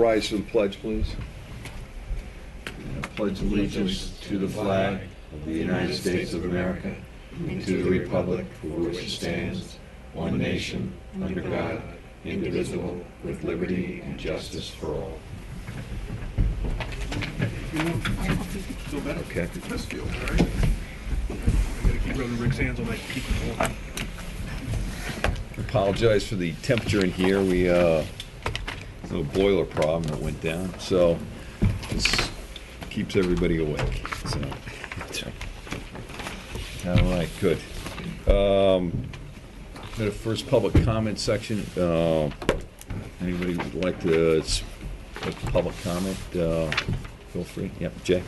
rise for the pledge, please. I pledge allegiance to the flag of the United States of America and to the republic for which it stands, one nation, under God, indivisible, with liberty and justice for all. Feel better? Okay. It does feel, all right? I gotta keep rubbing Rick's hands on that, keep it warm. Apologize for the temperature in here. We had a boiler problem that went down, so this keeps everybody awake. So, all right, good. The first public comment section. Anybody would like to make a public comment? Feel free. Yep, Jay.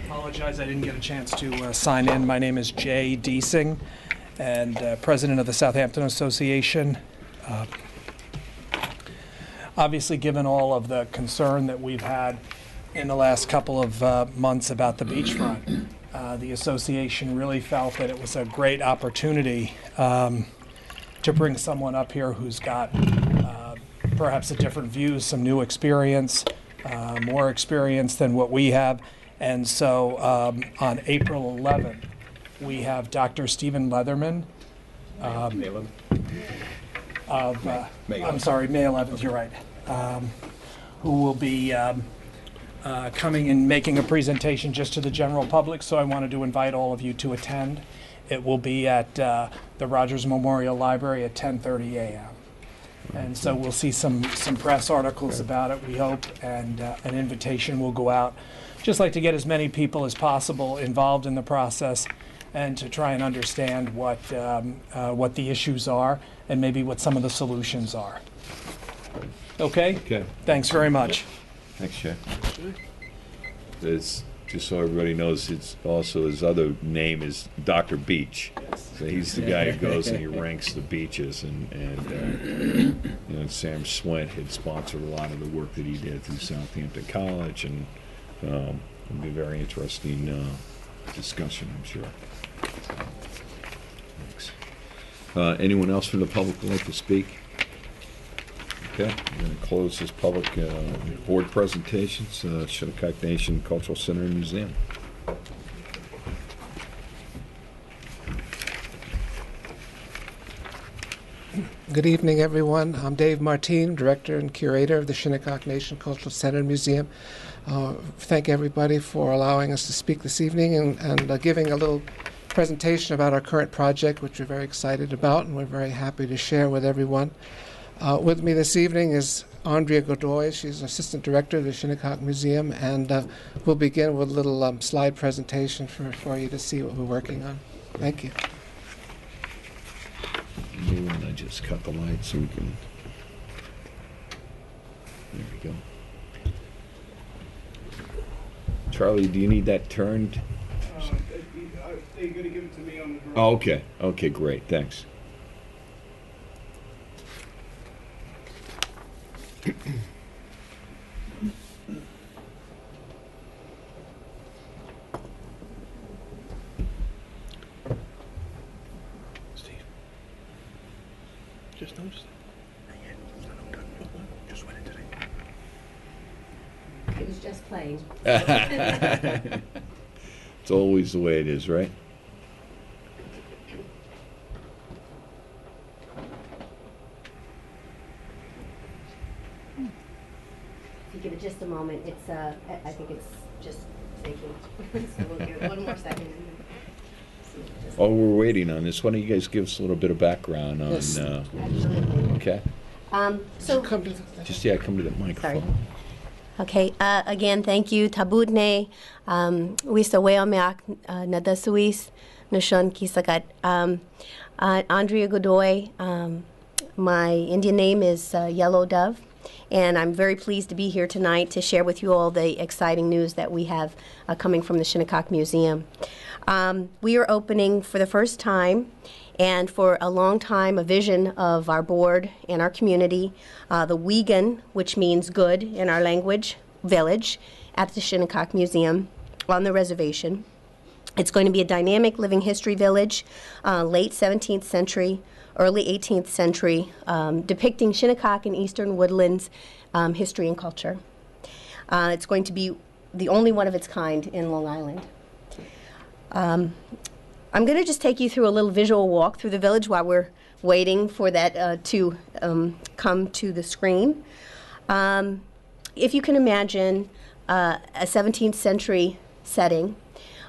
Apologize, I didn't get a chance to sign in. My name is Jay Deasing, and president of the Southampton Association. Obviously, given all of the concern that we've had in the last couple of months about the beachfront, the association really felt that it was a great opportunity to bring someone up here who's got perhaps a different view, some new experience, more experience than what we have. And so on April 11th, we have Dr. Stephen Leatherman. May 11th. I'm sorry, May 11th, you're right. Who will be coming and making a presentation just to the general public, so I wanted to invite all of you to attend. It will be at the Rogers Memorial Library at 10:30 a.m. And so we'll see some press articles about it, we hope, and an invitation will go out. Just like to get as many people as possible involved in the process and to try and understand what the issues are and maybe what some of the solutions are. Okay? Okay. Thanks very much. Thanks, Jay. It's, just so everybody knows, it's also his other name is Dr. Beach. Yes. So he's the guy who goes and he ranks the beaches, and you know, Sam Swint had sponsored a lot of the work that he did through Southampton College, and it'll be a very interesting discussion, I'm sure. Thanks. Anyone else from the public would like to speak? Okay, we're going to close this public board presentations, Shinnecock Nation Cultural Center and Museum. Good evening, everyone. I'm Dave Martine, Director and Curator of the Shinnecock Nation Cultural Center and Museum. Thank everybody for allowing us to speak this evening and giving a little presentation about our current project, which we're very excited about and we're very happy to share with everyone. With me this evening is Andrea Godoy. She's Assistant Director of the Shinnecock Museum, and we'll begin with a little slide presentation for you to see what we're working on. Thank you. You want to just cut the light so we can. There we go. Charlie, do you need that turned? They're going to give it to me on the drone. Oh, okay. Okay, great. Thanks. Steve. Just noticed it. Just went into it. It was just playing. It's always the way it is, right? If you give it just a moment, it's I think it's just taking. So we'll give it one more second. Oh, we're waiting on this. Why don't you guys give us a little bit of background on? Yes. Okay. So Come to Just come to the microphone. Sorry. Okay, again, thank you. Tabudne, wisaweomeak nadasuis, nashon kisagat. Andrea Godoy, my Indian name is Yellow Dove, and I'm very pleased to be here tonight to share with you all the exciting news that we have coming from the Shinnecock Museum. We are opening for the first time, and for a long time, a vision of our board and our community, the Wegan, which means good in our language, village, at the Shinnecock Museum on the reservation. It's going to be a dynamic living history village, late 17th century, early 18th century, depicting Shinnecock and Eastern Woodlands history and culture. It's going to be the only one of its kind in Long Island. I'm going to just take you through a little visual walk through the village while we're waiting for that to come to the screen. If you can imagine a 17th century setting,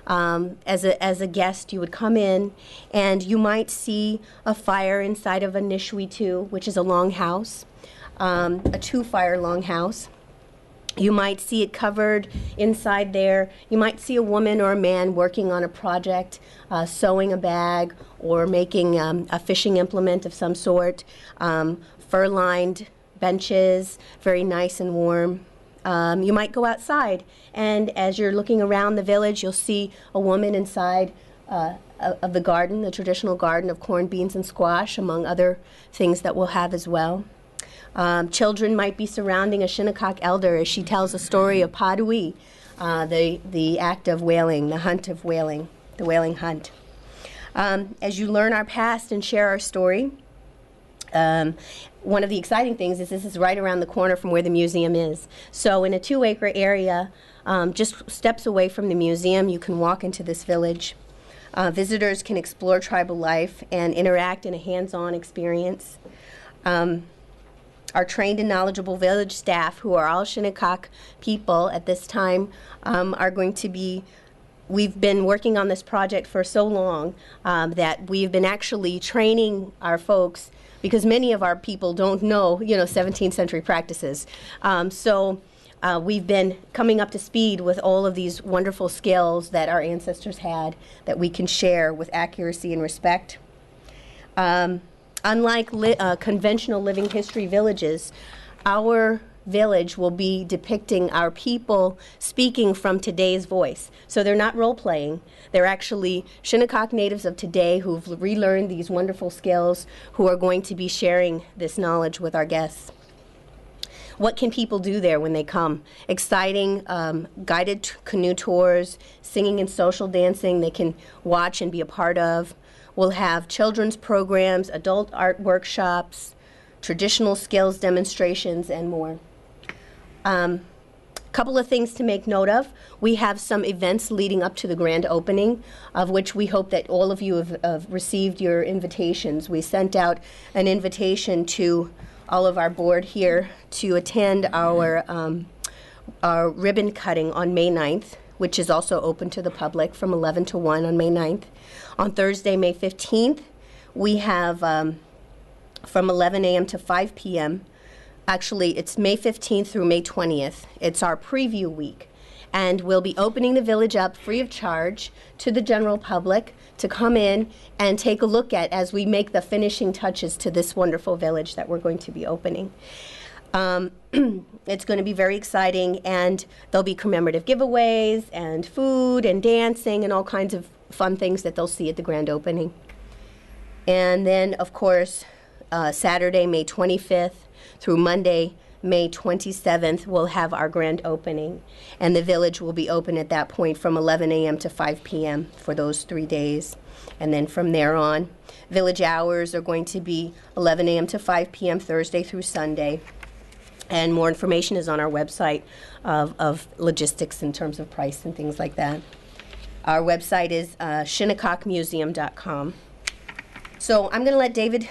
as a guest, you would come in and you might see a fire inside of a nishwi-tu, which is a longhouse, a two-fire longhouse. You might see it covered inside there. You might see a woman or a man working on a project, sewing a bag or making a fishing implement of some sort, fur-lined benches, very nice and warm. You might go outside, and as you're looking around the village, you'll see a woman inside of the garden, the traditional garden of corn, beans, and squash, among other things that we'll have as well. Children might be surrounding a Shinnecock elder as she tells a story of Padui, the act of whaling, the hunt of whaling, the whaling hunt. As you learn our past and share our story, one of the exciting things is this is right around the corner from where the museum is. So in a 2-acre area, just steps away from the museum, you can walk into this village. Visitors can explore tribal life and interact in a hands-on experience. Our trained and knowledgeable village staff, who are all Shinnecock people at this time, are going to be, we've been working on this project for so long that we've been actually training our folks, because many of our people don't know, 17th century practices. So we've been coming up to speed with all of these wonderful skills that our ancestors had that we can share with accuracy and respect. Unlike conventional living history villages, our village will be depicting our people speaking from today's voice. So they're not role-playing. They're actually Shinnecock natives of today who've relearned these wonderful skills, who are going to be sharing this knowledge with our guests. What can people do there when they come? Exciting guided canoe tours, singing and social dancing they can watch and be a part of. We'll have children's programs, adult art workshops, traditional skills demonstrations, and more. Couple of things to make note of. We have some events leading up to the grand opening, of which we hope that all of you have received your invitations. We sent out an invitation to all of our board here to attend our ribbon cutting on May 9th, which is also open to the public from 11 to 1 on May 9th. On Thursday, May 15th, we have from 11 a.m. to 5 p.m. Actually, it's May 15th through May 20th. It's our preview week. And we'll be opening the village up free of charge to the general public to come in and take a look at as we make the finishing touches to this wonderful village that we're going to be opening. It's going to be very exciting, and there'll be commemorative giveaways and food and dancing and all kinds of fun things that they'll see at the grand opening. And then, of course, Saturday, May 25th through Monday, May 27th, we'll have our grand opening, and the village will be open at that point from 11 a.m. to 5 p.m. for those 3 days. And then from there on, village hours are going to be 11 a.m. to 5 p.m. Thursday through Sunday. And more information is on our website of logistics in terms of price and things like that. Our website is shinnecockmuseum.com. So I'm going to let David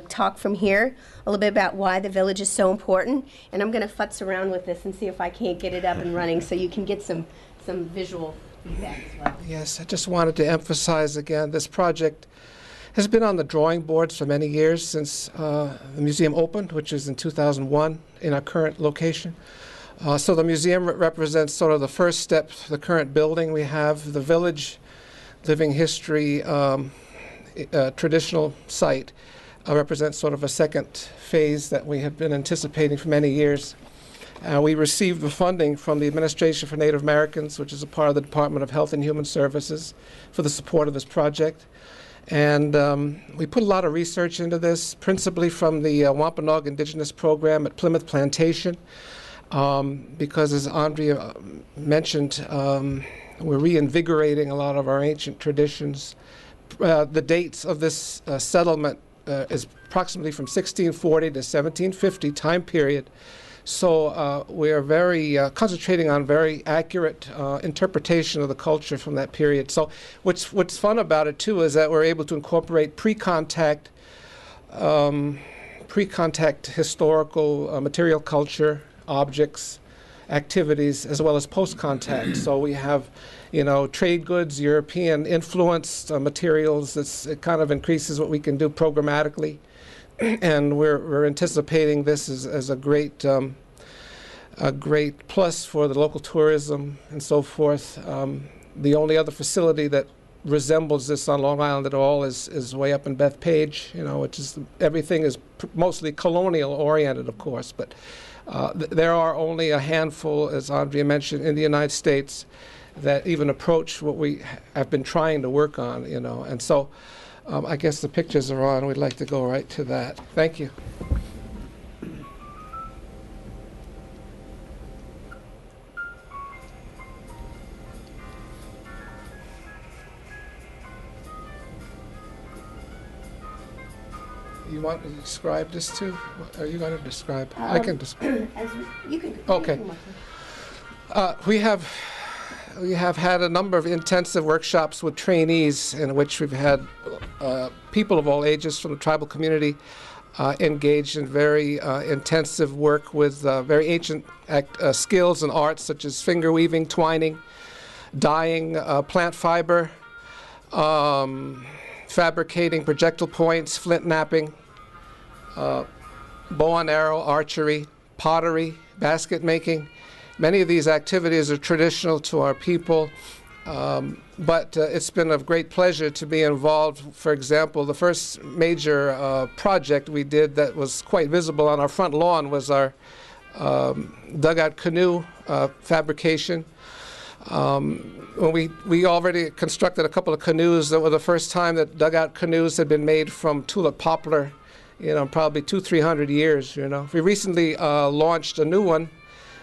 talk from here a little bit about why the village is so important. And I'm going to futz around with this and see if I can't get it up and running so you can get some visual feedback as well. Yes, I just wanted to emphasize again, this project has been on the drawing boards for many years since the museum opened, which is in 2001 in our current location. So the museum represents sort of the first step, the current building. We have the village living history traditional site represents sort of a second phase that we have been anticipating for many years. We received the funding from the Administration for Native Americans, which is a part of the Department of Health and Human Services, for the support of this project. And we put a lot of research into this, principally from the Wampanoag Indigenous Program at Plymouth Plantation, because as Andrea mentioned, we're reinvigorating a lot of our ancient traditions. The dates of this settlement is approximately from 1640 to 1750 time period. So we are very concentrating on very accurate interpretation of the culture from that period. So what's fun about it too is that we're able to incorporate pre-contact historical material culture, objects, activities, as well as post-contact. So we have, trade goods, European influenced materials. It kind of increases what we can do programmatically. And we're anticipating this as a great plus for the local tourism and so forth. The only other facility that resembles this on Long Island at all is way up in Bethpage, which is everything is mostly colonial oriented, of course, but there are only a handful, as Andrea mentioned, in the United States that even approach what we have been trying to work on, and so I guess the pictures are on. We'd like to go right to that. Thank you. You want to describe this too? What are you going to describe? I can describe. You can. Okay. We have had a number of intensive workshops with trainees in which we've had people of all ages from the tribal community engaged in very intensive work with very ancient skills and arts such as finger weaving, twining, dyeing plant fiber, fabricating projectile points, flint knapping, bow and arrow, archery, pottery, basket making. Many of these activities are traditional to our people, but it's been a great pleasure to be involved. For example, the first major project we did that was quite visible on our front lawn was our dugout canoe fabrication. We already constructed a couple of canoes that were the first time that dugout canoes had been made from tulip poplar, probably 200-300 years. We recently launched a new one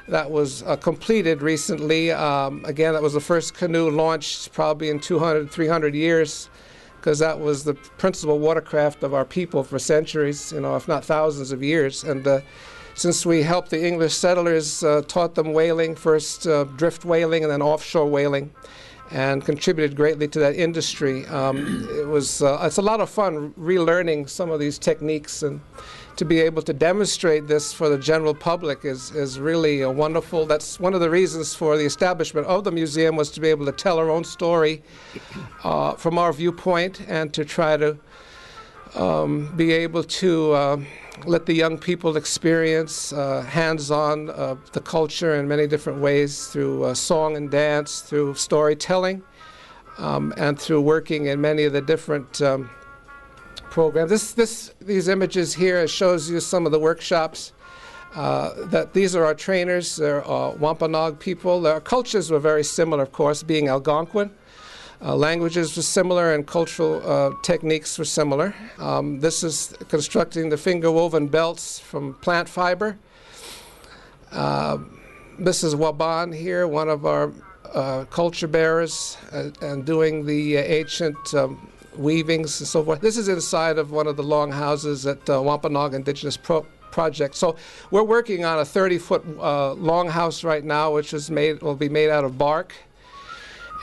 that was completed recently. Again, that was the first canoe launched probably in 200-300 years, because that was the principal watercraft of our people for centuries, if not thousands of years. And since we helped the English settlers, taught them whaling, first drift whaling and then offshore whaling, and contributed greatly to that industry. It's a lot of fun relearning some of these techniques, and to be able to demonstrate this for the general public is really wonderful. That's one of the reasons for the establishment of the museum, was to be able to tell our own story from our viewpoint, and to try to be able to let the young people experience hands-on the culture in many different ways, through song and dance, through storytelling, and through working in many of the different programs. These images here shows you some of the workshops. That these are our trainers. They're Wampanoag people. Their cultures were very similar, of course, being Algonquin. Languages were similar, and cultural techniques were similar. This is constructing the finger-woven belts from plant fiber. This is Waban here, one of our culture bearers, and doing the ancient weavings and so forth. This is inside of one of the long houses at Wampanoag Indigenous Project. So we're working on a 30-foot long house right now, which will be made out of bark.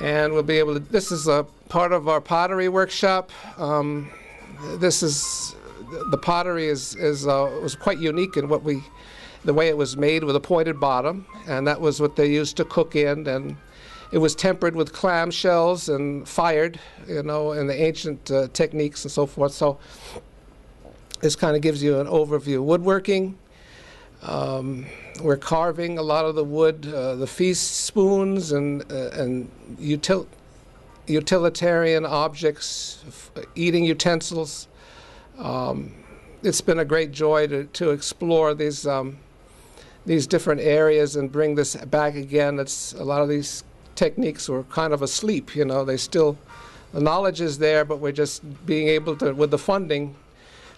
And we'll be able to, this is a part of our pottery workshop. The pottery was quite unique in the way it was made, with a pointed bottom, and that was what they used to cook in, and it was tempered with clam shells and fired, in the ancient techniques and so forth. So this kind of gives you an overview. Woodworking. We're carving a lot of the wood, the feast spoons and utilitarian objects, eating utensils. It's been a great joy to explore these different areas and bring this back again. A lot of these techniques were kind of asleep, the knowledge is there, but we're just being able to, with the funding,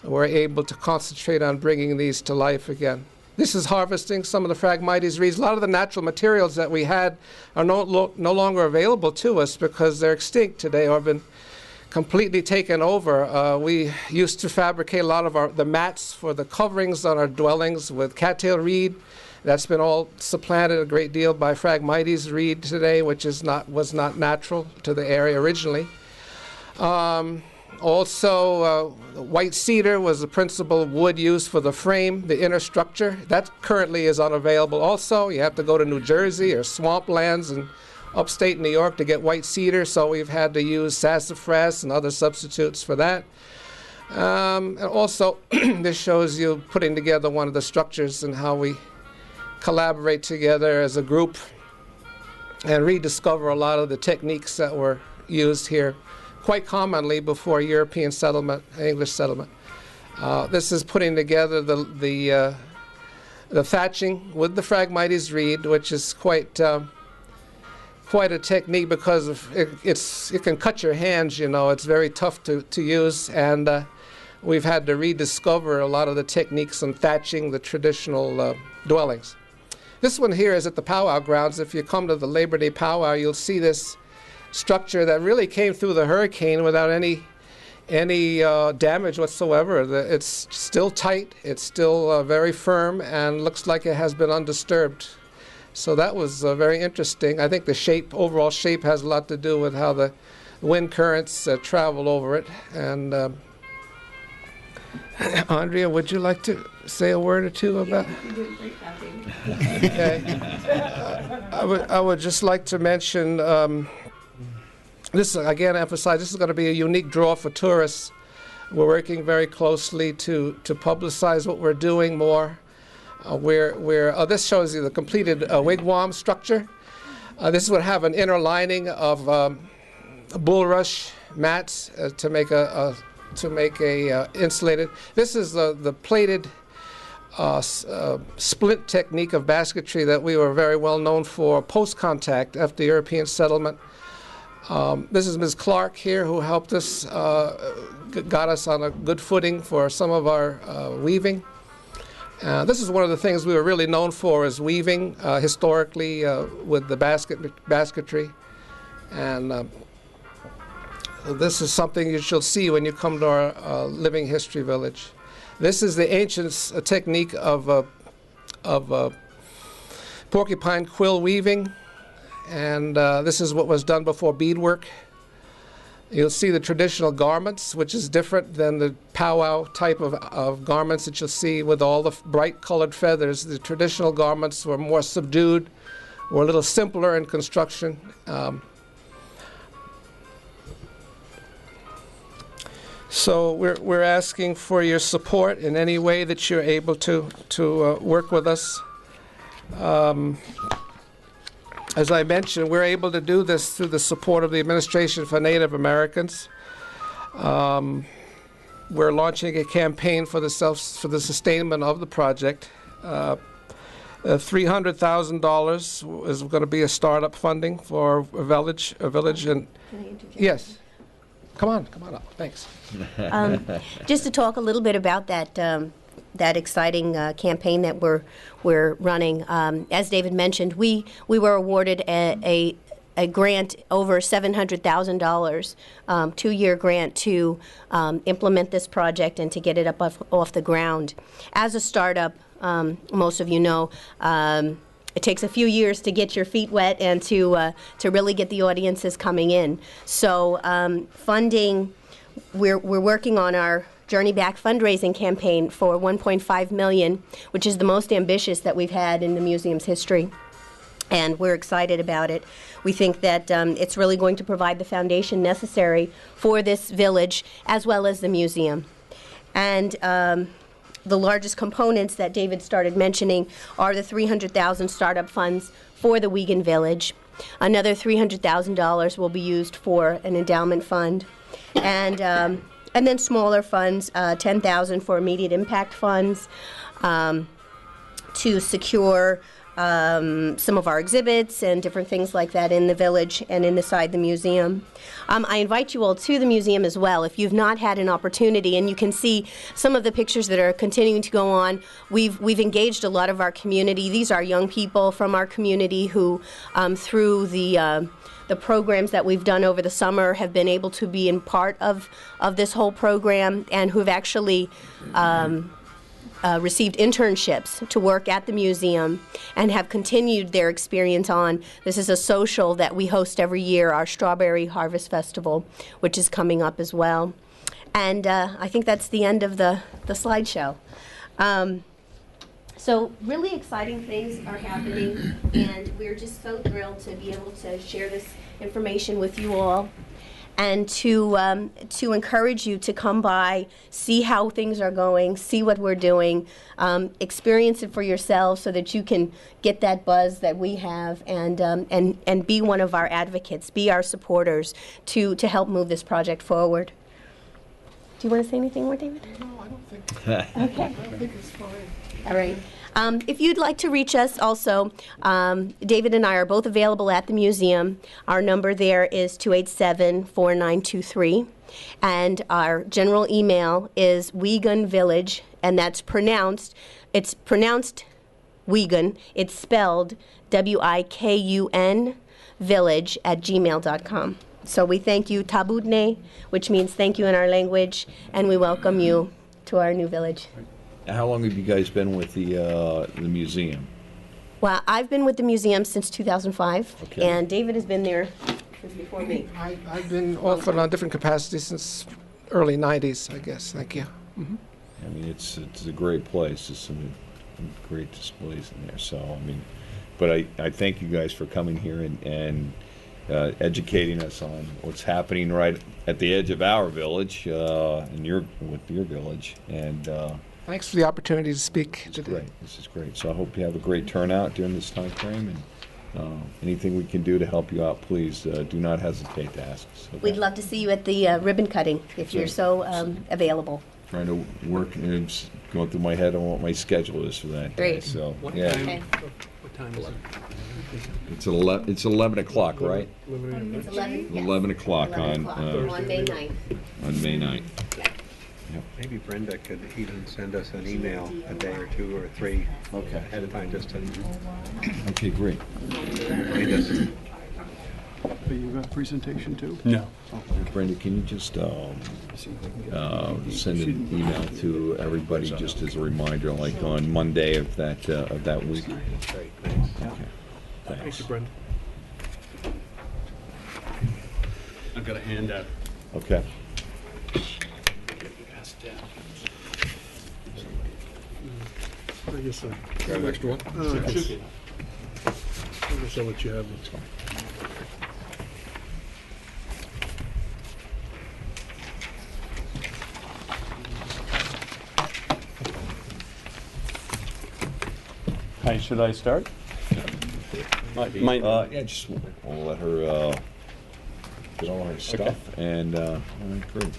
we're able to concentrate on bringing these to life again. This is harvesting some of the Phragmites reeds. A lot of the natural materials that we had are no longer available to us because they're extinct today or have been completely taken over. We used to fabricate a lot of the mats for the coverings on our dwellings with cattail reed. That's been all supplanted a great deal by Phragmites reed today, which was not natural to the area originally. Also, white cedar was the principal wood used for the frame, the inner structure. That currently is unavailable also. You have to go to New Jersey or swamplands and upstate New York to get white cedar, so we've had to use sassafras and other substitutes for that. And also, this shows you putting together one of the structures and how we collaborate together as a group and rediscover a lot of the techniques that were used here quite commonly before European settlement, English settlement. This is putting together the thatching with the Phragmites reed, which is quite a technique because of it can cut your hands. You know, it's very tough to use, and we've had to rediscover a lot of the techniques on thatching the traditional dwellings. This one here is at the powwow grounds. If you come to the Labor Day powwow, you'll see this structure that really came through the hurricane without any damage whatsoever. It's still tight, it's still very firm, and looks like it has been undisturbed. So that was very interesting. I think the overall shape has a lot to do with how the wind currents travel over it. And Andrea, would you like to say a word or two about? You did a great job, David. Okay. I would just like to mention. This, again, emphasize, this is going to be a unique draw for tourists. We're working very closely to publicize what we're doing more. This shows you the completed wigwam structure. This would have an inner lining of bulrush mats to make a insulated. This is the plated splint technique of basketry that we were very well known for post-contact after European settlement. This is Ms. Clark here, who helped us, got us on a good footing for some of our weaving. This is one of the things we were really known for, is weaving historically with the basketry. And this is something you shall see when you come to our Living History Village. This is the ancient technique of porcupine quill weaving. And this is what was done before beadwork. You'll see the traditional garments, which is different than the powwow type of garments that you'll see with all the bright colored feathers. The traditional garments were more subdued, were a little simpler in construction. So we're asking for your support in any way that you're able to work with us. As I mentioned, we're able to do this through the support of the Administration for Native Americans. We're launching a campaign for the sustainment of the project. $300,000 is going to be a startup funding for a village. Can I interject? Yes. Come on up. Thanks. Just to talk a little bit about that exciting campaign that we're running. As David mentioned, we were awarded a grant over $700,000, 2-year grant to implement this project and to get it up off the ground. As a startup, most of you know, it takes a few years to get your feet wet and to really get the audiences coming in. So funding, we're working on our Journey Back fundraising campaign for $1.5 million, which is the most ambitious that we've had in the museum's history. And we're excited about it. We think that it's really going to provide the foundation necessary for this village as well as the museum. And the largest components that David started mentioning are the $300,000 startup funds for the Wiegand Village. Another $300,000 will be used for an endowment fund. And then smaller funds, $10,000 for immediate impact funds to secure some of our exhibits and different things like that in the village and inside the museum. I invite you all to the museum as well if you've not had an opportunity, and you can see some of the pictures that are continuing to go on. We've engaged a lot of our community. These are young people from our community who, through the programs that we've done over the summer, have been able to be in part of this whole program, and who've actually received internships to work at the museum and have continued their experience on. This is a social that we host every year, our Strawberry Harvest Festival, which is coming up as well. And I think that's the end of the slideshow. So really exciting things are happening, and we're just so thrilled to be able to share this information with you all, and to encourage you to come by, see how things are going, see what we're doing, experience it for yourselves so that you can get that buzz that we have, and be one of our advocates, be our supporters to help move this project forward. Do you want to say anything more, David? No, I don't think. Okay. I don't think it's fine. All right. If you'd like to reach us also, David and I are both available at the museum. Our number there is 287-4923. And our general email is Wigunvillage, and it's pronounced Wigun. It's spelled WIKUN village@gmail.com. So we thank you, Tabudne, which means thank you in our language, and we welcome you to our new village. How long have you guys been with the museum? Well, I've been with the museum since 2005, Okay. and David has been there since before me. I've been off and on different capacities since early 90s, I guess. Thank you. I mean, it's a great place. There's some great displays in there. So, I mean, but I thank you guys for coming here and educating us on what's happening right at the edge of our village, with your village. And Thanks for the opportunity to speak it's today. great. This is great. So I hope you have a great turnout during this time frame. And anything we can do to help you out, please do not hesitate to ask us. Okay? We'd love to see you at the ribbon cutting if you're so available. Trying to work and it's going through my head on what my schedule is for that day. Great. So What yeah, time? Okay. What time is it? it's 11 o'clock, right? It's 11, yes. 11 o'clock 11 on on May 9th. May 9th. Maybe Brenda could even send us an email a day or two or three Okay. ahead of time just to Okay, great. remind us. But you got a presentation too? No. Brenda, can you just send an email to everybody just as a reminder, like on Monday of that week? Great, thanks. Okay. Thank Thanks. you, Brenda. I've got a handout. Okay. I guess Got an extra one? I guess I'll let you have it. Hi, should I start? Yeah, just we'll let her get all her stuff and all right, great.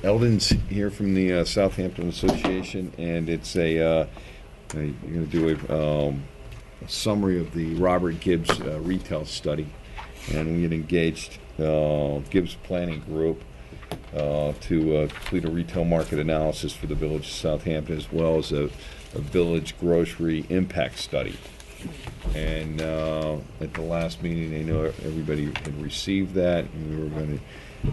Eldon's here from the Southampton Association, and it's you're going to do a summary of the Robert Gibbs retail study, and we had engaged Gibbs Planning Group to complete a retail market analysis for the village of Southampton, as well as a village grocery impact study. And at the last meeting, I know everybody had received that, and we were going to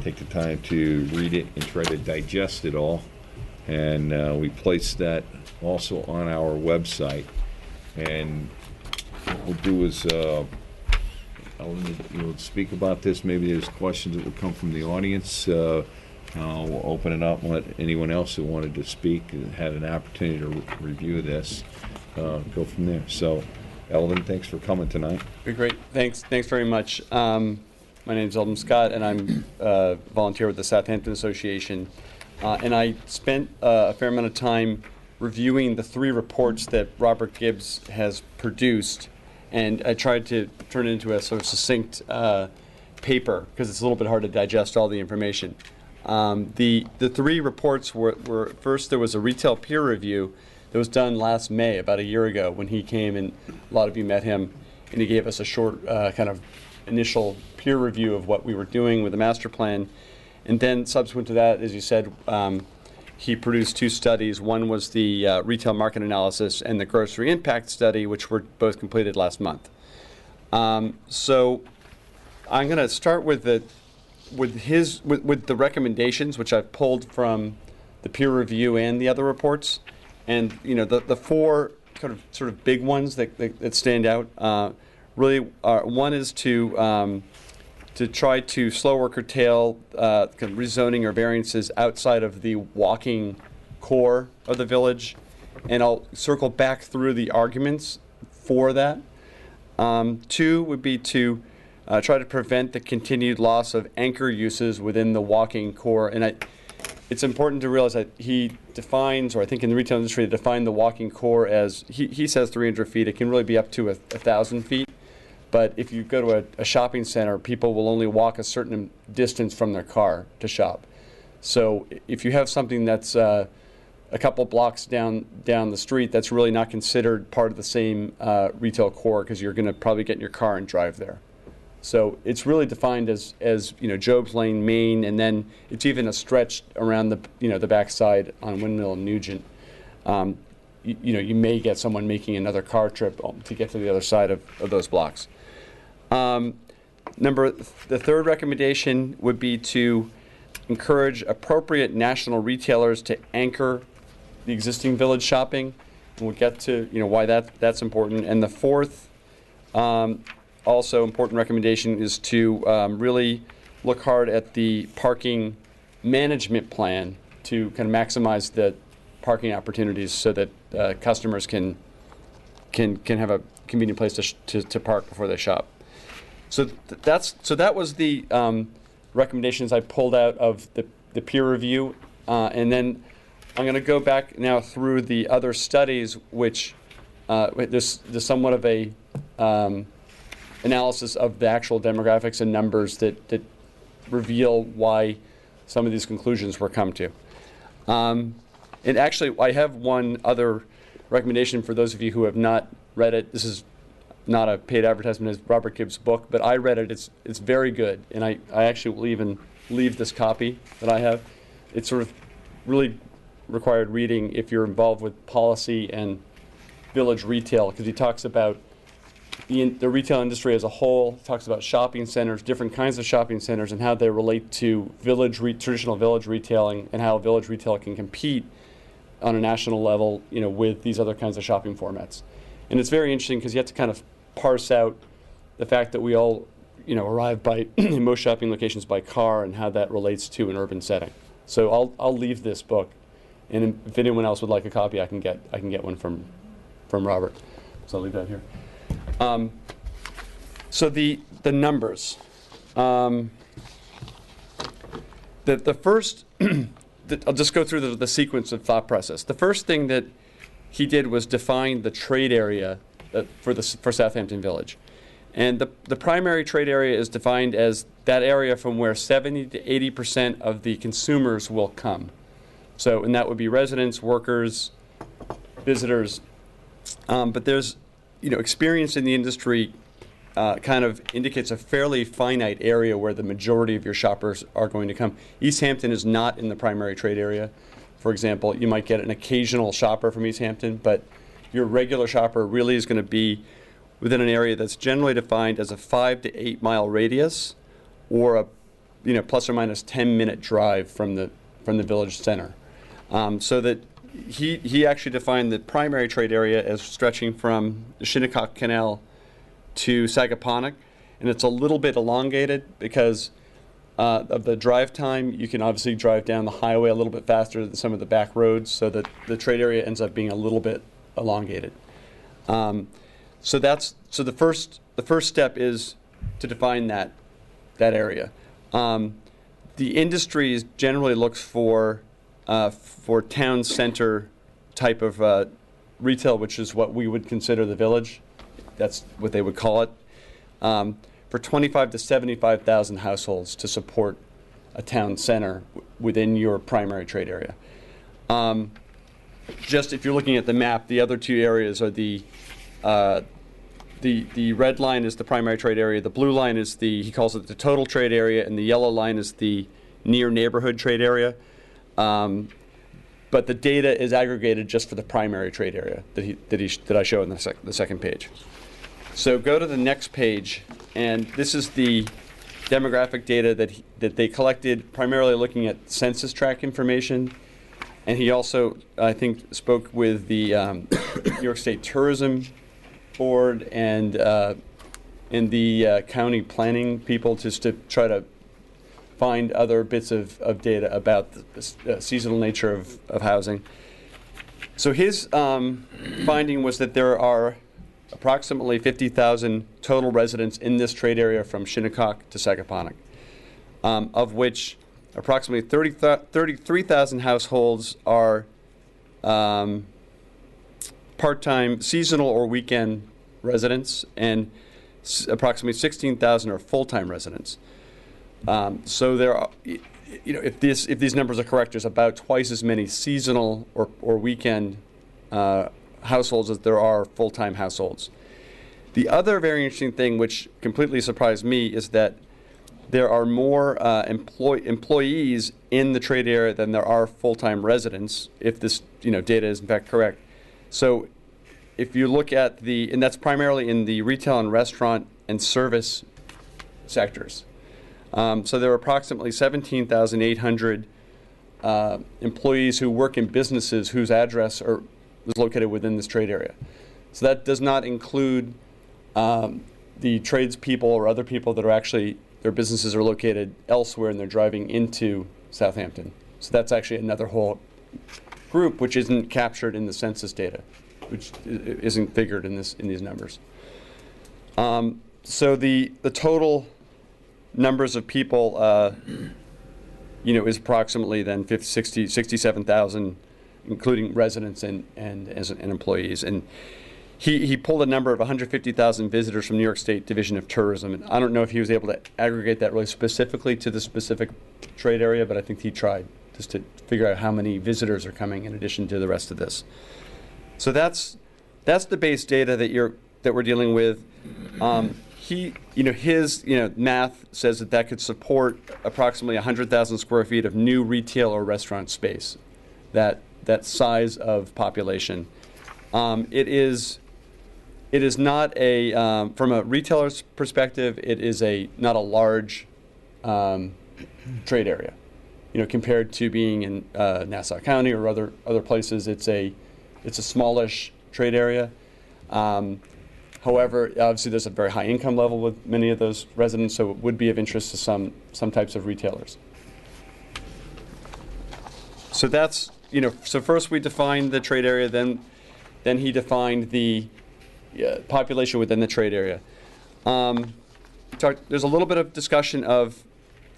take the time to read it and try to digest it all. And we placed that also on our website. And what we'll do is, you'll speak about this. Maybe there's questions that will come from the audience. We'll open it up and let anyone else who wanted to speak and had an opportunity to review this go from there. So, Eldon, thanks for coming tonight. Be great. Thanks very much. My name is Eldon Scott, and I'm a volunteer with the Southampton Association. And I spent a fair amount of time reviewing the 3 reports that Robert Gibbs has produced, and I tried to turn it into a sort of succinct paper because it's a little bit hard to digest all the information. The three reports were first, there was a retail peer review that was done last May, about a year ago, when he came, and a lot of you met him, and he gave us a short kind of initial peer review of what we were doing with the master plan. And then subsequent to that, as you said, he produced two studies. One was the retail market analysis and the grocery impact study, which were both completed last month. So I'm going to start with the recommendations, which I've pulled from the peer review and the other reports. And the four sort of big ones that stand out really are, one is to try to slow or curtail rezoning or variances outside of the walking core of the village. And I'll circle back through the arguments for that. Two would be to try to prevent the continued loss of anchor uses within the walking core. And it's important to realize that he defines, or I think in the retail industry, they define the walking core as, he says 300 feet. It can really be up to 1,000 feet. But if you go to a shopping center, people will only walk a certain distance from their car to shop. So if you have something that's a couple blocks down the street, that's really not considered part of the same retail core, because you're going to probably get in your car and drive there. So it's really defined as Job's Lane, Main, and then it's even a stretch around the backside on Windmill and Nugent. You may get someone making another car trip to get to the other side of those blocks. The third recommendation would be to encourage appropriate national retailers to anchor the existing village shopping. And we'll get to why that's important. And the fourth also important recommendation is to really look hard at the parking management plan to kind of maximize the parking opportunities so that customers can have a convenient place to park before they shop. So that was the recommendations I pulled out of the peer review, and then I'm going to go back now through the other studies, which there's somewhat of a analysis of the actual demographics and numbers that reveal why some of these conclusions were come to. And actually, I have one other recommendation for those of you who have not read it. This is not a paid advertisement. It's Robert Gibbs' book, but I read it. It's very good, and I actually will even leave this copy that I have. It's sort of really required reading if you're involved with policy and village retail, because he talks about the retail industry as a whole, talks about shopping centers, different kinds of shopping centers, and how they relate to traditional village retailing, and how village retail can compete on a national level, with these other kinds of shopping formats. And it's very interesting because you have to kind of parse out the fact that we all, arrive by in most shopping locations by car, and how that relates to an urban setting. So I'll leave this book, and if anyone else would like a copy, I can get one from Robert. So I'll leave that here. So the numbers. The first, I'll just go through the sequence of thought process. The first thing that he did was define the trade area for Southampton Village. And the primary trade area is defined as that area from where 70 to 80% of the consumers will come. So, and that would be residents, workers, visitors. But there's, experience in the industry kind of indicates a fairly finite area where the majority of your shoppers are going to come. East Hampton is not in the primary trade area. For example, you might get an occasional shopper from East Hampton, but your regular shopper really is going to be within an area that's generally defined as a 5 to 8 mile radius, or a plus or minus 10-minute drive from the village center. So that he actually defined the primary trade area as stretching from the Shinnecock Canal to Sagaponack, and it's a little bit elongated because of the drive time. You can obviously drive down the highway a little bit faster than some of the back roads, so that the trade area ends up being a little bit elongated. So the first step is to define that area. The industry generally looks for town center type of for retail, which is what we would consider the village. That's what they would call it. for 25 to 75,000 households to support a town center within your primary trade area. Just if you're looking at the map, the other two areas are the red line is the primary trade area, the blue line is he calls it the total trade area, and the yellow line is the near neighborhood trade area. But the data is aggregated just for the primary trade area that I show in the second page. So go to the next page, and this is the demographic data that they collected, primarily looking at census tract information. And he also, I think, spoke with the New York State Tourism Board and the county planning people just to try to find other bits of data about the seasonal nature of housing. So his finding was that there are approximately 50,000 total residents in this trade area from Shinnecock to Sacaponic, of which approximately 33,000 households are part-time, seasonal, or weekend residents, and approximately 16,000 are full-time residents. So there are, if these numbers are correct, there's about twice as many seasonal or weekend households as there are full-time households. The other very interesting thing, which completely surprised me, is that there are more employees in the trade area than there are full-time residents, if this data is in fact correct. So if you look at and that's primarily in the retail and restaurant and service sectors. So there are approximately 17,800 employees who work in businesses whose address is located within this trade area. So that does not include the tradespeople or other people that are actually, their businesses are located elsewhere and they're driving into Southampton. So that's actually another whole group which isn't captured in the census data, which isn't figured in these numbers. So the total numbers of people, is approximately then 67,000, including residents and employees. And he pulled a number of 150,000 visitors from New York State Division of Tourism. And I don't know if he was able to aggregate that really specifically to the specific trade area, but I think he tried just to figure out how many visitors are coming in addition to the rest of this. So that's the base data that we're dealing with. His math says that could support approximately 100,000 square feet of new retail or restaurant space. That size of population. It is not from a retailer's perspective, it is not a large trade area. Compared to being in Nassau County or other places, it's a smallish trade area. However, obviously there's a very high income level with many of those residents, so it would be of interest to some types of retailers. So that's, so first we defined the trade area, then he defined the population within the trade area. There's a little bit of discussion of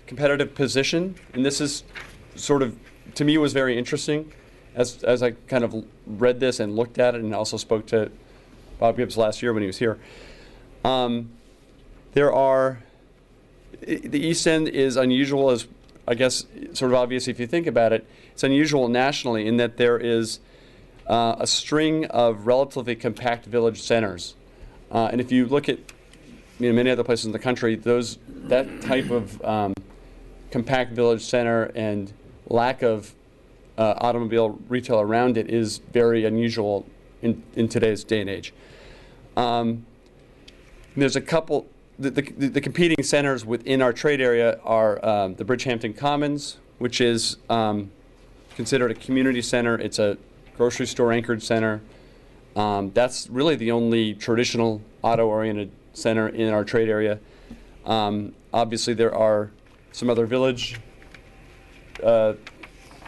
competitive position, and this is sort of, to me, was very interesting as I kind of read this and looked at it and also spoke to Bob Gibbs last year when he was here. The East End is unusual, as I guess sort of obvious if you think about it. It's unusual nationally in that there is a string of relatively compact village centers. And if you look at many other places in the country, that type of compact village center and lack of automobile retail around it is very unusual in today's day and age. There's a couple, the competing centers within our trade area are the Bridgehampton Commons, which is considered a community center. It's a grocery store anchored center. That's really the only traditional auto-oriented center in our trade area. Obviously, there are some other village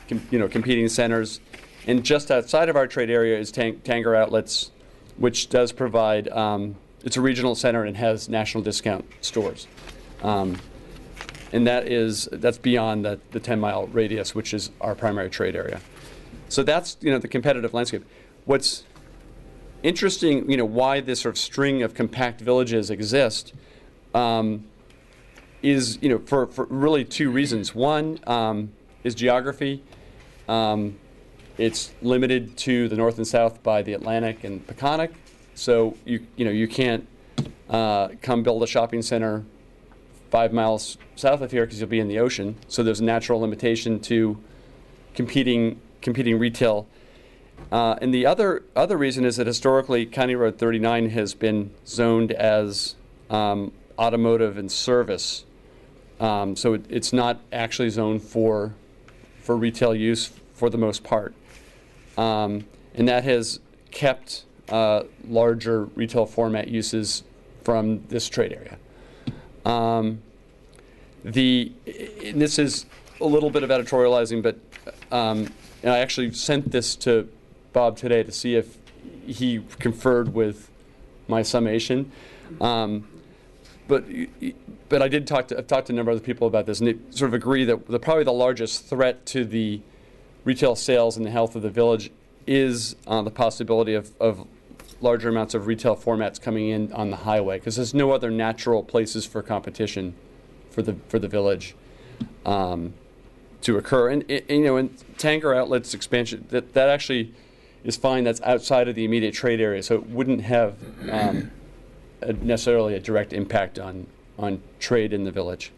competing centers. And just outside of our trade area is Tanger Outlets, which does provide, it's a regional center and has national discount stores. And that's beyond the 10-mile radius, which is our primary trade area. So that's, the competitive landscape. What's interesting, why this sort of string of compact villages exist, is, for really two reasons. One is geography. It's limited to the north and south by the Atlantic and Peconic, so you can't come build a shopping center 5 miles south of here because you'll be in the ocean. So there's a natural limitation to competing retail. And the other reason is that historically County Road 39 has been zoned as automotive and service. So it's not actually zoned for retail use for the most part. And that has kept larger retail format uses from this trade area. And this is a little bit of editorializing, but and I actually sent this to Bob today to see if he conferred with my summation. But I've talked to a number of other people about this, and they sort of agree that probably the largest threat to the retail sales and the health of the village is the possibility of larger amounts of retail formats coming in on the highway, because there's no other natural places for competition for the village to occur. And Tanger Outlet's expansion, that actually is fine. That's outside of the immediate trade area, so it wouldn't have necessarily a direct impact on trade in the village.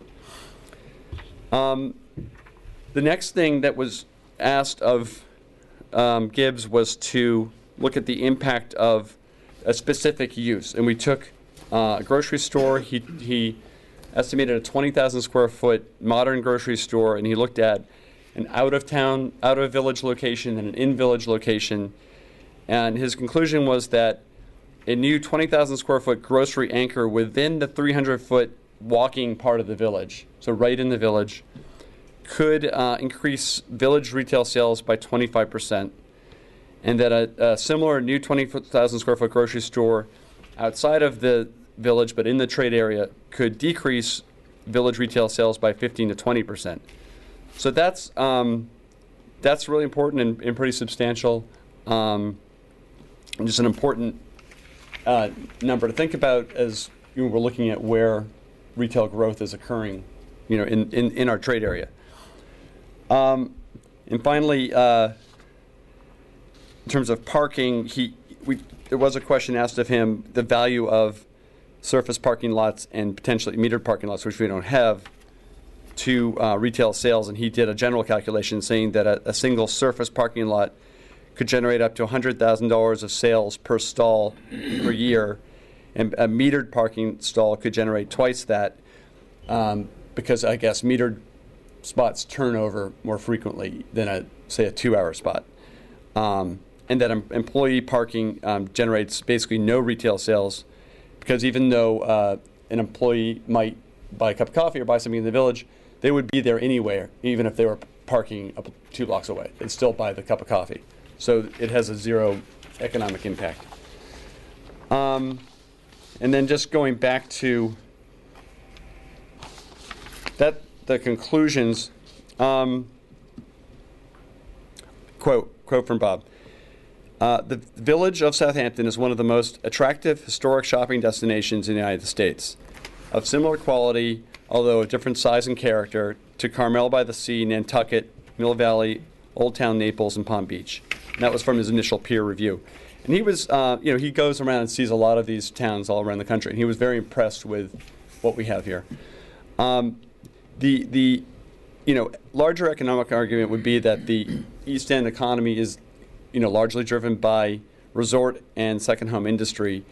The next thing that was asked of Gibbs was to look at the impact of a specific use, and we took a grocery store. He estimated a 20,000 square foot modern grocery store, and he looked at an out of village location and an in village location, and his conclusion was that a new 20,000 square foot grocery anchor within the 300 foot walking part of the village, so right in the village, could increase village retail sales by 25%, and that a similar new 20,000 square foot grocery store outside of the village but in the trade area could decrease village retail sales by 15 to 20%. So that's really important and pretty substantial, and just an important number to think about as we're looking at where retail growth is occurring, in our trade area. And finally, in terms of parking, there was a question asked of him, the value of surface parking lots and potentially metered parking lots, which we don't have, to retail sales, and he did a general calculation saying that a single surface parking lot could generate up to $100,000 of sales per stall per year, and a metered parking stall could generate twice that, because I guess metered spots turn over more frequently than say a 2-hour spot, and that employee parking generates basically no retail sales, because even though an employee might buy a cup of coffee or buy something in the village, they would be there anyway, even if they were parking up 2 blocks away. They'd still buy the cup of coffee. So it has a zero economic impact. And then just going back to the conclusions, quote from Bob. The village of Southampton is one of the most attractive historic shopping destinations in the United States, of similar quality, although of different size and character, to Carmel by the Sea, Nantucket, Mill Valley, Old Town Naples, and Palm Beach. And that was from his initial peer review. And he was, he goes around and sees a lot of these towns all around the country, and he was very impressed with what we have here. The larger economic argument would be that the East End economy is, largely driven by resort and second home industry,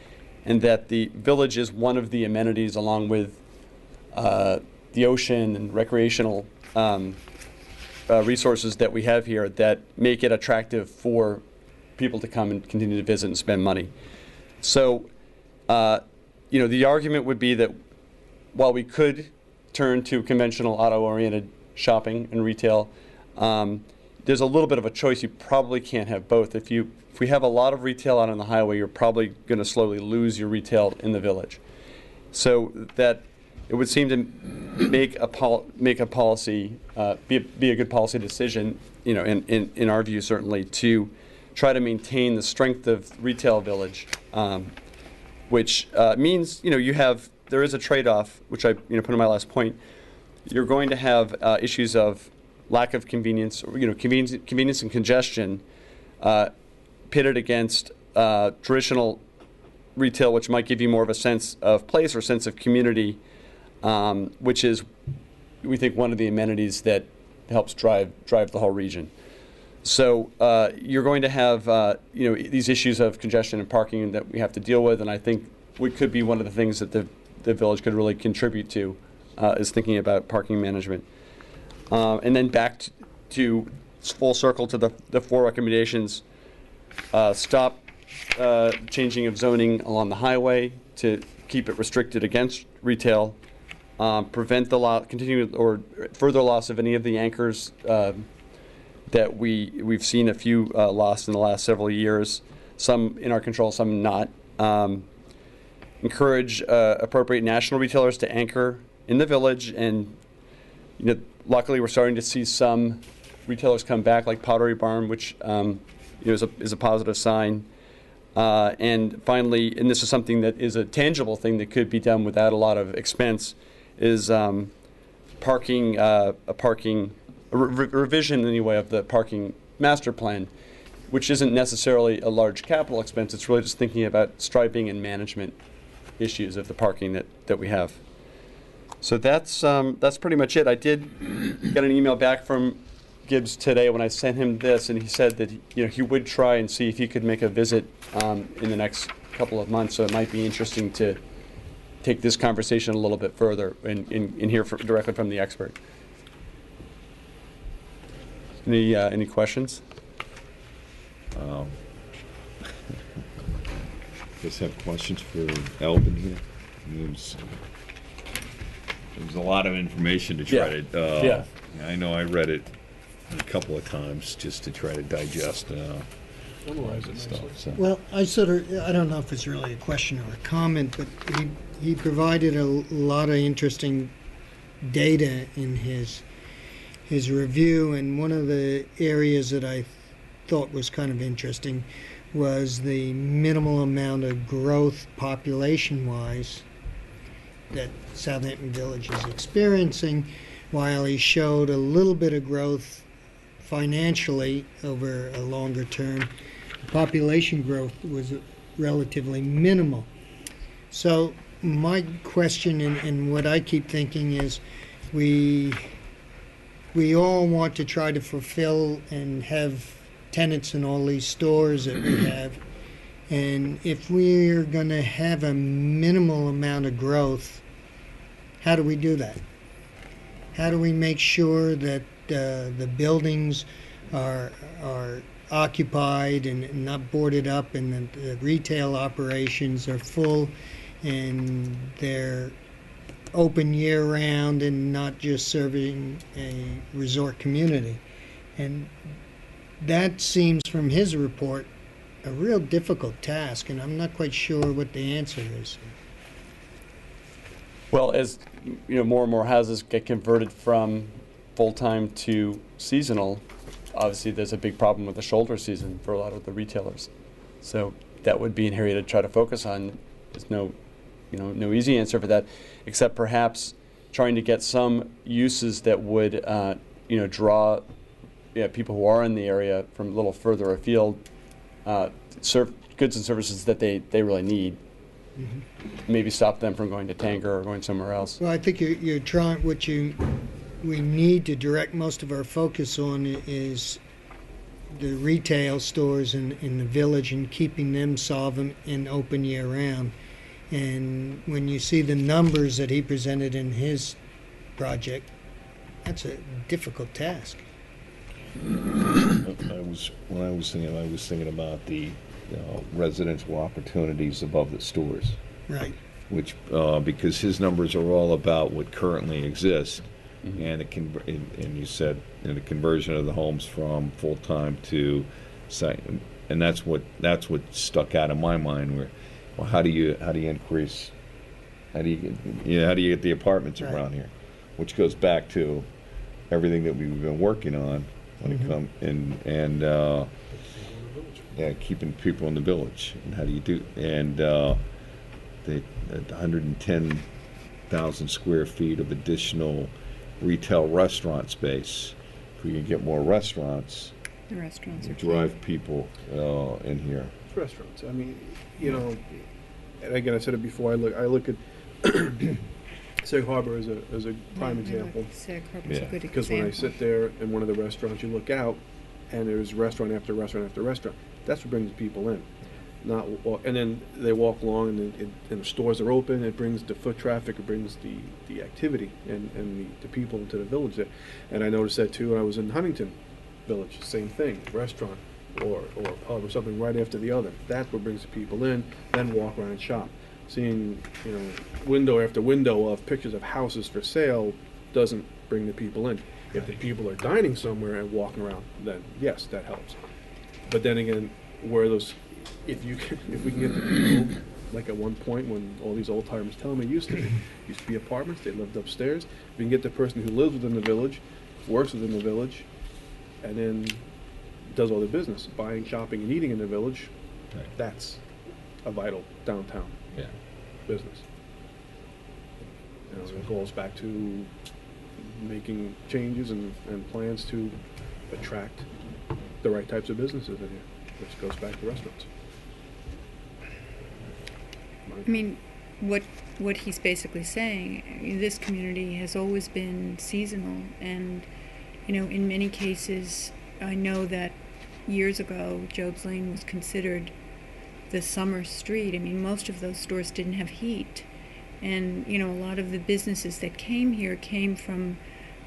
and that the village is one of the amenities, along with the ocean and recreational resources that we have here, that make it attractive for people to come and continue to visit and spend money. So, the argument would be that while we could turn to conventional auto-oriented shopping and retail, there's a little bit of a choice. You probably can't have both. If we have a lot of retail out on the highway, you're probably going to slowly lose your retail in the village. So that it would seem to make a policy, be a good policy decision, in our view certainly, to try to maintain the strength of retail village, which means you have there is a trade-off, which I put in my last point. You're going to have issues of lack of convenience, or, convenience and congestion, pitted against traditional retail, which might give you more of a sense of place or sense of community, which is, we think, one of the amenities that helps drive the whole region. So you're going to have these issues of congestion and parking that we have to deal with, and I think what could be one of the things that the village could really contribute to is thinking about parking management. And then back to full circle to the 4 recommendations. Stop changing of zoning along the highway to keep it restricted against retail. Prevent the continued or further loss of any of the anchors that we've seen a few lost in the last several years. Some in our control, some not. Encourage appropriate national retailers to anchor in the village, and luckily we're starting to see some retailers come back, like Pottery Barn, which is a positive sign. And finally, and this is something that is a tangible thing that could be done without a lot of expense, is revision anyway of the parking master plan, which isn't necessarily a large capital expense. It's really just thinking about striping and management issues of the parking that we have. So that's pretty much it. I did get an email back from Gibbs today when I sent him this, and he said that he would try and see if he could make a visit in the next couple of months. So it might be interesting to take this conversation a little bit further and hear directly from the expert. Any questions? Guess have questions for Alvin here. There's a lot of information to try to. I know I read it a couple of times just to try to digest stuff. So. Well, I don't know if it's really a question or a comment, but he provided a lot of interesting data in his review, and one of the areas that I thought was kind of interesting was the minimal amount of growth population-wise that Southampton Village is experiencing, while he showed a little bit of growth financially over a longer term. Population growth was relatively minimal. So my question and what I keep thinking is we all want to try to fulfill and have tenants in all these stores that we have. And if we're going to have a minimal amount of growth, how do we do that? How do we make sure that the buildings are occupied and not boarded up, and the retail operations are full and they're open year-round and not just serving a resort community? And that seems, from his report, a real difficult task, and I'm not quite sure what the answer is. Well, as more and more houses get converted from full-time to seasonal, obviously there's a big problem with the shoulder season for a lot of the retailers. So that would be an area to try to focus on. There's no easy answer for that, except perhaps trying to get some uses that would draw people who are in the area from a little further afield, serve goods and services that they really need. Mm-hmm. Maybe stop them from going to Tanger or going somewhere else. Well, I think you're trying, we need to direct most of our focus on is the retail stores in the village and keeping them solvent and open year-round. And when you see the numbers that he presented in his project, that's a difficult task. I was thinking about the residential opportunities above the stores. Right. Which, because his numbers are all about what currently exists, mm-hmm. and you said the conversion of the homes from full time to site, and that's what stuck out in my mind. Where, well, how do you increase? How do you get the apartments right. around here? Which goes back to everything that we've been working on when mm-hmm. it comes and keeping people in the village. And how do you do? And the 110 thousand square feet of additional retail restaurant space. If we can get more restaurants, The restaurants are drive people in here. It's restaurants. I mean, you know, and again, I said it before. I look at Sag Harbor as a prime example. Sag Harbor's a good example. Because when I sit there in one of the restaurants, you look out, and there's restaurant after restaurant after restaurant. That's what brings people in. And then they walk along, and the stores are open. It brings the foot traffic. It brings the activity and the people into the village there. And I noticed that too when I was in Huntington Village. Same thing, restaurant or a pub or something right after the other. That's what brings the people in. Then walk around and shop. Seeing, you know, window after window of pictures of houses for sale doesn't bring the people in. If the people are dining somewhere and walking around, then yes, that helps. But then again, where those, if we can get the people, like at one point when all these old timers tell me used to be apartments, they lived upstairs. We can get the person who lives within the village, works within the village, and then does all the business, buying, shopping, and eating in the village. Right. That's a vital downtown business. You know, it goes back to making changes and plans to attract the right types of businesses in here, which goes back to restaurants. I mean, what he's basically saying, this community has always been seasonal, and you know, in many cases, I know that years ago, Job's Lane was considered the summer street. I mean, most of those stores didn't have heat, and you know, a lot of the businesses that came here came from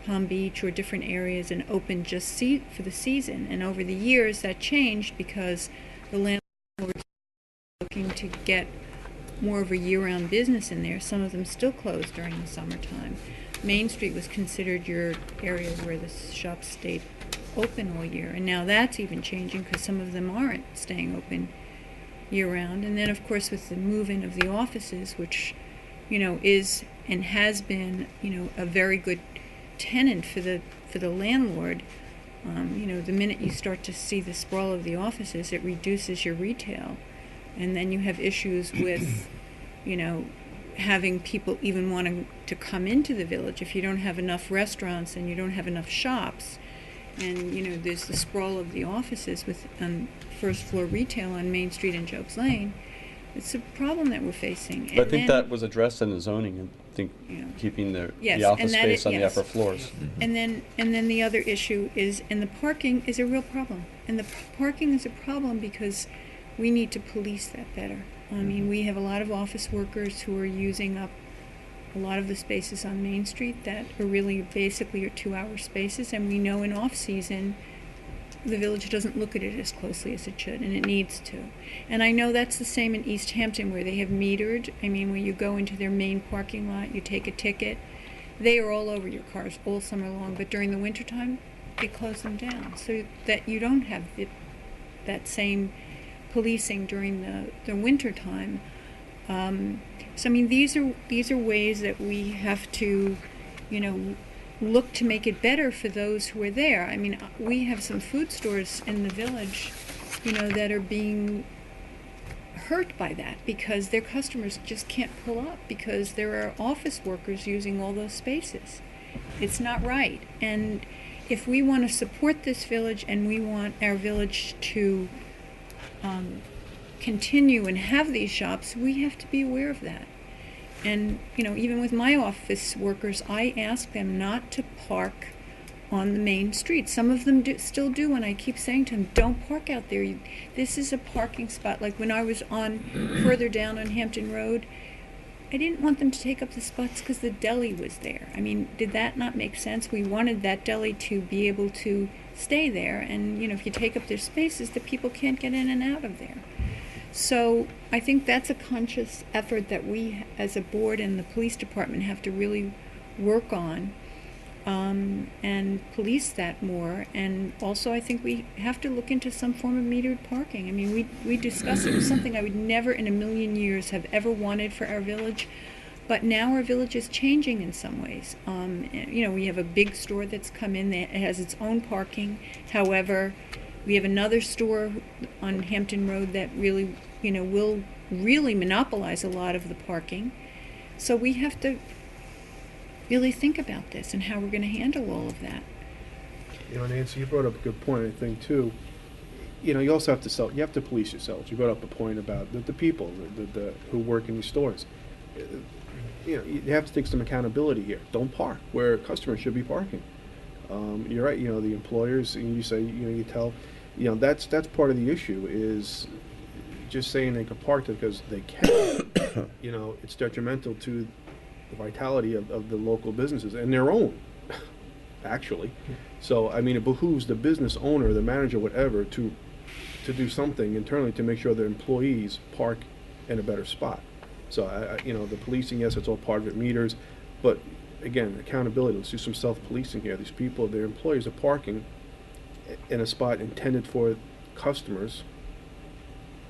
Palm Beach or different areas and opened just for the season. And over the years, that changed because the landlords were looking to get more of a year-round business in there. Some of them still closed during the summertime. Main Street was considered your area where the shops stayed open all year, and now that's even changing because some of them aren't staying open year-round. And then, of course, with the move-in of the offices, which, you know, is and has been, you know, a very good tenant for the landlord. You know, the minute you start to see the sprawl of the offices, it reduces your retail, and then you have issues with, you know, having people even wanting to come into the village if you don't have enough restaurants and you don't have enough shops. And you know, there's the sprawl of the offices with first floor retail on Main Street and Job's Lane. It's a problem that we're facing. But I think that was addressed in the zoning. I think keeping the office space on the upper floors. And then the other issue is, and the parking is a real problem. And the parking is a problem because we need to police that better. I mean, we have a lot of office workers who are using up a lot of the spaces on Main Street that are really basically are 2-hour spaces, and we know in off-season the village doesn't look at it as closely as it should, and it needs to. And I know that's the same in East Hampton, where they have metered. I mean, when you go into their main parking lot, you take a ticket. They are all over your cars all summer long, but during the wintertime, they close them down so that you don't have that same policing during the winter time. So I mean, these are ways that we have to, you know, look to make it better for those who are there. I mean, we have some food stores in the village, you know, that are being hurt by that because their customers just can't pull up because there are office workers using all those spaces. It's not right. And if we want to support this village and we want our village to continue and have these shops, we have to be aware of that. And, you know, even with my office workers, I ask them not to park on the main street. Some of them still do, and I keep saying to them, don't park out there. This is a parking spot. Like when I was further down on Hampton Road, I didn't want them to take up the spots because the deli was there. I mean, did that not make sense? We wanted that deli to be able to stay there, and, you know, if you take up their spaces, the people can't get in and out of there. So I think that's a conscious effort that we as a board and the police department have to really work on and police that more. And also I think we have to look into some form of metered parking. I mean, we discussed it was something I would never in a million years have ever wanted for our village, but now our village is changing in some ways. You know, we have a big store that's come in that has its own parking. However, we have another store on Hampton Road that really, you know, will really monopolize a lot of the parking. So we have to really think about this and how we're going to handle all of that. You know, Nancy, you brought up a good point, I think, too. You know, you also have to you have to police yourselves. You brought up a point about the people who work in these stores. You know, you have to take some accountability here. Don't park where customers should be parking. You're right, you know, the employers, and you say, you know, you tell, you know, that's part of the issue is just saying they can park there because they can. You know, it's detrimental to the vitality of the local businesses and their own, actually. So, I mean, it behooves the business owner, the manager, whatever, to do something internally to make sure their employees park in a better spot. So, you know, the policing, yes, it's all part of it, meters, but again, accountability. Let's do some self-policing here. These people, their employees are parking in a spot intended for customers.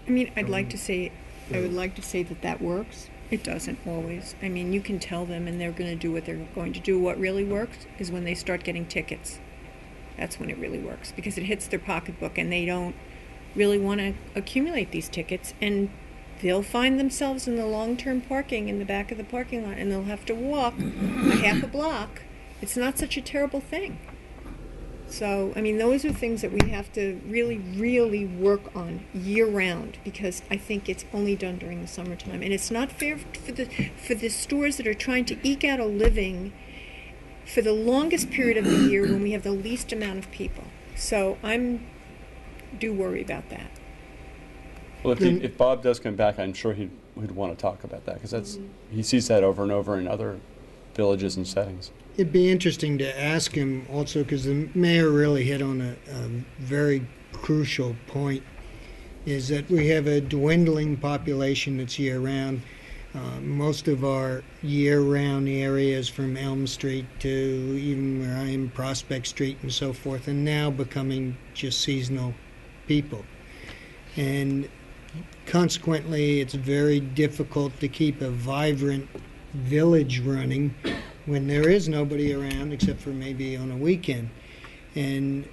I mean, I would like to say that works. It doesn't always. I mean, you can tell them and they're going to do what they're going to do. What really works is when they start getting tickets. That's when it really works because it hits their pocketbook and they don't really want to accumulate these tickets, and they'll find themselves in the long-term parking in the back of the parking lot and they'll have to walk a half a block. It's not such a terrible thing. So, I mean, those are things that we have to really, really work on year-round because I think it's only done during the summertime. And it's not fair for the stores that are trying to eke out a living for the longest period of the year when we have the least amount of people. So do worry about that. Well, if Bob does come back, I'm sure he'd want to talk about that because he sees that over and over in other villages and settings. It'd be interesting to ask him also, because the mayor really hit on a very crucial point, is that we have a dwindling population that's year-round. Most of our year-round areas from Elm Street to even where I am, Prospect Street and so forth, are now becoming just seasonal people. And consequently, it's very difficult to keep a vibrant village running when there is nobody around except for maybe on a weekend. And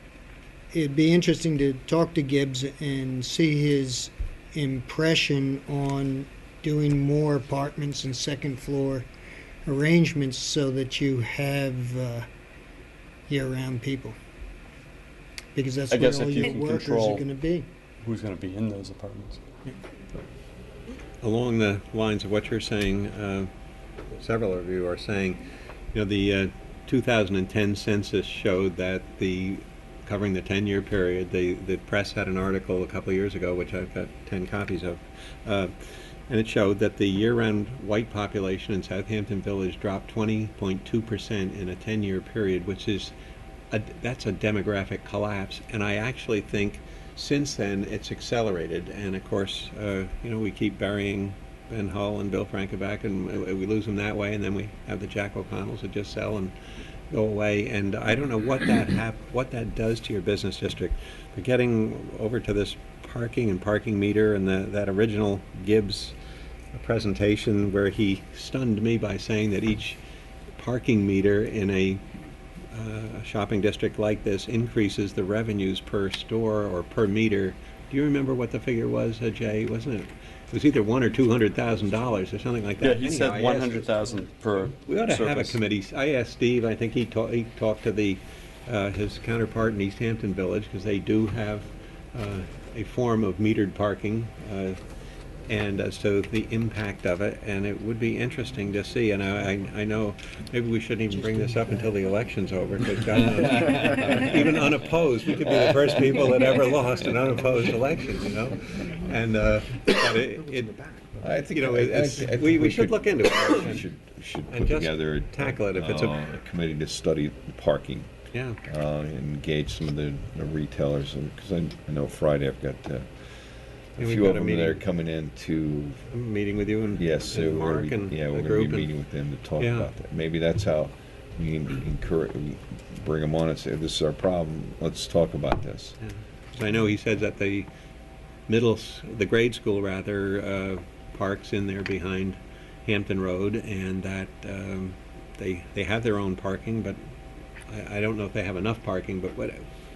it'd be interesting to talk to Gibbs and see his impression on doing more apartments and second floor arrangements so that you have year-round people. Because that's where all your workers are going to be. Who's going to be in those apartments? Along the lines of what you're saying, several of you are saying, you know, the 2010 census showed that covering the 10-year period, the press had an article a couple of years ago, which I've got 10 copies of, and it showed that the year-round white population in Southampton Village dropped 20.2% in a 10-year period, which is that's a demographic collapse. And I actually think since then it's accelerated. And of course, you know, we keep burying Ben Hull and Bill Frankenbach, and we lose them that way, and then we have the Jack O'Connells that just sell and go away. And I don't know what that does to your business district. But getting over to this parking and parking meter and that original Gibbs presentation where he stunned me by saying that each parking meter in a shopping district like this increases the revenues per store or per meter. Do you remember what the figure was, Jay? Wasn't it? It was either $100,000 or $200,000 or something like that. Yeah, he said 100,000 per. We ought to service. have a committee. I asked Steve. I think he talked to his counterpart in East Hampton Village because they do have a form of metered parking, and as to the impact of it. And it would be interesting to see. And I know maybe we shouldn't even bring this up until the election's over, because God knows, even unopposed, we could be the first people that ever lost an unopposed election, you know. And but I think, you know, we should look into it. We should and put just together tackle it if it's a committee to study parking. Yeah. Engage some of the retailers, because I know Friday I've got a we've few got of a them meeting. that are coming in to. I'm meeting with you and Yes, so Mark and we're the going to group be meeting with them to talk yeah. about that. Maybe that's how we encourage, bring them on and say, "This is our problem. Let's talk about this." Yeah. 'Cause I know he said that the grade school rather parks in there behind Hampton Road, and that they have their own parking, but I don't know if they have enough parking. But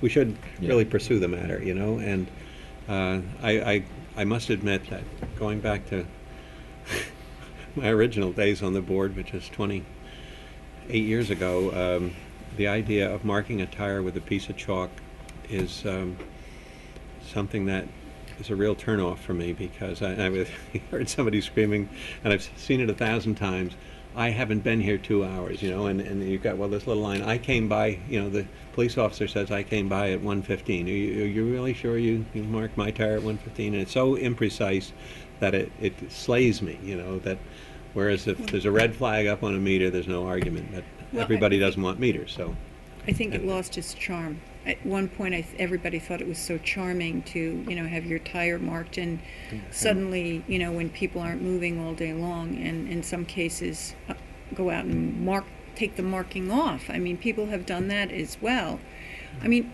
we should really pursue the matter, you know. And I must admit that going back to my original days on the board, which is 8 years ago, the idea of marking a tire with a piece of chalk is something that is a real turnoff for me, because I heard somebody screaming, and I've seen it 1,000 times, I haven't been here 2 hours, and you've got, well, this little line, I came by, the police officer says I came by at 1:15. Are you really sure you marked my tire at 1:15? And it's so imprecise that it slays me, that whereas if there's a red flag up on a meter, there's no argument, but Well, everybody doesn't want meters, so. I think it lost its charm. At one point, everybody thought it was so charming to, have your tire marked, and suddenly, when people aren't moving all day long, and in some cases, go out and take the marking off. I mean, people have done that as well. I mean,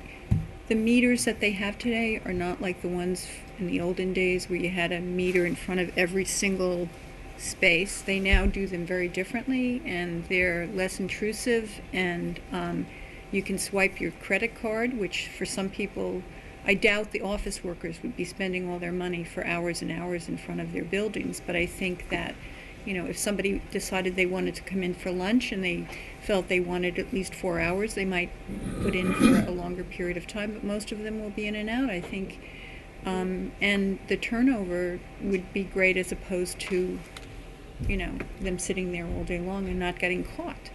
the meters that they have today are not like the ones in the olden days where you had a meter in front of every single space. They now do them very differently, and they're less intrusive, and you can swipe your credit card, which for some people, I doubt the office workers would be spending all their money for hours and hours in front of their buildings. But I think that, if somebody decided they wanted to come in for lunch and they felt they wanted at least 4 hours, they might put in for a longer period of time. But most of them will be in and out, I think. And the turnover would be great, as opposed to, them sitting there all day long and not getting caught.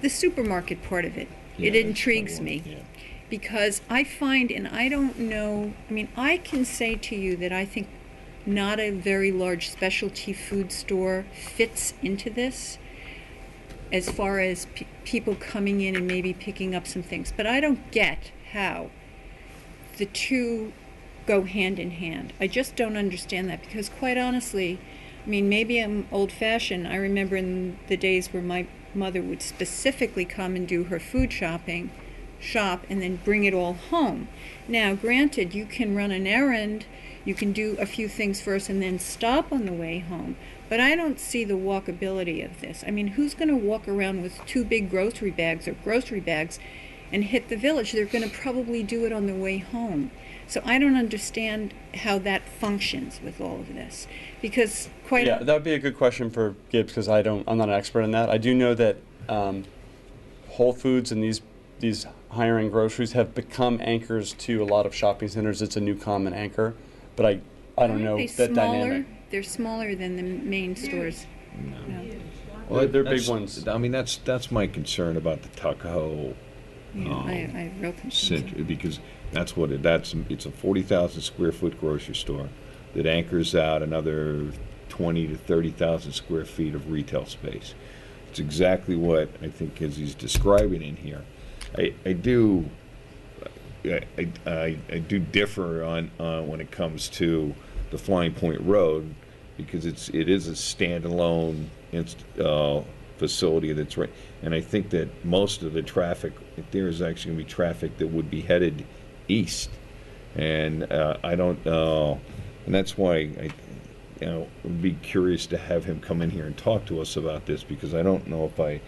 The supermarket part of it, it intrigues me, because I find, and I don't know, I can say to you that I think not a very large specialty food store fits into this, as far as people coming in and maybe picking up some things. But I don't get how the two go hand in hand. I just don't understand that, because quite honestly, maybe I'm old-fashioned. I remember in the days where my mother would specifically come and do her food shop, and then bring it all home. Now, granted, you can run an errand, you can do a few things first and then stop on the way home, but I don't see the walkability of this. Who's going to walk around with 2 big grocery bags and hit the village? They're going to probably do it on the way home. So I don't understand how that functions with all of this, because that would be a good question for Gibbs, because I'm not an expert in that. I do know that Whole Foods and these higher-end groceries have become anchors to a lot of shopping centers. It's a new common anchor, but I don't know that dynamic. They're smaller than the main stores. No. Well, they're big ones. That's my concern about the Tuckahoe. Yeah, I have real concerns. Because it's a 40,000 square foot grocery store that anchors out another 20 to 30,000 square feet of retail space. It's exactly what I think as he's describing in here. I do differ on when it comes to the Flying Point Road, because it is a standalone facility that's right, and I think that most of the traffic there is actually going to be traffic that would be headed east, and I don't and that's why I'd be curious to have him come in here and talk to us about this, because I don't know if I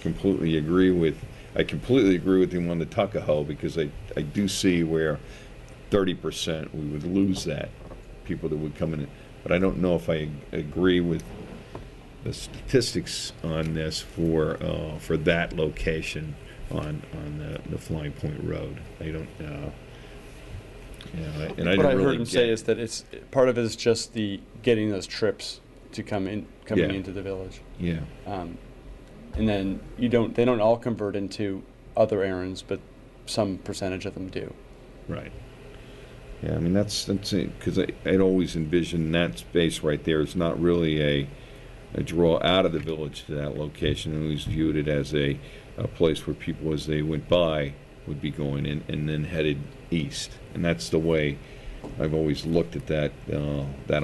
completely agree with him on the Tuckahoe, because I do see where 30% we would lose that people that would come in, but I don't know if I agree with the statistics on this for that location on the Flying Point Road. I don't and I what I really heard him say is that it's part of it is just the getting those trips to coming into the village. Yeah. And then they don't all convert into other errands, but some percentage of them do. Right. Yeah, that's it, because I'd always envisioned that space right there is not really a draw out of the village to that location. I always viewed it as a place where people, as they went by, would be going in and then headed east. And that's the way I've always looked at that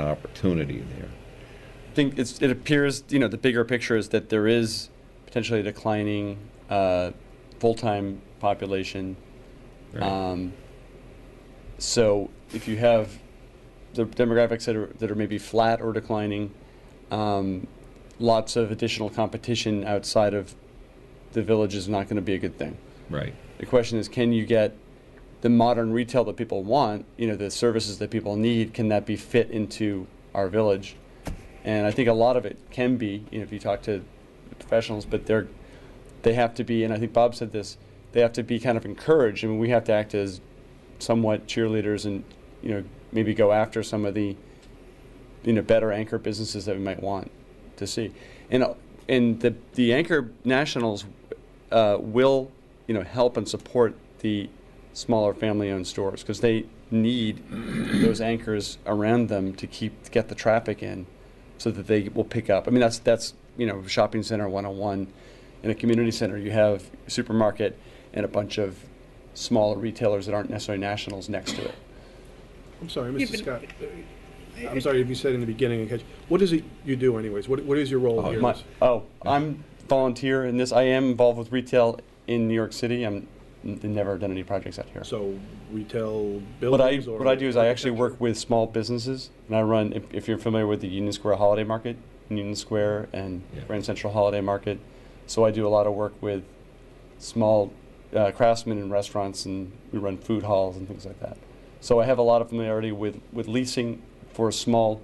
opportunity there. I think it appears, the bigger picture is that there is potentially a declining full-time population. Right. So if you have the demographics that are maybe flat or declining, lots of additional competition outside of the village is not going to be a good thing. Right. The question is, can you get the modern retail that people want, the services that people need, can that be fit into our village? And I think a lot of it can be, if you talk to professionals, but they have to be, and I think Bob said this, they have to be kind of encouraged. I mean, we have to act as somewhat cheerleaders and, maybe go after some of the, better anchor businesses that we might want to see. And the anchor nationals will, help and support the smaller family-owned stores because they need those anchors around them to get the traffic in so that they will pick up. I mean, that's shopping center 101. In a community center, you have a supermarket and a bunch of smaller retailers that aren't necessarily nationals next to it. I'm sorry, Yeah, Mr. but- Scott. I'm sorry if you said in the beginning, what is it you do anyways? What is your role here? I'm volunteer in this. I am involved with retail in New York City. I'm never done any projects out here. So retail What buildings or I do is I actually architecture? work with small businesses, and I run. If you're familiar with the Union Square Holiday Market, Union Square and Grand Central Holiday Market, so I do a lot of work with small craftsmen and restaurants, and we run food halls and things like that. So I have a lot of familiarity with leasing for small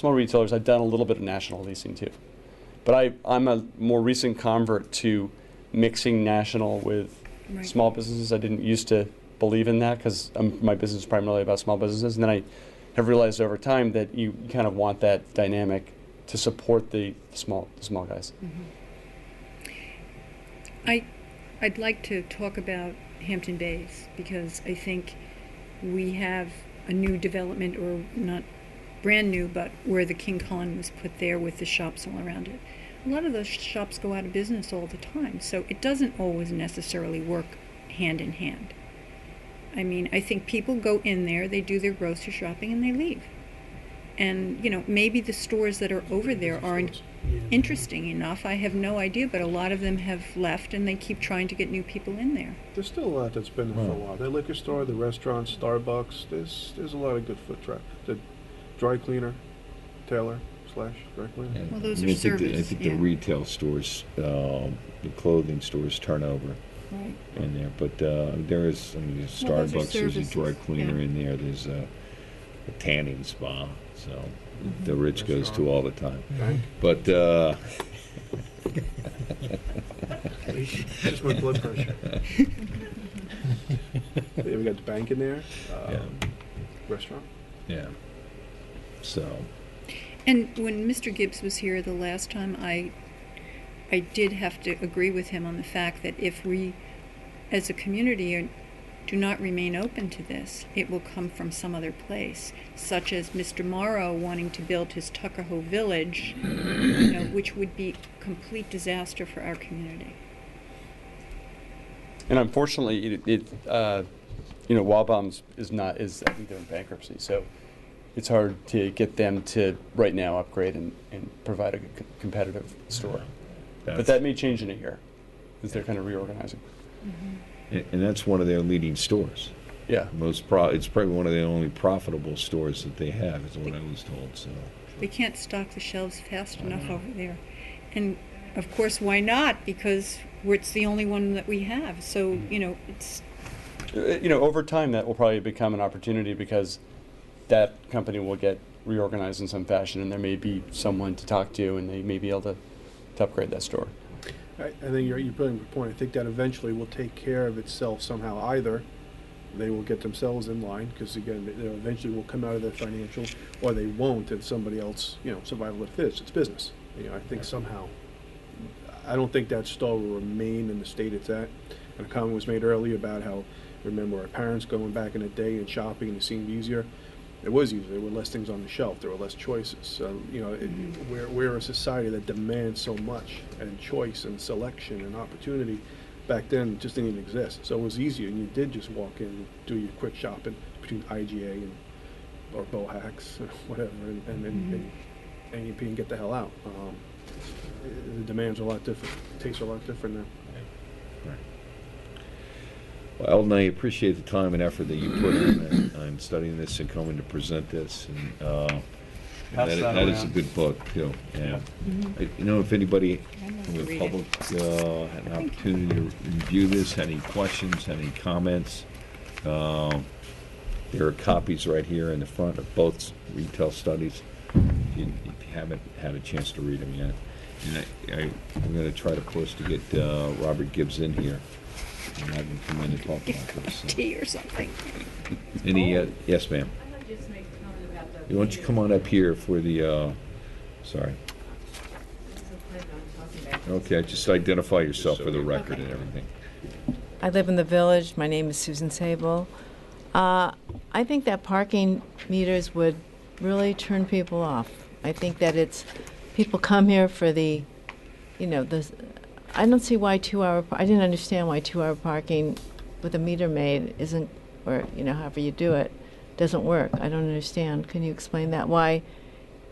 retailers. I've done a little bit of national leasing too, but I'm a more recent convert to mixing national with Right. small businesses. I didn't used to believe in that because my business is primarily about small businesses, and then I have realized over time that you kind of want that dynamic to support the small guys. I'd like to talk about Hampton Bays because I think we have a new development, or not brand new, but where the King Khan was put there with the shops all around it. A lot of those shops go out of business all the time, so it doesn't always necessarily work hand in hand. I mean, I think people go in there, they do their grocery shopping, and they leave. And, maybe the stores that are over there aren't interesting enough. I have no idea, but a lot of them have left, and they keep trying to get new people in there. There's still a lot that's been there for a while. The liquor store, the restaurant, Starbucks. There's a lot of good foot traffic. The dry cleaner, tailor / dry cleaner. Well, those I are mean, I think service, the yeah. retail stores, the clothing stores turnover Right. in there. But there is, there's Well, those are Starbucks, there's a dry services, cleaner yeah. in there, there's a tanning spa, so the rich goes to all the time. Bank. But Just my blood pressure. Yeah, we got the bank in there. Yeah. Restaurant. yeah, so And when Mr. Gibbs was here the last time, I did have to agree with him on the fact that if we, as a community, do not remain open to this, it will come from some other place, such as Mr. Morrow wanting to build his Tuckahoe Village, which would be complete disaster for our community. And unfortunately, Wabams is I think they're in bankruptcy, so it's hard to get them to right now upgrade and provide a competitive store. But that may change in a year, because they're kind of reorganizing. and that's one of their leading stores. Yeah. It's probably one of the only profitable stores that they have, is what I was told. So They can't stock the shelves fast enough over there. And of course, why not? Because it's the only one that we have. So, it's... Over time, that will probably become an opportunity because that company will get reorganized in some fashion, and there may be someone to talk to, and they may be able to upgrade that store. I think you're putting a good point. I think that eventually will take care of itself somehow. Either they will get themselves in line, because again, they eventually will come out of their financial, or they won't, and somebody else, survival of the fittest. It's business. I think somehow. I don't think that store will remain in the state it's at. And a comment was made earlier about how, remember our parents going back in the day and shopping, and it seemed easier. It was easier. There were less things on the shelf. There were less choices. So, we're a society that demands so much, and choice and selection and opportunity. Back then, it just didn't even exist. So it was easier, and you did just walk in and do your quick shopping between IGA or Bohacks or whatever, and AEP and get the hell out. The demands are a lot different. The tastes are a lot different now. Well, Eldon, I appreciate the time and effort that you put in on studying this and coming to present this. And that is a good book, too. Yeah. If anybody from the public had an opportunity to review this, had any questions, had any comments, there are copies right here in the front of both retail studies, if you haven't had a chance to read them yet. And I'm going to try to push to get Robert Gibbs in here and have him come in and talk about this. So. Tea or something. Any, yes, ma'am. Why don't you come on up here for the, sorry. Okay, just identify yourself for the record and everything. I live in the village. My name is Susan Sable. I think that parking meters would really turn people off. I think that people come here for the, I don't see why I didn't understand why 2-hour parking with a meter made isn't, or, however you do it, doesn't work. I don't understand. Can you explain that? Why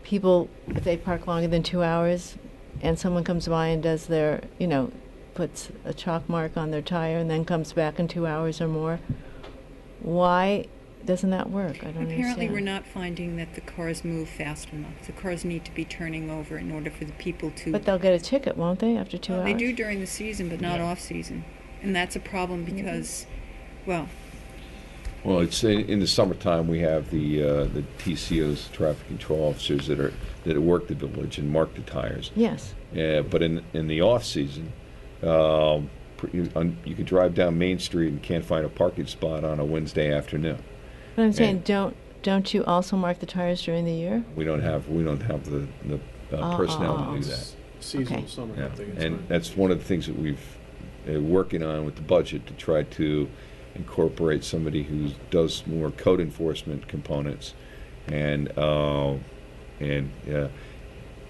people, if they park longer than 2 hours and someone comes by and does their, puts a chalk mark on their tire and then comes back in 2 hours or more, why doesn't that work? I don't Apparently understand. we're not finding that the cars move fast enough. The cars need to be turning over in order for the people to... But they'll get a ticket, won't they, after 2 hours? They do during the season, but not off-season. And that's a problem because, well... Well, it's in the summertime we have the TCOs, traffic control officers that work the village and mark the tires. Yes. But in the off season, you could drive down Main Street and can't find a parking spot on a Wednesday afternoon. But I'm saying, don't you also mark the tires during the year? We don't have the personnel to do that. Seasonal Okay. summer. Yeah. I think it's And fine. that's one of the things that we've working on with the budget to try to incorporate somebody who does more code enforcement components, and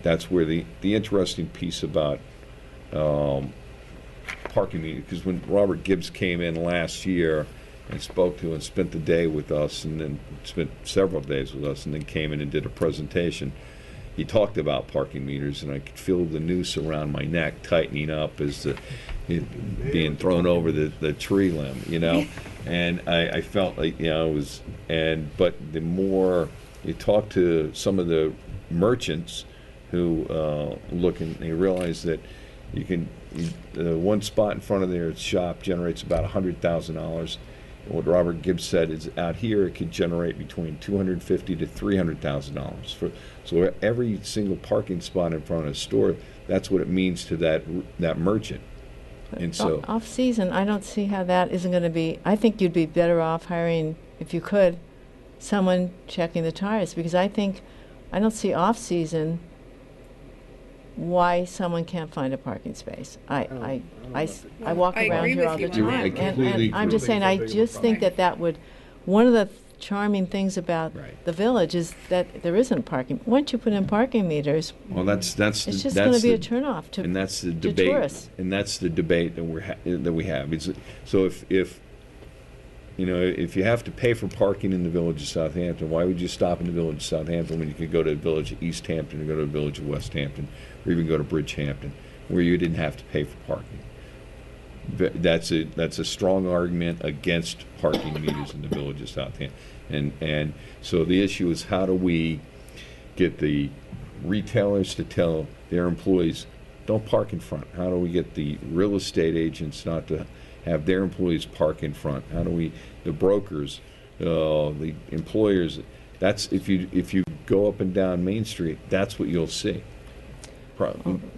that's where the interesting piece about parking, because when Robert Gibbs came in last year and spoke to and spent the day with us, and then spent several days with us, and then came in and did a presentation. He talked about parking meters, and I could feel the noose around my neck tightening up as it being thrown over the tree limb, and I felt like it was. But the more you talk to some of the merchants who look, and they realize that one spot in front of their shop generates about $100,000. What Robert Gibbs said is out here it could generate between $250,000 to $300,000. So every single parking spot in front of a store, that's what it means to that merchant. And so Off season, I don't see how that isn't going to be. I think you'd be better off hiring, if you could, someone checking the tires, because I don't see off season why someone can't find a parking space. I walk I around agree here with all the you on time, that. I completely and I'm agree. just saying, I just think that would, one of the charming things about Right. the village is that there isn't parking. Once you put in parking meters, well, that's it's just going to be a turnoff to and that's the to debate, tourists. and that's the debate that we have. So if you have to pay for parking in the village of Southampton, why would you stop in the village of Southampton when you could go to the village of East Hampton, or go to the village of West Hampton, or even go to Bridgehampton, where you didn't have to pay for parking? That's a strong argument against parking meters in the village of Southampton, and so the issue is, how do we get the retailers to tell their employees, don't park in front? How do we get the real estate agents not to have their employees park in front? How do we, the brokers, the employers? That's if you go up and down Main Street, that's what you'll see.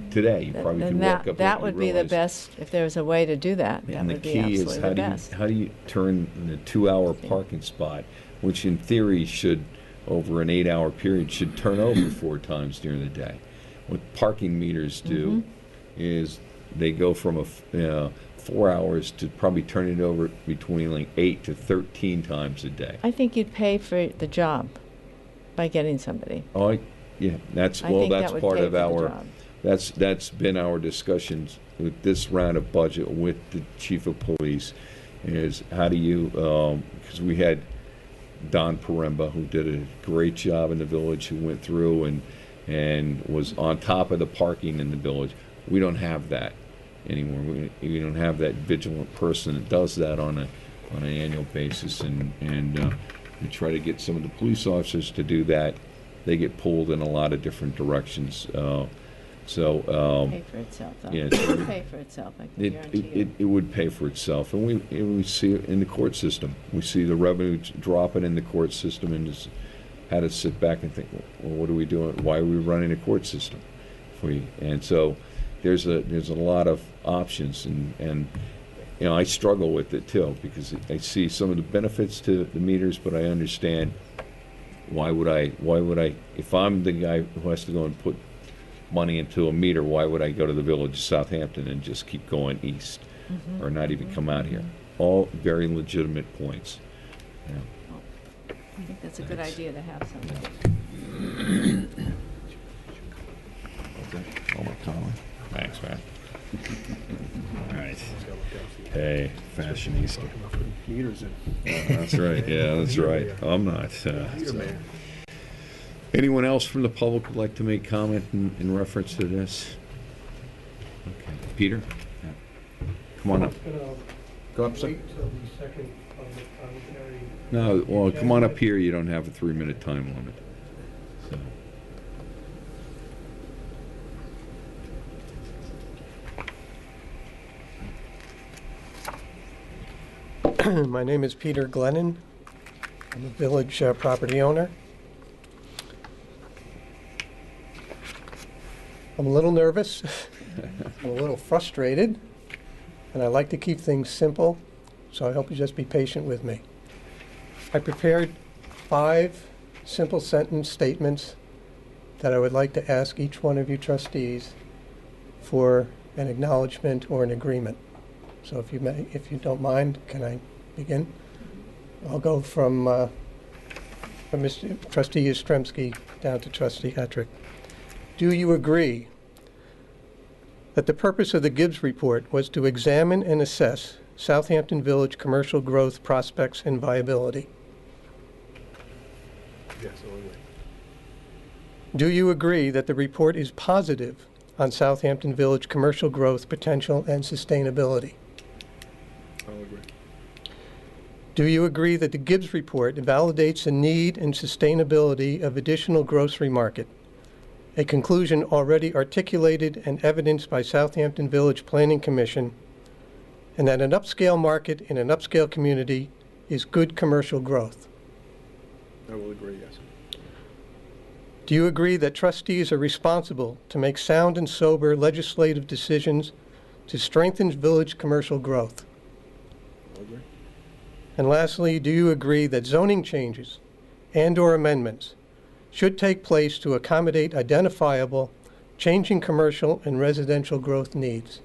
Today, you probably And could walk up that and would be the realize- best, if there was a way to do that. That And the would be key is, absolutely the best. how do you turn the 2-hour parking spot, which in theory should, over an 8-hour period, should turn over 4 times during the day. What parking meters do is they go from 4 hours to probably turn it over between like 8 to 13 times a day. I think you'd pay for the job by getting somebody. Yeah, that's I think that that's would part pay of for the our. job. That's been our discussions with this round of budget with the chief of police, is how do you, because we had Don Paremba, who did a great job in the village, who went through and was on top of the parking in the village. We don't have that anymore. We don't have that vigilant person that does that on an annual basis, and we try to get some of the police officers to do that. They get pulled in a lot of different directions. Pay for itself, though. yeah, It would pay for itself, I can guarantee you. it would pay for itself, and we see it in the court system. We see the revenue dropping in the court system, and just had to sit back and think, well, what are we doing? Why are we running a court system? for you. And so there's a lot of options, and I struggle with it too, because I see some of the benefits to the meters, but I understand why would I, if I'm the guy who has to go and put money into a meter, why would I go to the village of Southampton and just keep going east, or not even come out here? All very legitimate points. Yeah. I think that's a good idea to have somebody. Thanks, man. All right. Hey, fashionista. Meters in. That's right. Yeah, that's right. I'm not. So. Anyone else from the public would like to make comment in reference to this? Okay. Peter? Yeah. Come on up. Go up, sir. No, well, come on up here. You don't have a 3-minute time limit. So. My name is Peter Glennon. I'm a village property owner. I'm a little nervous. I'm a little frustrated. And I like to keep things simple, so I hope you just be patient with me. I prepared 5 simple sentence statements that I would like to ask each one of you trustees for an acknowledgement or an agreement. So if you don't mind, can I begin? I'll go from Mr. Trustee Yastrzemski down to Trustee Hetrick. Do you agree that the purpose of the Gibbs report was to examine and assess Southampton Village commercial growth prospects and viability? Yes, I'll agree. Do you agree that the report is positive on Southampton Village commercial growth potential and sustainability? I'll agree. Do you agree that the Gibbs report validates the need and sustainability of additional grocery market, a conclusion already articulated and evidenced by Southampton Village Planning Commission, and that an upscale market in an upscale community is good commercial growth? I will agree, yes. Do you agree that trustees are responsible to make sound and sober legislative decisions to strengthen village commercial growth? I'll agree. And lastly, do you agree that zoning changes and/or amendments should take place to accommodate identifiable changing commercial and residential growth needs?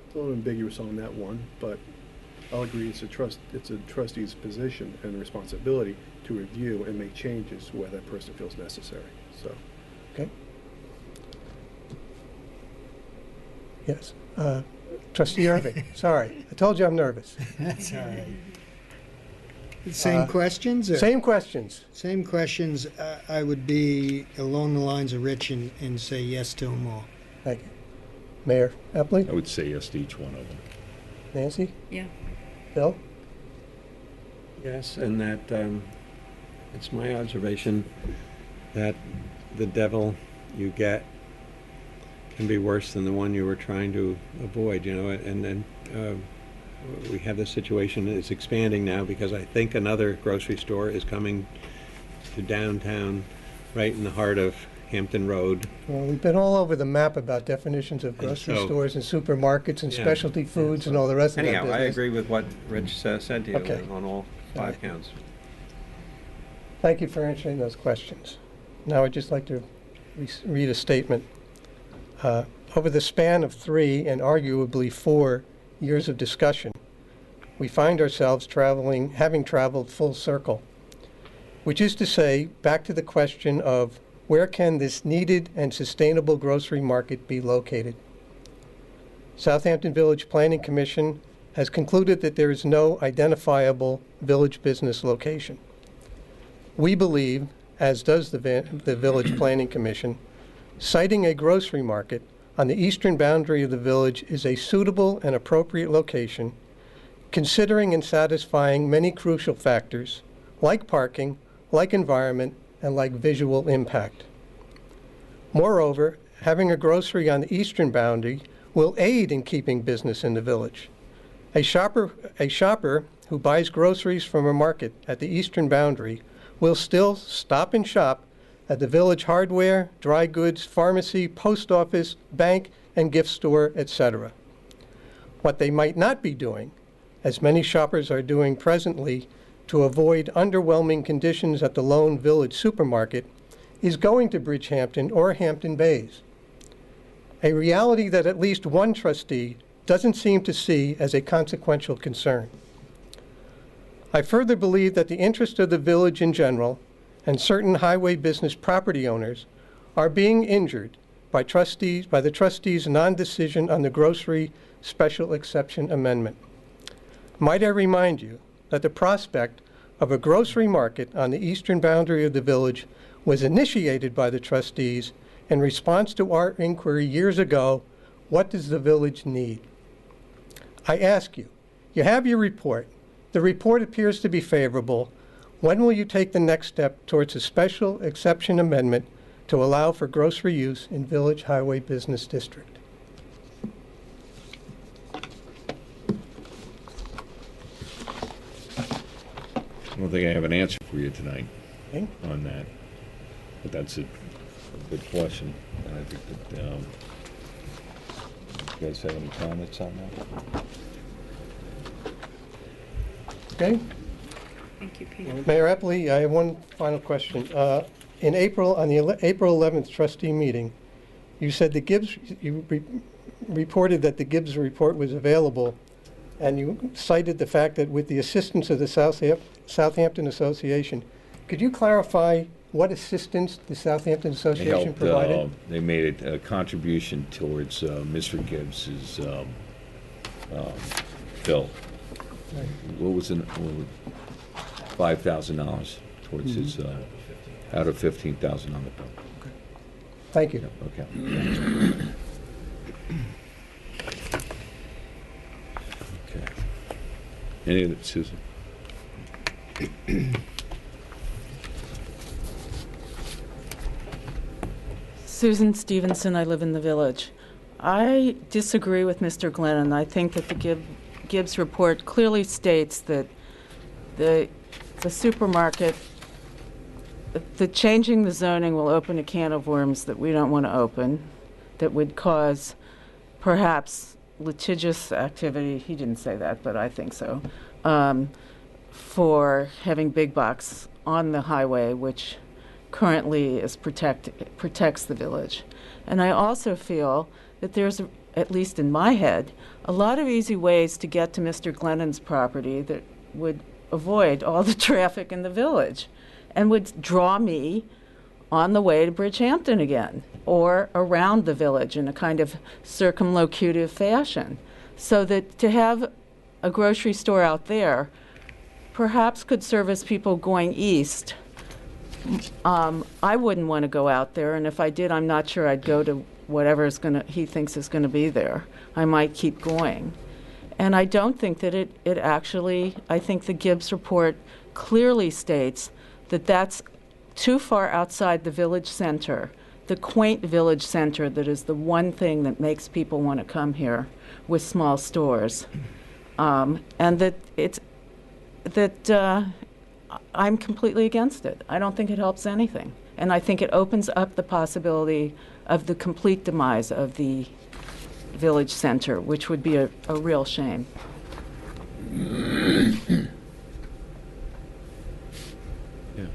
It's a little ambiguous on that one, but I'll agree it's a trustee's position and responsibility to review and make changes where that person feels necessary. So. Okay. Yes. Trustee Irving, sorry. I told you I'm nervous. That's all right. Same questions? Or? Same questions. Same questions. I would be along the lines of Rich and say yes to them all. Thank you. Mayor Epley? I would say yes to each one of them. Nancy? Yeah. Bill? Yes, and that it's my observation that the devil you get can be worse than the one you were trying to avoid, and we have this situation that's expanding now because I think another grocery store is coming to downtown, right in the heart of Hampton Road. Well, we've been all over the map about definitions of grocery stores and supermarkets and specialty foods and all the rest of that Anyhow, business. I agree with what Rich said to you Okay. on all 5 counts. Thank you for answering those questions. Now I'd just like to read a statement. Over the span of 3 and arguably 4 years of discussion, we find ourselves having traveled full circle, which is to say, back to the question of where can this needed and sustainable grocery market be located? Southampton Village Planning Commission has concluded that there is no identifiable village business location. We believe, as does the Village Planning Commission, citing a grocery market on the eastern boundary of the village is a suitable and appropriate location, considering and satisfying many crucial factors, like parking, like environment, and like visual impact. Moreover, having a grocery on the eastern boundary will aid in keeping business in the village. A shopper who buys groceries from a market at the eastern boundary will still stop and shop at the village hardware, dry goods, pharmacy, post office, bank, and gift store, etc. What they might not be doing, as many shoppers are doing presently to avoid underwhelming conditions at the lone village supermarket, is going to Bridgehampton or Hampton Bays, a reality that at least one trustee doesn't seem to see as a consequential concern. I further believe that the interest of the village in general and certain highway business property owners are being injured by the trustees' non-decision on the grocery special exception amendment. Might I remind you that the prospect of a grocery market on the eastern boundary of the village was initiated by the trustees in response to our inquiry years ago, what does the village need? I ask you, you have your report. The report appears to be favorable. When will you take the next step towards a special exception amendment to allow for grocery use in Village Highway Business District? I don't think I have an answer for you tonight Okay. on that, but that's a good question. And I think that, you guys have any comments on that? Okay. Thank you, Peter. Mayor Epley, I have one final question. In April, on the April 11th trustee meeting, you said the Gibbs, reported that the Gibbs report was available, and you cited the fact that with the assistance of the Southampton Association. Could you clarify what assistance the Southampton They Association helped, provided? they made a contribution towards Mr. Gibbs's bill. Right. What was it? $5,000 towards his, out of $15,000 on the bill. Thank you. Okay. Okay. Any other, Susan? Susan Stevenson, I live in the village. I disagree with Mr. Glennon. I think that the Gibbs report clearly states that the supermarket, the changing the zoning will open a can of worms that we don't want to open, that would cause perhaps litigious activity. He didn't say that, but I think so. For having big box on the highway, which currently is protects the village. And I also feel that there's, at least in my head, a lot of easy ways to get to Mr. Glennon's property that would avoid all the traffic in the village and would draw me on the way to Bridgehampton again or around the village in a kind of circumlocutive fashion. So that to have a grocery store out there perhaps could service people going east. I wouldn't want to go out there, and if I did, I'm not sure I'd go to whatever he thinks is going to be there. I might keep going. And I don't think that it actually, I think the Gibbs report clearly states that that's too far outside the village center, the quaint village center that is the one thing that makes people want to come here with small stores. And I'm completely against it. I don't think it helps anything. And I think it opens up the possibility of the complete demise of the village center, which would be a real shame. Yeah.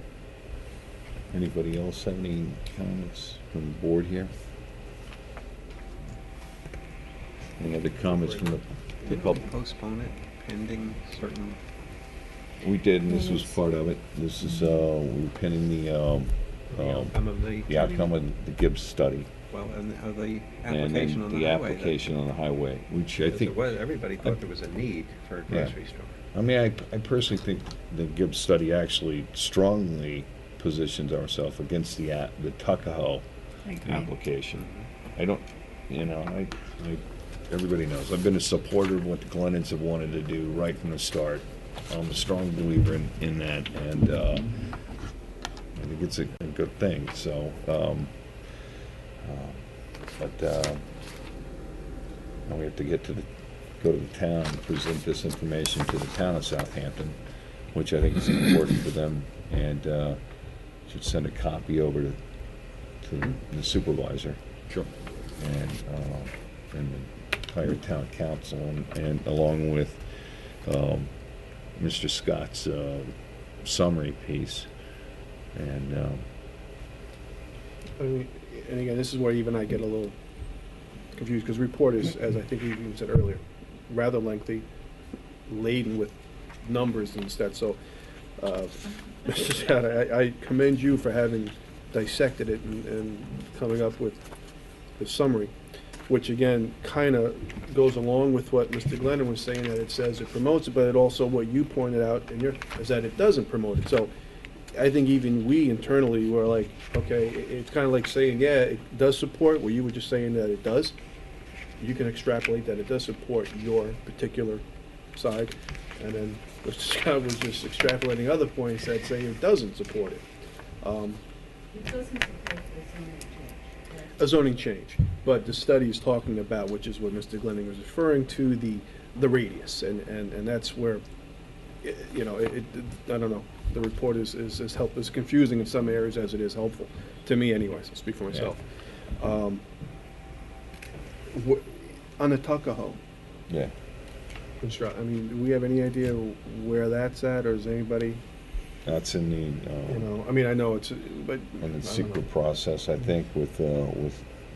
Anybody else have any comments from the board here? Any other comments from the public? Postpone it pending certain. We did, and this was part of it. This is, we were pending the outcome of the outcome of the Gibbs study. Well, and the And application then on the the highway. application on the highway, which I think, Everybody thought there was a need for a grocery store. I mean, I personally think the Gibbs study actually strongly positions ourselves against the Tuckahoe I agree. application. I don't, everybody knows, I've been a supporter of what the Glennons have wanted to do right from the start. I'm a strong believer in that, and I think it's a good thing, so, now we have to go to the town and present this information to the town of Southampton, which I think is important for them, and should send a copy over to the supervisor. Sure. And the entire town council, and along with Mr. Scott's summary piece. And I mean, and again, this is where even I get a little confused, because report is, as I think you even said earlier, rather lengthy, laden with numbers instead. So, Mr. Scott, I commend you for having dissected it and coming up with the summary, which again kind of goes along with what Mr. Glennon was saying, that it says it promotes it, but it also, what you pointed out in your, is that it doesn't promote it. So I think even we internally were like, okay, it's kind of like saying, yeah, it does support, where you were just saying that it does. You can extrapolate that it does support your particular side, and then Mr. Scott was just extrapolating other points that say it doesn't support it. It doesn't support the zoning change, right? A zoning change, but the study is talking about, which is what Mr. Glenning was referring to, the radius, and that's where, you know, I don't know, the report is confusing in some areas as it is helpful, to me anyways, I'll speak for myself. Yeah. On the Tuckahoe, yeah, I mean, do we have any idea where that's at, or is anybody, that's in the you know, I mean, I know it's, but. in I the don't secret know. process, I think, with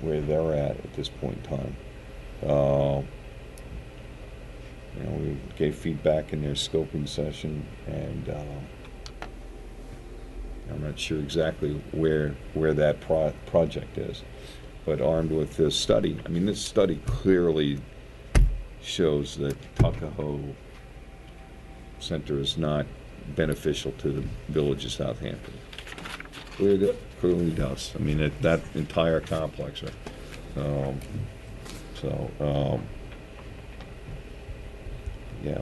where they're at this point in time. You know, we gave feedback in their scoping session, and I'm not sure exactly where that project is, but armed with this study, I mean, this study clearly shows that Tuckahoe Center is not beneficial to the village of Southampton. Clearly does. I mean, that entire complex. Yeah.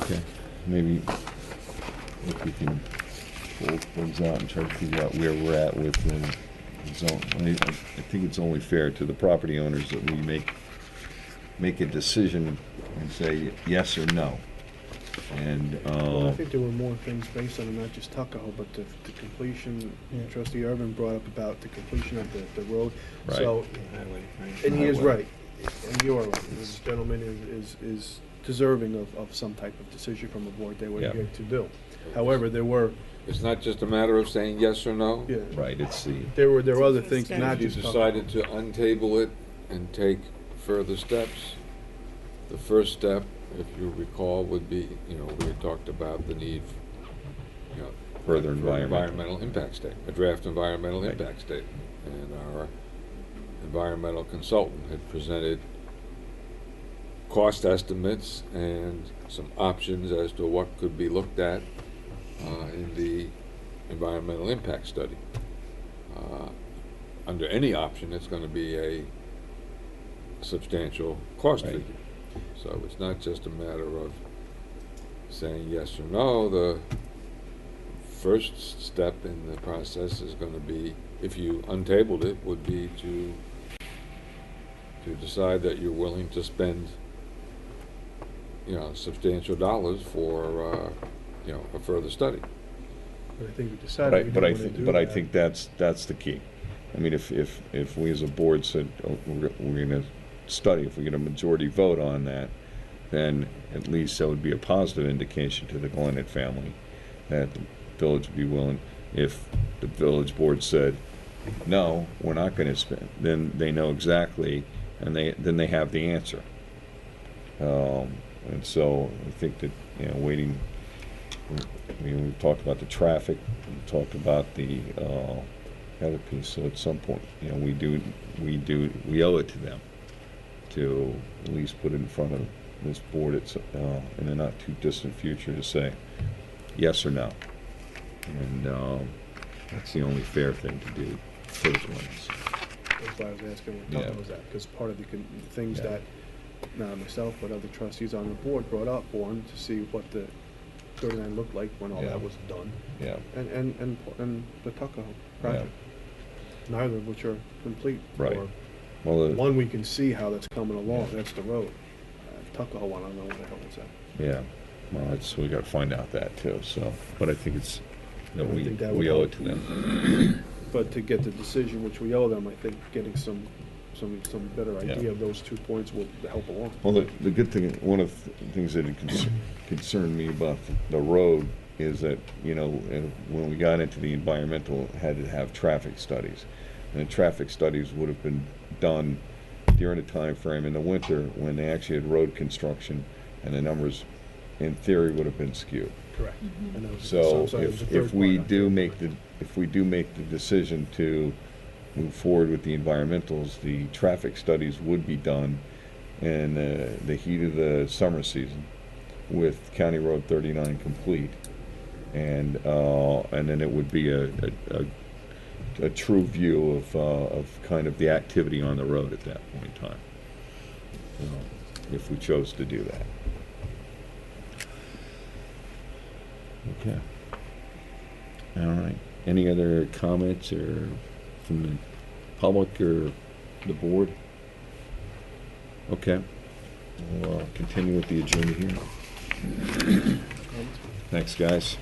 Okay, maybe if we can pull things out and try to figure out where we're at with the zone. I think it's only fair to the property owners that we make a decision and say yes or no. And Well, I think there were more things based on it, not just Tuckahoe, but the completion. Trustee Urban brought up about the completion of the road. Right. So, and he is right, and you are right. This gentleman is deserving of some type of decision from a board they were Yeah. here to do. However, there were, It's not just a matter of saying yes or no. yeah, right, it's the there were other things, If not If you just Tuckahoe. decided to untable it and take further steps, the first step, if you recall, would be, you know, we had talked about the need, you know, further for an environmental. environmental impact statement, a draft environmental Right. impact statement. And our environmental consultant had presented cost estimates and some options as to what could be looked at in the environmental impact study. Under any option, it's going to be a substantial cost Right. figure. So it's not just a matter of saying yes or no. The first step in the process is going to be, if you untabled it, would be to decide that you're willing to spend, you know, substantial dollars for, you know, a further study. But I think we decided we didn't want to do But I that. think that's the key. I mean, if we as a board said, oh, we're going to study, if we get a majority vote on that, then at least that would be a positive indication to the Glennon family that the village would be willing. If the village board said, no, we're not going to spend, then they know exactly, and then they have the answer. And so I think that, you know, waiting, I mean, we've talked about the traffic, we've talked about the other piece, so at some point, you know, we owe it to them to at least put it in front of this board in the not too distant future to say yes or no. And that's the only fair thing to do for the ones. That's why I was asking what Yeah. Tuckahoe was at, because part of the things Yeah. that, not myself, but other trustees on the board brought up, one, to see what the 39 looked like when all Yeah. that was done, Yeah. and the Tuckahoe project. Neither of which are complete. Right. Or Well, one, we can see how that's coming along, that's the road. Tuckahoe, I don't know where the hell it's at. yeah. Well, we got to find out that too, so, but I think it's, I think that would we owe it help. to them. But to get the decision which we owe them, I think getting some better Yeah. idea of those 2 points will help along. Well, the good thing, one of the things that concerned me about the road is that, when we got into the environmental, it had to have traffic studies. And the traffic studies would have been done during a time frame in the winter when they actually had road construction, and the numbers, in theory, would have been skewed. Correct. And that was- So so that was the if third we part. do make the decision to move forward with the environmentals, the traffic studies would be done in the heat of the summer season with County Road 39 complete. And then it would be a true view of kind of the activity on the road at that point in time, if we chose to do that. Okay. All right. Any other comments or from the public or the board? Okay. We'll continue with the agenda here. Thanks, guys.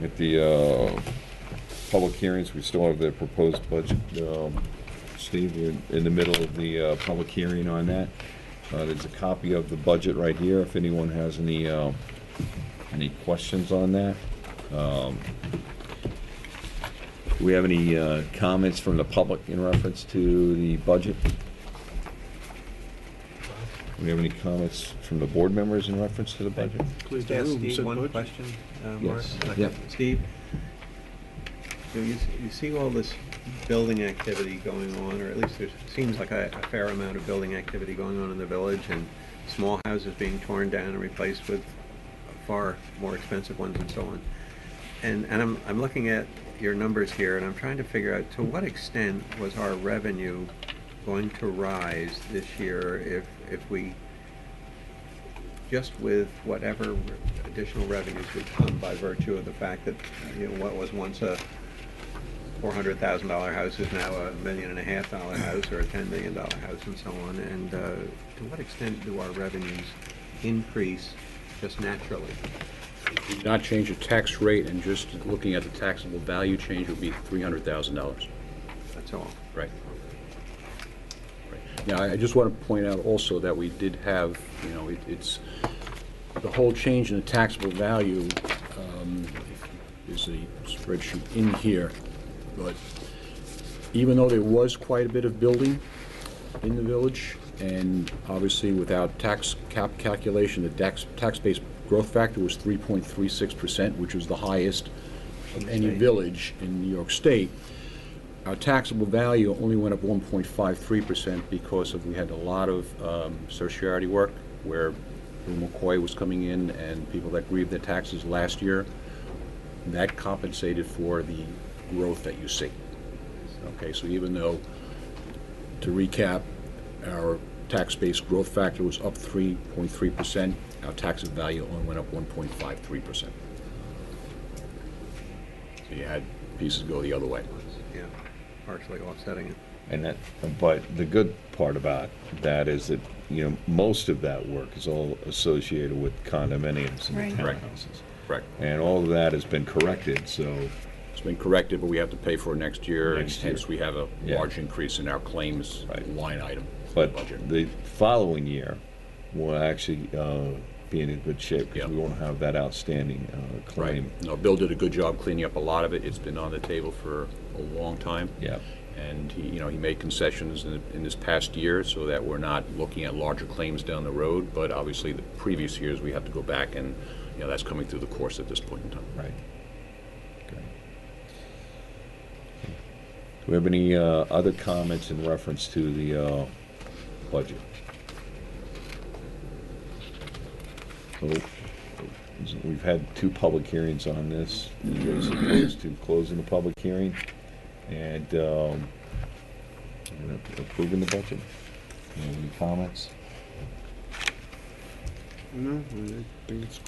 At the public hearings, we still have the proposed budget. Steve, we're in the middle of the public hearing on that. There's a copy of the budget right here if anyone has any questions on that. Do we have any comments from the public in reference to the budget? Do we have any comments from the board members in reference to the budget? Cleared the Ask room, Steve said one budget. question, Mark? Yes. Yeah. Steve, so you see all this building activity going on, or at least there seems like a fair amount of building activity going on in the village, and small houses being torn down and replaced with far more expensive ones and so on. And I'm looking at your numbers here, and I'm trying to figure out to what extent was our revenue going to rise this year if we, just with whatever additional revenues would come by virtue of the fact that, what was once a $400,000 house is now $1.5 million house, or a $10 million house, and so on. And to what extent do our revenues increase just naturally? If you not change the tax rate and just looking at the taxable value change would be $300,000. That's all. Right. Now, I just want to point out also that we did have, it's the whole change in the taxable value is a spreadsheet in here, but even though there was quite a bit of building in the village, and obviously without tax cap calculation, the tax-based growth factor was 3.36%, which was the highest of any village in New York State. Our taxable value only went up 1.53% because we had a lot of certiorari work where Bill McCoy was coming in and people that grieved their taxes last year. That compensated for the growth that you see. Okay, so even though, to recap, our tax-based growth factor was up 3.3%, our taxable value only went up 1.53%. So you had pieces go the other way. Yeah, partially offsetting it. And but the good part about that is that, most of that work is all associated with condominiums and Right. townhouses. Correct. And all of that has been corrected, so, It's been corrected, but we have to pay for it next year, and Next year. hence we have a Yeah. large increase in our claims Right. line item for the but budget. the following year will actually be in a good shape because Yeah. we won't have that outstanding claim. Right. No, Bill did a good job cleaning up a lot of it. It's been on the table for a long time. Yeah. And he made concessions in this past year so that we're not looking at larger claims down the road. But obviously, the previous years, we have to go back and, that's coming through the course at this point in time. Right. Okay. Do we have any other comments in reference to the budget? So, we've had 2 public hearings on this. As opposed to closing the public hearing and approving the budget. Any comments? No, I think it's.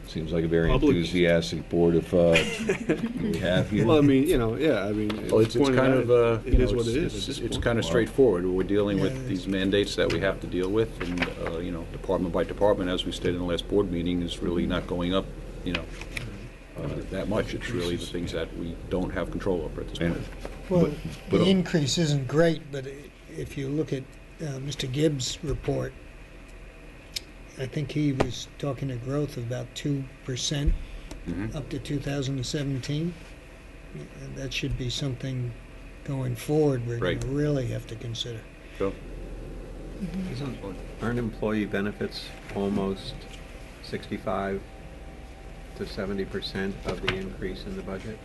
Seems like a very Public. enthusiastic board of, we have here. Well, I mean, yeah, I mean. Well, it's pointed kind out, of, it is what it is at this it's point. kind of Wow. straightforward. We're dealing Yeah, it with is. these mandates that we have to deal with, and, department by department, as we stated in the last board meeting, is really not going up, that much. It's really the things that we don't have control over at this And- point. Well, but- the increase isn't great, but if you look at Mr. Gibbs' report, I think he was talking a growth of about 2% Mhm. up to 2017. And that should be something going forward we're going Right. to really have to consider. So, Aren't employee benefits almost 65 to 70% of the increase in the budget?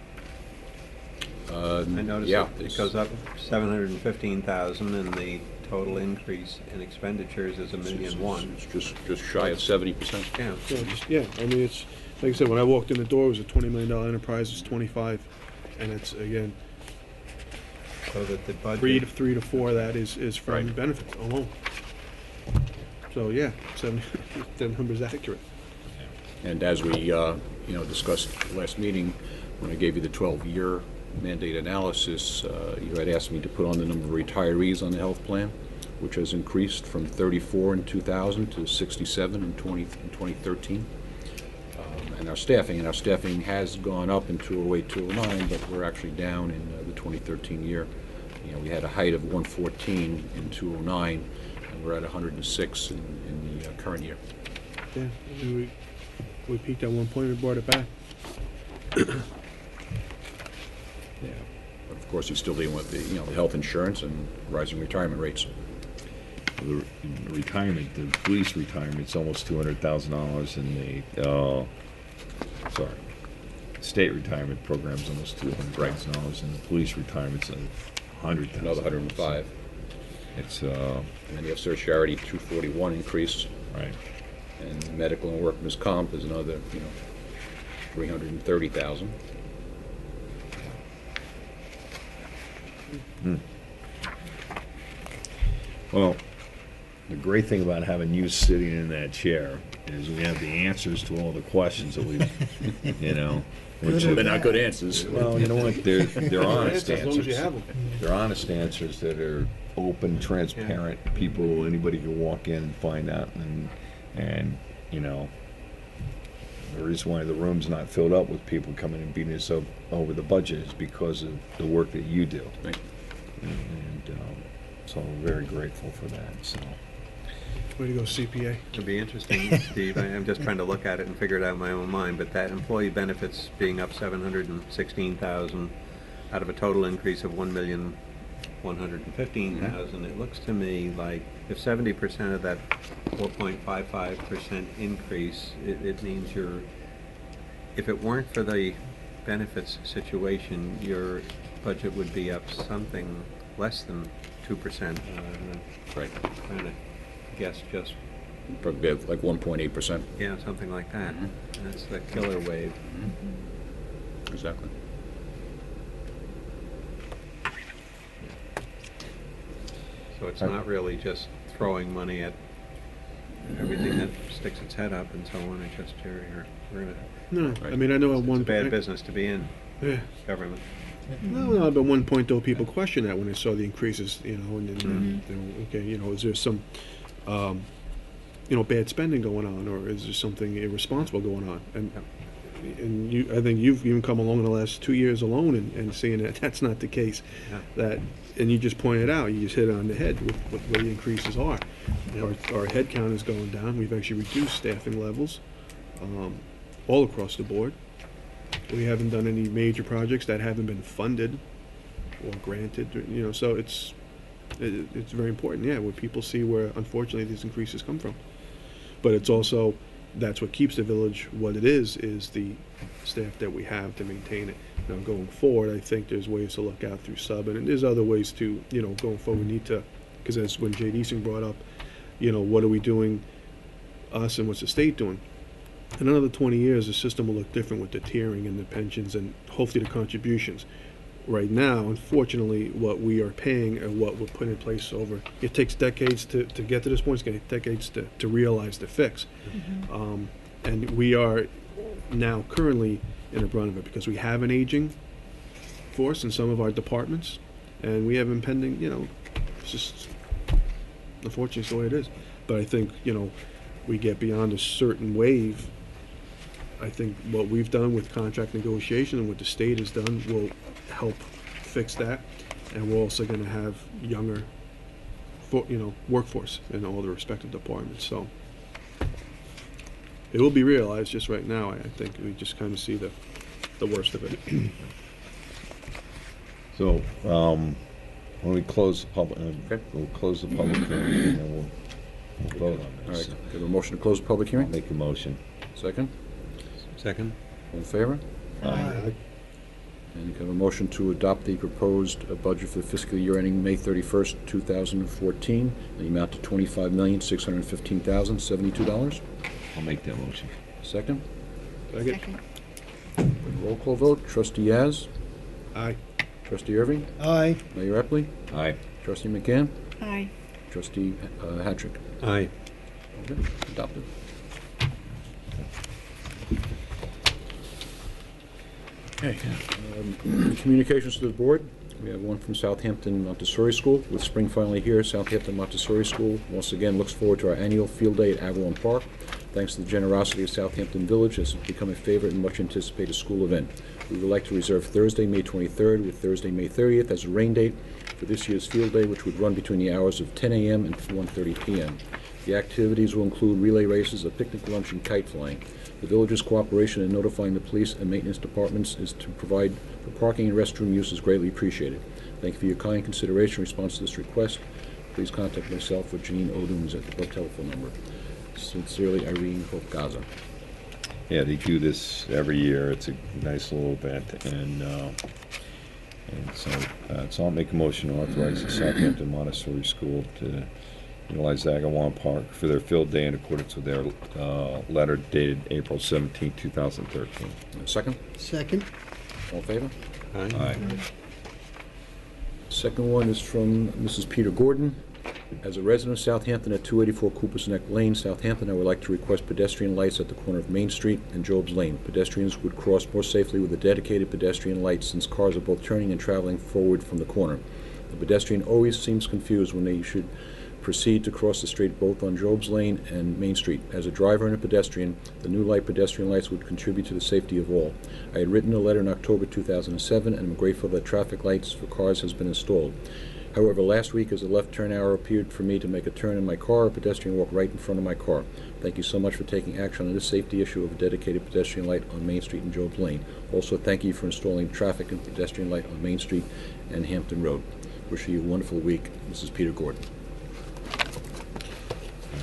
I noticed yeah, it goes up 715,000 and the total increase in expenditures is $1,000,001. It's just shy of 70%. Yeah. Yeah, I mean, it's, like I said, when I walked in the door, it was a $20 million enterprise, it's 25, and it's, again, So that the budget. three to four of that is from Right. benefits alone. So, yeah, that number's accurate. And as we, discussed last meeting, when I gave you the 12-year mandate analysis, you had asked me to put on the number of retirees on the health plan, which has increased from 34 in 2000 to 67 in 2013. And our staffing has gone up in 2008, 2009, but we're actually down in the 2013 year. We had a height of 114 in 2009, and we're at 106 in the current year. Yeah, I mean, we peaked at one point, we brought it back. Yeah. But of course, you're still dealing with the health insurance and rising retirement rates. The retirement, the police retirement's almost $200,000, and the state retirement program's almost $200,000, and the police retirement's $100,000. Another 105. It's And then you have Social Security 241 increase, right. and medical and workman's comp is another, 330,000. Well, the great thing about having you sitting in that chair is we have the answers to all the questions that we, which Good or They're not good answers. well, you know what? They're honest As long as you answers. have them. They're honest answers that are open, transparent. People, anybody can walk in and find out, and the reason why the room's not filled up with people coming and beating us up over the budget is because of the work that you do. Thank you. And so I'm very grateful for that. So. Way to go, CPA. It'd be interesting, Steve, I'm just trying to look at it and figure it out in my own mind, but that employee benefits being up 716,000 out of a total increase of 1,115,000, it looks to me like if 70% of that 4.55% increase, it means if it weren't for the benefits situation, your budget would be up something less than 2%. Right. Trying to guess just, Probably have like 1.8%. yeah, something like that. Mhm. That's the killer wave. Exactly. So it's not really just throwing money at everything that sticks its head up and so on. It's just, we're gonna, No, Right. I mean, I know at it's one a bad point. business to be in, Yeah. government. No, but one point though, people questioned that when they saw the increases, and then, okay, is there some, bad spending going on, or is there something irresponsible going on? And I think you've even come along in the last 2 years alone and seeing that that's not the case. Yeah. And you just pointed out, you just hit it on the head with where the increases are. Our head count is going down. We've actually reduced staffing levels all across the board. We haven't done any major projects that haven't been funded or granted, so it's very important, where people see where, unfortunately, these increases come from. But it's also, that's what keeps the village what it is the staff that we have to maintain it. Now, going forward, I think there's ways to look out through sub, and there's other ways to, going forward, we need to, because as when J.D. Singh brought up, what are we doing, us, and what's the state doing? In another 20 years, the system will look different with the tiering and the pensions and hopefully the contributions. right now, unfortunately, what we are paying and what we're putting in place over, it takes decades to get to this point. It's going to take decades to realize the fix. And we are now currently in the brunt of it because we have an aging force in some of our departments, and we have impending, it's just, unfortunately, it's the way it is. But I think, we get beyond a certain wave. I think what we've done with contract negotiation and what the state has done will help fix that. And we're also going to have younger, workforce in all the respective departments. So it will be realized. Just right now, I think we just kind of see the worst of it. So, when we close the public, we'll close the public hearing and then we'll vote on All this. right, give a motion to close the public I'll hearing? make a motion. Second? Second? All in favor? And you can have a motion to adopt the proposed budget for the fiscal year ending May 31st, 2014, in the amount of $25,615,072. I'll make that motion. Second? Second. Roll call vote. Trustee Yaz? Aye. Trustee Irving? Aye. Mayor Epley? Aye. Trustee McCann? Aye. Trustee Hattrick? Aye. Okay, adopted. Okay, communications to the board. We have one from Southampton Montessori School. With spring finally here, Southampton Montessori School once again looks forward to our annual field day at Avalon Park. Thanks to the generosity of Southampton Village, this has become a favorite and much anticipated school event. We would like to reserve Thursday, May 23rd with Thursday, May 30th as a rain date for this year's field day, which would run between the hours of 10 a.m. and 1:30 p.m. The activities will include relay races, a picnic lunch, and kite flying. The village's cooperation in notifying the police and maintenance departments is to provide for parking and restroom use is greatly appreciated. Thank you for your kind consideration in response to this request. Please contact myself or Janine Odom, who's at the above telephone number. Sincerely, Irene Gaza. Yeah, they do this every year. It's a nice little event, and so I'll make a motion to authorize the Southampton Montessori School to utilize Agawam Park for their field day in accordance with their letter dated April 17, 2013. Second? Second. All in favor? Aye. Second one is from Mrs. Peter Gordon. As a resident of Southampton at 284 Cooper's Neck Lane, Southampton, I would like to request pedestrian lights at the corner of Main Street and Job's Lane. Pedestrians would cross more safely with a dedicated pedestrian light since cars are both turning and traveling forward from the corner. The pedestrian always seems confused when they should proceed to cross the street both on Job's Lane and Main Street. As a driver and a pedestrian, the new pedestrian lights would contribute to the safety of all. I had written a letter in October 2007 and am grateful that traffic lights for cars has been installed. However, last week, as the left turn arrow appeared for me to make a turn in my car, a pedestrian walked right in front of my car. Thank you so much for taking action on this safety issue of a dedicated pedestrian light on Main Street and Job's Lane. Also, thank you for installing traffic and pedestrian light on Main Street and Hampton Road. Wishing you a wonderful week. Mrs. Peter Gordon.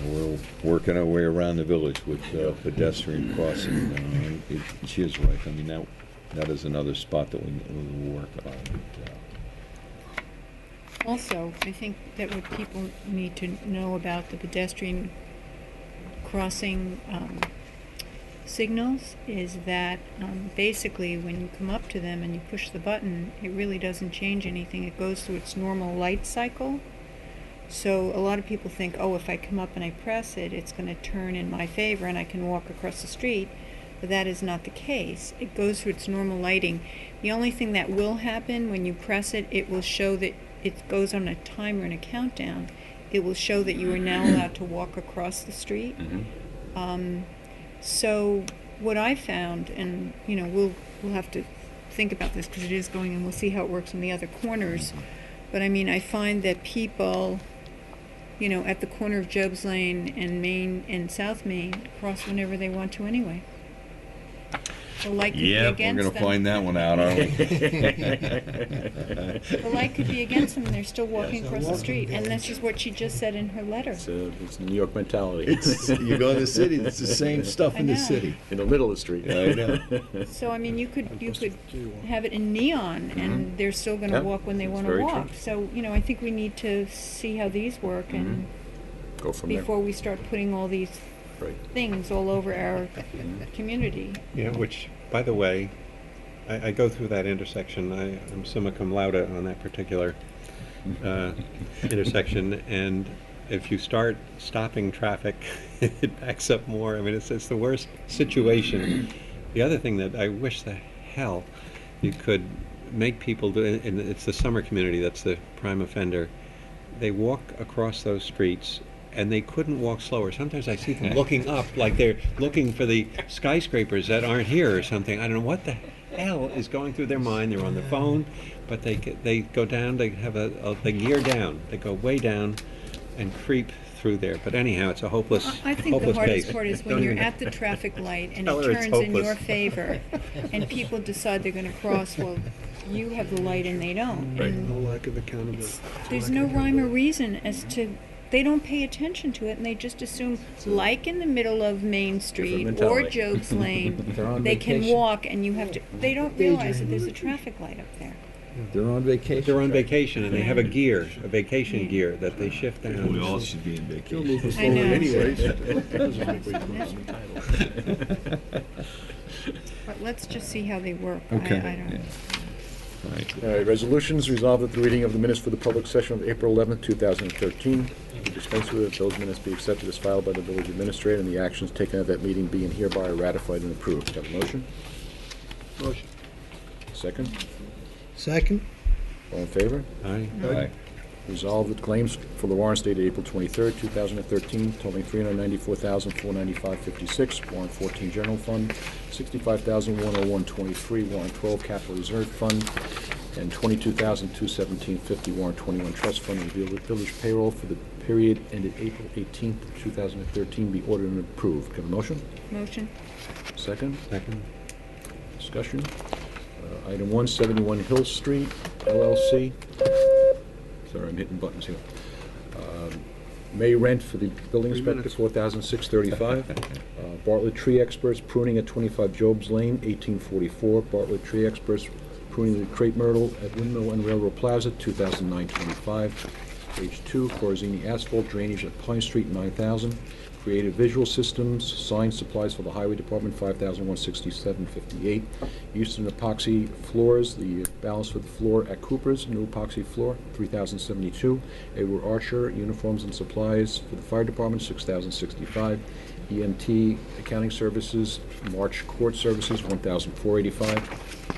We're working our way around the village with pedestrian crossing. She is right. I mean, that is another spot that we will work on. Also, I think that what people need to know about the pedestrian crossing signals is that basically when you come up to them and you push the button, it really doesn't change anything. It goes through its normal light cycle. So a lot of people think, oh, if I come up and I press it, it's going to turn in my favor and I can walk across the street. But that is not the case. It goes through its normal lighting. The only thing that will happen when you press it, it will show that it goes on a timer and a countdown. It will show that you are now allowed to walk across the street. So what I found, and we'll have to think about this because it is going, and we'll see how it works on the other corners. But I mean, I find that people, at the corner of Job's Lane and Main and South Main, cross whenever they want to anyway. The light could be We're against going to them. find that one out, aren't we? The light could be against them and they're still walking across the street. And this is what she just said in her letter. It's the New York mentality. You go in the city, it's the same stuff in the city. In the middle of the street. I know. So I mean, you could have it in neon, and they're still going to walk when they want to walk. True. So I think we need to see how these work, and Go from before we start putting all these there. Right. things all over our community. Yeah, which, by the way, I go through that intersection. I'm summa cum laude on that particular intersection, and if you start stopping traffic, it backs up more. I mean, it's the worst situation. The other thing that I wish the hell you could make people do, and it's the summer community that's the prime offender. They walk across those streets and they couldn't walk slower. Sometimes I see them looking up like they're looking for the skyscrapers that aren't here or something. I don't know what the hell is going through their mind. They're on the phone, but they go down, they have they gear down. They go way down and creep through there. But anyhow, it's a hopeless I think the hopeless hardest case. part is when Don't you're even- at the traffic light and Tell it her it's turns in hopeless. your favor, and people decide they're going to cross. Well, you have the light and they don't. And No lack of accountability. there's no rhyme or reason as to. They don't pay attention to it, and they just assume, like in the middle of Main Street or mentality. Job's Lane, They're on they can vacation. walk, and you have to. They don't realize that there's a traffic light up there. They're on vacation. They're on vacation and they have a vacation gear that they shift down. We all should be in vacation. I know. Anyways. But let's just see how they work. Okay. I don't. All right. All right, resolutions resolved that the reading of the minutes for the public session of April 11th, 2013 be dispensed with, those minutes be accepted as filed by the village administrator, and the actions taken at that meeting being hereby ratified and approved. Have a motion? Motion. Second? Second? All in favor? Aye. Aye. Resolved that claims for the warrants dated April 23rd, 2013, totaling $394,495.56, warrant 14 general fund, $65,101.23, warrant 12 capital reserve fund, and $22,217.50, warrant 21 trust fund, and village payroll for the period ended April 18th, 2013 be ordered and approved. Can I have a motion? Motion. Second? Second. Discussion. Item 171 Hill Street, LLC. Sorry, I'm hitting buttons here. May rent for the building inspector, $4,635. Bartlett Tree Experts pruning at 25 Jobs Lane, 1844. Bartlett Tree Experts pruning the crepe myrtle at Windmill and Railroad Plaza, $2,925. Page 2, Corzini Asphalt Drainage at Pine Street, $9,000. Creative Visual Systems, sign supplies for the Highway Department, $5,167.58. Houston Epoxy Floors, the balance for the floor at Cooper's, new epoxy floor, $3,072. Edward Archer, uniforms and supplies for the Fire Department, $6,065. EMT Accounting Services, March Court Services, $1,485.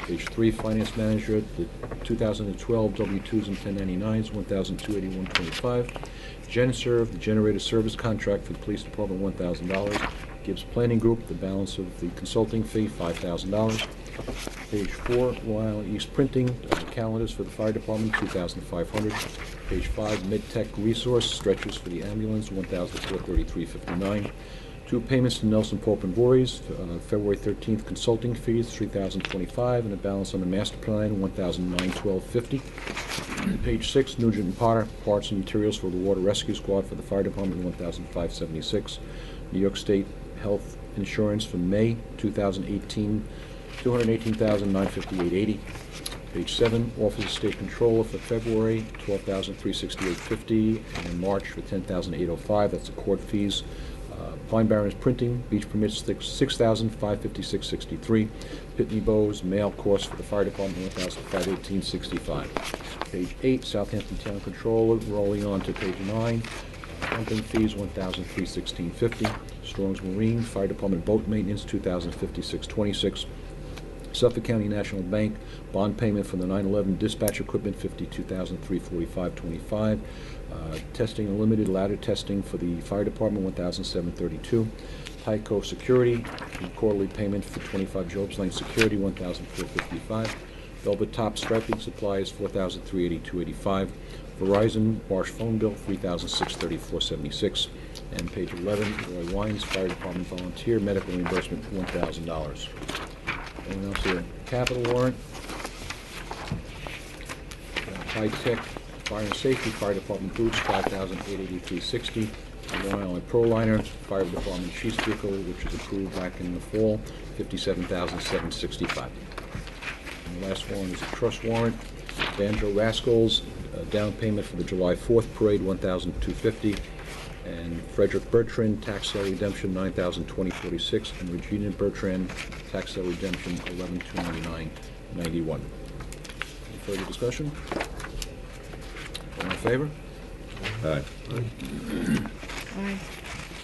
Page 3, Finance Manager, the 2012 W-2s and 1099s, $1,281.25. GenServe, the generator service contract for the Police Department, $1,000. Gibbs Planning Group, the balance of the consulting fee, $5,000. Page 4, Long Island East Printing, calendars for the Fire Department, $2,500. Page 5, Midtech Resource, stretchers for the ambulance, $1,433.59. Two payments to Nelson Pope and Voorhees, February 13th consulting fees, $3,025, and a balance on the master plan, $1,912.50. Page 6, Nugent and Potter, parts and materials for the Water Rescue Squad for the Fire Department, $1,576. New York State Health Insurance for May 2018, $218,958.80. Page 7, Office of State Controller for February, $12,368.50, and March for $10,805. That's the court fees. Pine Barrens Printing, beach permits $6,556.63. Pitney Bowes, mail cost for the fire department, $1,518.65. Page 8, Southampton Town Controller, rolling on to page 9. Pumping fees, $1,316.50. Strong's Marine, fire department boat maintenance, $2,056.26. Suffolk County National Bank, bond payment for the 9/11 dispatch equipment, $52,345.25. Testing Unlimited, ladder testing for the fire department, $1,732. Tyco Security, quarterly payment for 25 Jobs Lane Security, $1,455. Velvet Top striping supplies, $4,382.85. Verizon Marsh phone bill, $3,634.76. And page 11, Roy Wines, fire department volunteer medical reimbursement, $1,000. Anyone else here? Capital warrant. High Tech Fire and Safety, Fire Department boots, $5,883.60. Long Island Proliner, Fire Department Chief's vehicle, which was approved back in the fall, $57,765. And the last one is a trust warrant. Banjo Rascals, down payment for the July 4th parade, $1,250. And Frederick Bertrand, tax sale redemption, $9,020.46, and Regina Bertrand, tax sale redemption, $11,299.91. Any further discussion? All in favor? Aye. Aye.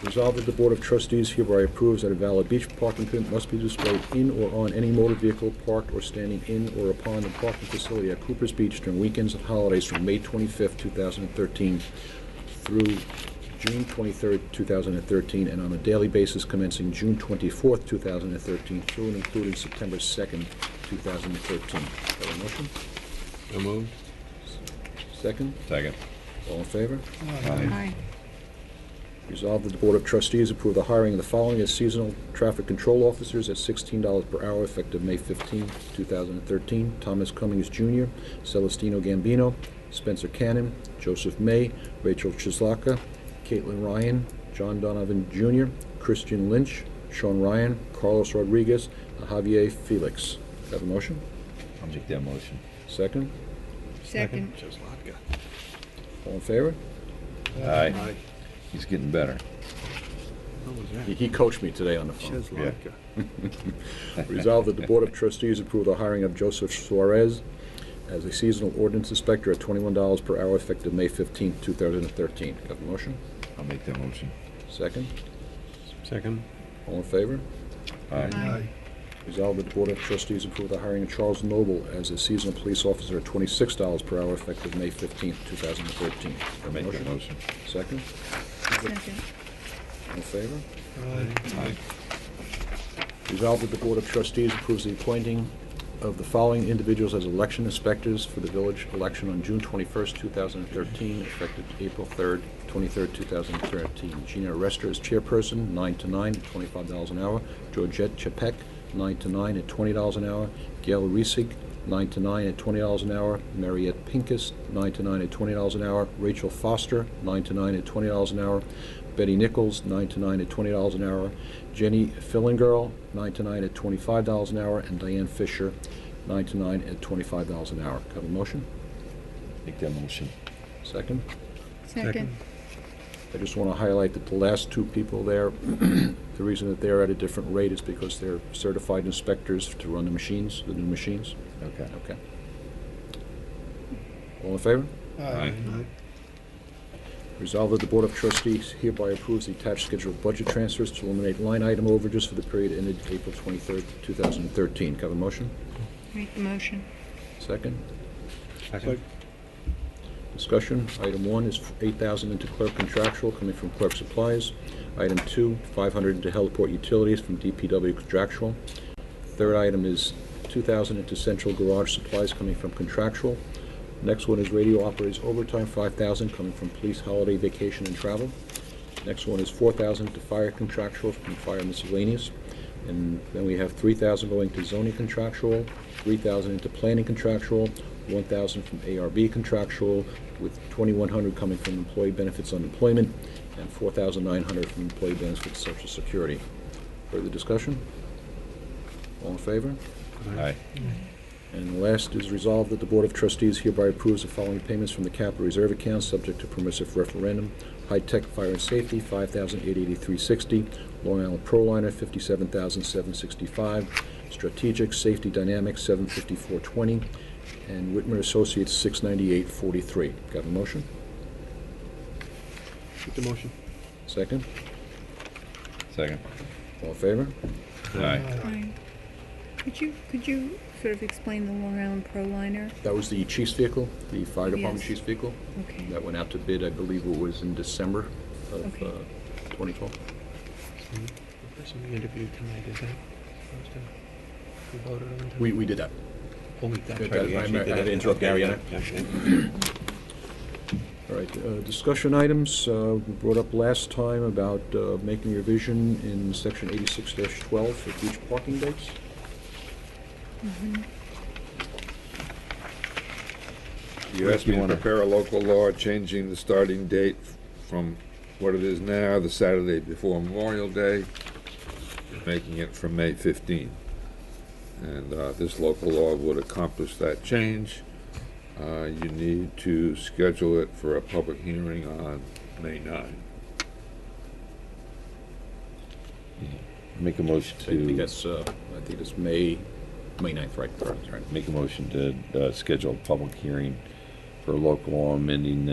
Resolved that the Board of Trustees hereby approves that a valid beach parking permit must be displayed in or on any motor vehicle parked or standing in or upon the parking facility at Cooper's Beach during weekends and holidays from May 25th, 2013 through June 23rd, 2013, and on a daily basis commencing June 24th, 2013 through and including September 2nd, 2013. Have a motion? So moved. Second? Second. All in favor? Aye. Resolved that the Board of Trustees approve the hiring of the following as seasonal traffic control officers at $16 per hour effective May 15, 2013. Thomas Cummings Jr., Celestino Gambino, Spencer Cannon, Joseph May, Rachel Chislaka, Caitlin Ryan, John Donovan Jr., Christian Lynch, Sean Ryan, Carlos Rodriguez, and Javier Felix. Have a motion? I'll make that motion. Second? Second. All in favor? Aye. He's getting better. He coached me today on the phone. Cheslaka. Resolved that the Board of Trustees approve the hiring of Joseph Suarez as a seasonal ordinance inspector at $21 per hour effective May 15, 2013. Have a motion? I'll make that motion. Second? Second. All in favor? Aye. Resolved that the Board of Trustees approve the hiring of Charles Noble as a seasonal police officer at $26 per hour effective May 15, 2013. I'll make that motion. Second? Second. All in favor? Aye. Resolved that the Board of Trustees approves the appointing of the following individuals as election inspectors for the village election on June 21st, 2013, effective April 3rd, 2013. Gina Arrester as chairperson, 9 to 9 at $25 an hour. Georgette Chapek, 9 to 9 at $20 an hour. Gail Riesig, 9 to 9 at $20 an hour. Mariette Pincus, 9 to 9 at $20 an hour. Rachel Foster, 9 to 9 at $20 an hour. Betty Nichols, 9 to 9 at $20 an hour. Jenny Fillingirl, 9 to 9 at $25 an hour. And Diane Fisher, 9 to 9 at $25 an hour. Have a motion? Make that motion. Second? Second. I just want to highlight that the last two people there, the reason that they're at a different rate is because they're certified inspectors to run the machines, the new machines. Okay. Okay. All in favor? Aye. Resolved that the Board of Trustees hereby approves the attached schedule of budget transfers to eliminate line item overages for the period ended April 23rd, 2013. Can I have a motion? Make the motion. Second? Second. Discussion. Item 1 is $8,000 into clerk contractual coming from clerk supplies. Item 2, $500 into heliport utilities from DPW contractual. Third item is $2,000 into central garage supplies coming from contractual. Next one is radio operators overtime, $5,000 coming from police holiday vacation and travel. Next one is $4,000 to fire contractual from fire miscellaneous. And then we have $3,000 going to zoning contractual, $3,000 into planning contractual, $1,000 from ARB contractual, with $2,100 coming from employee benefits unemployment, and $4,900 from employee benefits Social Security. Further discussion? All in favor? Aye. And last is resolved that the Board of Trustees hereby approves the following payments from the capital reserve account subject to permissive referendum. High-Tech Fire and Safety, $5,883.60. Long Island Proliner, $57,765. Strategic Safety Dynamics, $754.20. And Whitmer Associates, $698.43. Got a motion? Make the motion. Second? Second. All in favor? Aye. Aye. Could you sort of explain the Long Island Proliner? That was the chief's vehicle, the fire department Yes. chief's vehicle. Okay. That went out to bid, I believe it was in December of Okay. 2012. The person we interviewed tonight, is that supposed to be voted on tonight? We did that. Oh, that's Did right, we that. actually I did had to that. interrupt Gary on Okay, it. yeah. All right, discussion items, we brought up last time about making revision in section 86-12 for beach parking dates. You asked me to prepare a local law changing the starting date from what it is now, the Saturday before Memorial Day, making it from May 15. And this local law would accomplish that change. You need to schedule it for a public hearing on May 9. Make a motion I think to, that's, May 9th, right? That's right. make a motion to schedule a public hearing for a local law amending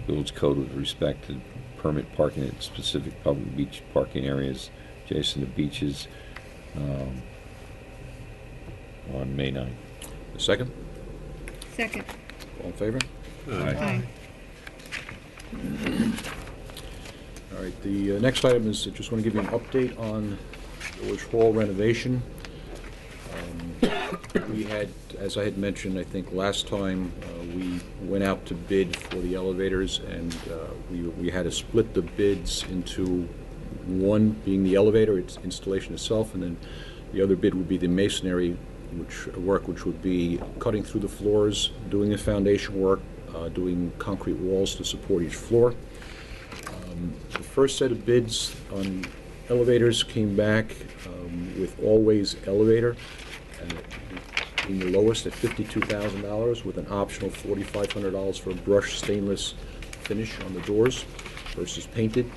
village code with respect to permit parking at specific public beach parking areas adjacent to beaches on May 9th. A second? Second. All in favor? Aye. All right, the next item is, I just want to give you an update on Village Hall renovation. We had, as I had mentioned, I think last time, we went out to bid for the elevators, and we had to split the bids into one being the elevator, its installation itself, and then the other bid would be the masonry which would be cutting through the floors, doing the foundation work, doing concrete walls to support each floor. The first set of bids on elevators came back with Always Elevator, being the lowest at $52,000 with an optional $4,500 for a brushed stainless finish on the doors versus painted.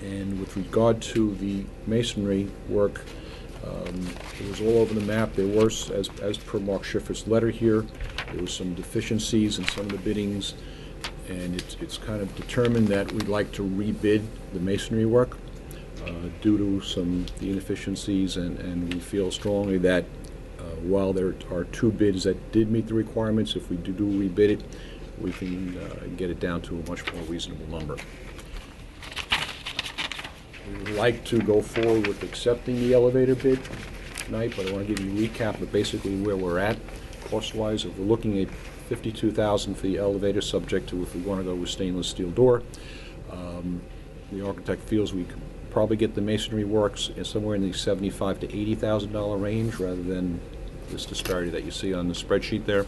And with regard to the masonry work, it was all over the map. There were, as per Mark Schiffer's letter here, there were some deficiencies in some of the biddings, and it's kind of determined that we'd like to rebid the masonry work due to the inefficiencies, and we feel strongly that while there are two bids that did meet the requirements, if we do rebid it, we can get it down to a much more reasonable number. We would like to go forward with accepting the elevator bid tonight, but I want to give you a recap of basically where we're at cost-wise. If we're looking at $52,000 for the elevator, subject to if we want to go with stainless steel door. The architect feels we could probably get the masonry works somewhere in the $75,000 to $80,000 range, rather than this disparity that you see on the spreadsheet there.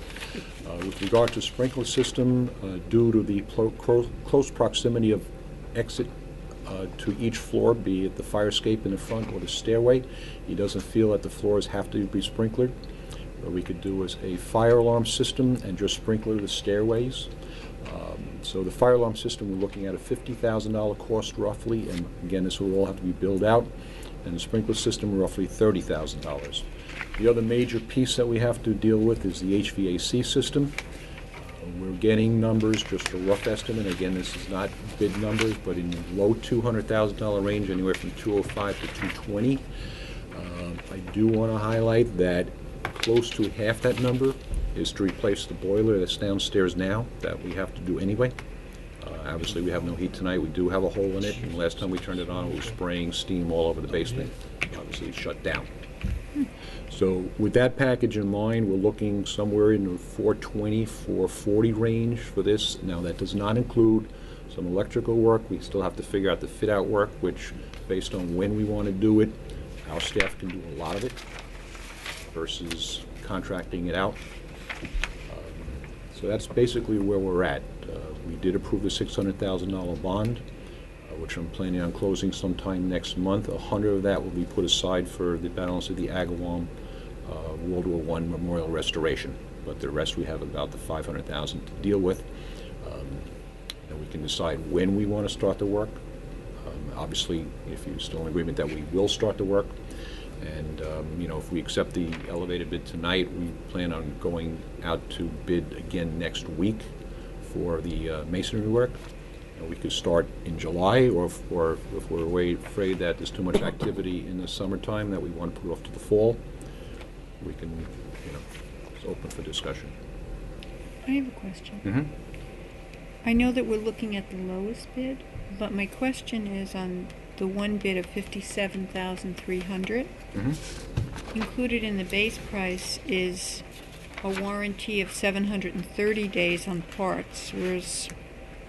With regard to sprinkler system, due to the close proximity of exit to each floor, be it the fire escape in the front or the stairway, he doesn't feel that the floors have to be sprinklered. What we could do is a fire alarm system and just sprinkler the stairways. So the fire alarm system, we're looking at a $50,000 cost roughly, and again, this will all have to be built out. And the sprinkler system, roughly $30,000. The other major piece that we have to deal with is the HVAC system. We're getting numbers, just a rough estimate. Again, this is not bid numbers, but in the low $200,000 range, anywhere from $205,000 to $220,000. I do want to highlight that close to half that number is to replace the boiler that's downstairs now, that we have to do anyway. Obviously, we have no heat tonight. We do have a hole in it, and last time we turned it on, it was spraying steam all over the basement. Obviously, it's shut down. So with that package in mind, we're looking somewhere in the $420,000, $440,000 range for this. Now, that does not include some electrical work. We still have to figure out the fit-out work, which, based on when we want to do it, our staff can do a lot of it versus contracting it out. So that's basically where we're at. We did approve the $600,000 bond, which I'm planning on closing sometime next month. $100,000 of that will be put aside for the balance of the Agawam World War I memorial restoration. But the rest we have about the $500,000 to deal with. And we can decide when we want to start the work. Obviously, if you're still in agreement that we will start the work. And, if we accept the elevated bid tonight, we plan on going out to bid again next week for the masonry work. We could start in July, or if we're afraid that there's too much activity in the summertime that we want to put off to the fall, we can, it's open for discussion. I have a question. Mm-hmm. I know that we're looking at the lowest bid, but my question is on the one bid of $57,300. Mm-hmm. Included in the base price is a warranty of 730 days on parts, whereas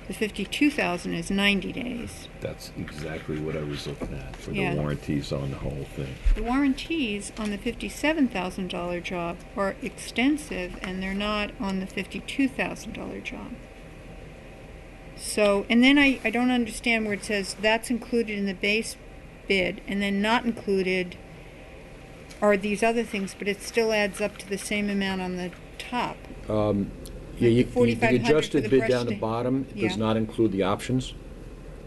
the $52,000 is 90 days. That's exactly what I was looking at for Yeah. the warranties on the whole thing. The warranties on the $57,000 job are extensive, and they're not on the $52,000 job. So, and then I don't understand where it says that's included in the base bid, and then not included are these other things, but it still adds up to the same amount on the top. Yeah, the $4,500 adjusted for the bid brush down the stain. bottom Yeah. does not include the options.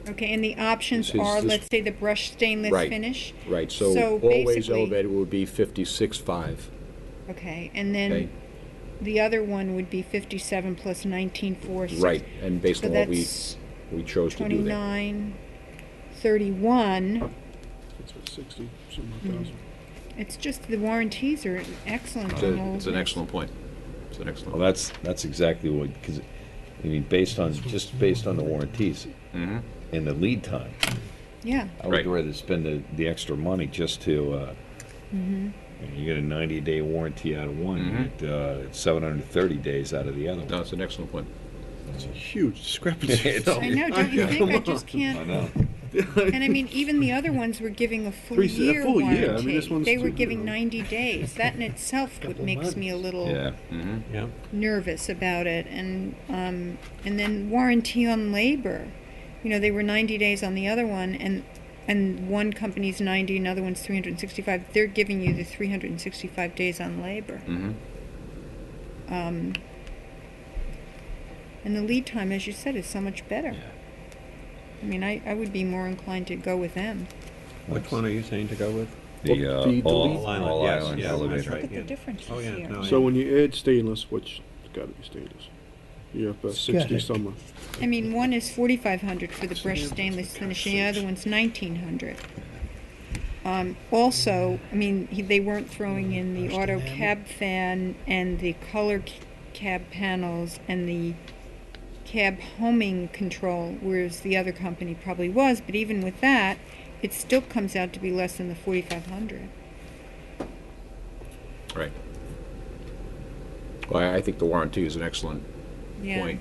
Okay, and the options This is- are, this- let's say, the brushed stainless Right. finish. Right, so So always basically- elevated would be 56.5. Okay, and then Okay. the other one would be 57 plus 19.4. Right, and based So on what that's we chose to do there. 29, 31. It's what, 60 some odd thousand. It's just the warranties are excellent on all It's of an this. excellent point. It's an excellent Well, point. that's exactly what, because, I mean, based on the warranties Mm-hmm. and the lead time, Yeah. I would Right. rather spend the extra money just to, you get a 90-day warranty out of one, you get 730 days out of the other. No, it's an excellent point. It's a huge discrepancy. It's- though. I know, don't you think? I just I can't. know. And I mean, even the other ones were giving a full A year full warranty. year. I mean, this one's They were two, giving you know. 90 days. That in itself what makes me a little Yeah. Mm-hmm. Yeah. nervous about it. And then warranty on labor. You know, they were 90 days on the other one, and one company's 90, another one's 365. They're giving you the 365 days on labor. Mm-hmm. And the lead time, as you said, is so much better. I mean, I would be more inclined to go with them. Which one are you saying to go with? The The all Island, yes, island yes, elevator. that's Look right. at the yeah. differences Oh, yeah, here. no, So when you add stainless, which it's got to be stainless, you have 60 Scattered. summer. I mean, one is 4,500 for the brushed stainless finish, and the other one's 1,900. Also, I mean, they weren't throwing in the auto cab fan and the color cab panels and the cab homing control, whereas the other company probably was. But even with that, it still comes out to be less than the 4,500. Right. Well, I think the warranty is an excellent Yeah. point.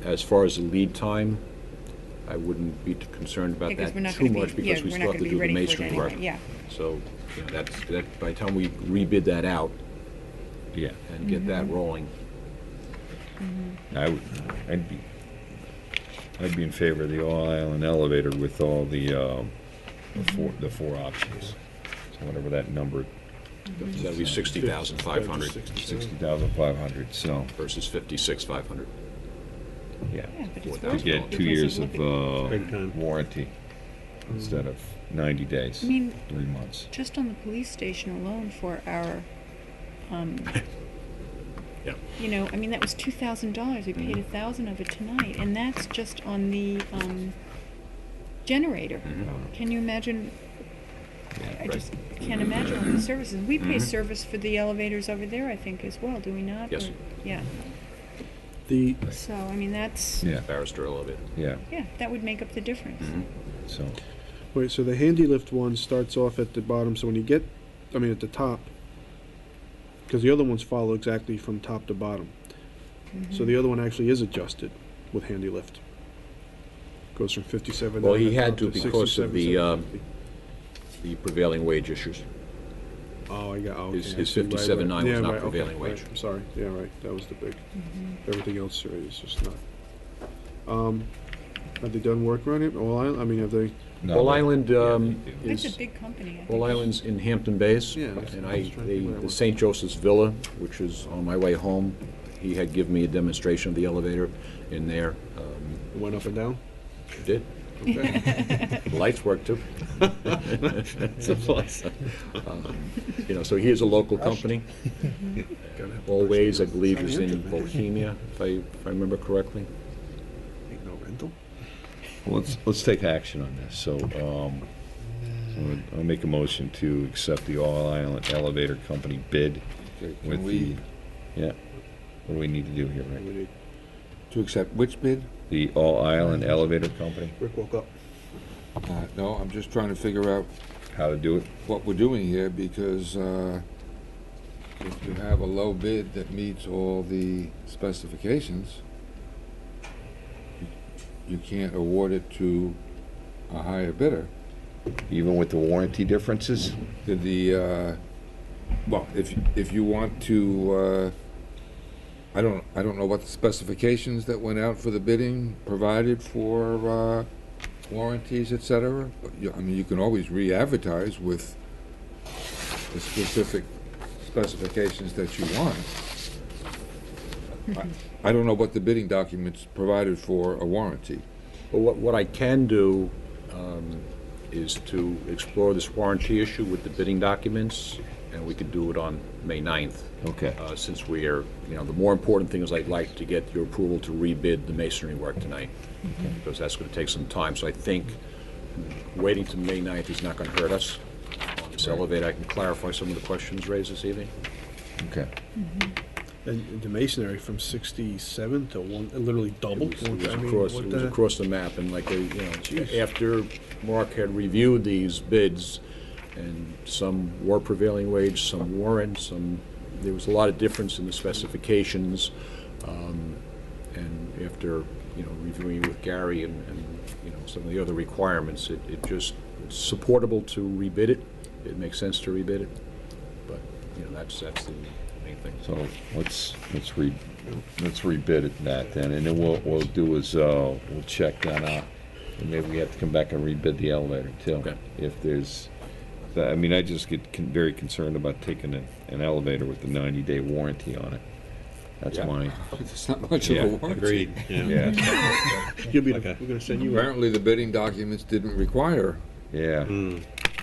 As far as the lead time, I wouldn't be too concerned about Because that we're not too going to much be, because yeah, we we're still not have going to to be do the ready for it masonry anyway. work. Yeah. So, that by the time we rebid that out Yeah. and get that rolling, I'd be in favor of the all island elevator with all the four options. So whatever that number, that'd be 60,500 60,500. So versus 56,500. yeah, Yeah, but it's To to worth it get 2 because years look of at- Big time. warranty instead of 90 days, I mean, 3 months. just on the police station alone for our, Yeah. you know, I mean, that was $2,000. We paid Mm-hmm. $1,000 of it tonight, and that's just on the generator. Mm-hmm. Can you imagine? I Right. just can't imagine all the services. We pay Mhm. service for the elevators over there, I think, as well, do we not? Yes. Or- yeah. The So, I mean, that's, Yeah, Barrister elevator. yeah. yeah, that would make up the difference. Mhm. So wait, so the handy lift one starts off at the bottom. So when you get, I mean, at the top, because the other ones follow exactly from top to bottom. So the other one actually is adjusted with handy lift. Goes from 57. Well, down he the had top to because of 67, the, 750. The prevailing wage issues. Oh, I got. Okay, his I see, right, 57.9 right. was Yeah, not right, okay, prevailing right, wage. I'm sorry. Yeah, right. That was the big. Everything else is just not. Have they done work around it? All I mean, have they? no, All but- Island It's is a big company, I think. All Island's in Hampton Bays, Yeah, that's- and I was trying to figure out the what- St. Joseph's Villa, which is on my way home, he had given me a demonstration of the elevator in there. It went up and down. Did. Okay. The lights work too. It's a plus. You know, so he is a local company. Gotta have Always, I believe, is in Southampton, man. Bohemia, if I remember correctly. Ain't no rental. Well, let's take action on this. So, I'll make a motion to accept the all island elevator company bid Okay, can with we, the, yeah. What do we need to do here, We Rick? need to accept which bid? The all island elevator company, Rick woke up. No, I'm just trying to figure out how to do it? what we're doing here, because if you have a low bid that meets all the specifications, you can't award it to a higher bidder. Even with the warranty differences? Did the, well, if you want to, I don't know what the specifications that went out for the bidding provided for warranties, et cetera. But I mean, you can always re-advertise with the specific specifications that you want. I don't know what the bidding documents provided for a warranty. But what I can do is to explore this warranty issue with the bidding documents, and we could do it on May 9th. Okay. Since we are, the more important thing is I'd like to get your approval to rebid the masonry work tonight, because that's going to take some time. So I think waiting to May 9th is not going to hurt us. On this elevator, I can clarify some of the questions raised this evening. Okay. And the masonry from 67 to one, it literally doubled. It was across the map, and after Mark had reviewed these bids, and some were prevailing wage, some weren't, there was a lot of difference in the specifications, and after, reviewing with Gary and some of the other requirements, it's supportable to rebid it. It makes sense to rebid it, but, that's the main thing. So let's rebid it that then, and then what we'll do is we'll check that out, and maybe we have to come back and rebid the elevator too. Okay. If there's, I just get very concerned about taking an elevator with a 90-day warranty on it. That's my. It's not much of a warranty. Agreed. Yeah. We're going to send you. Apparently, the bidding documents didn't require Yeah.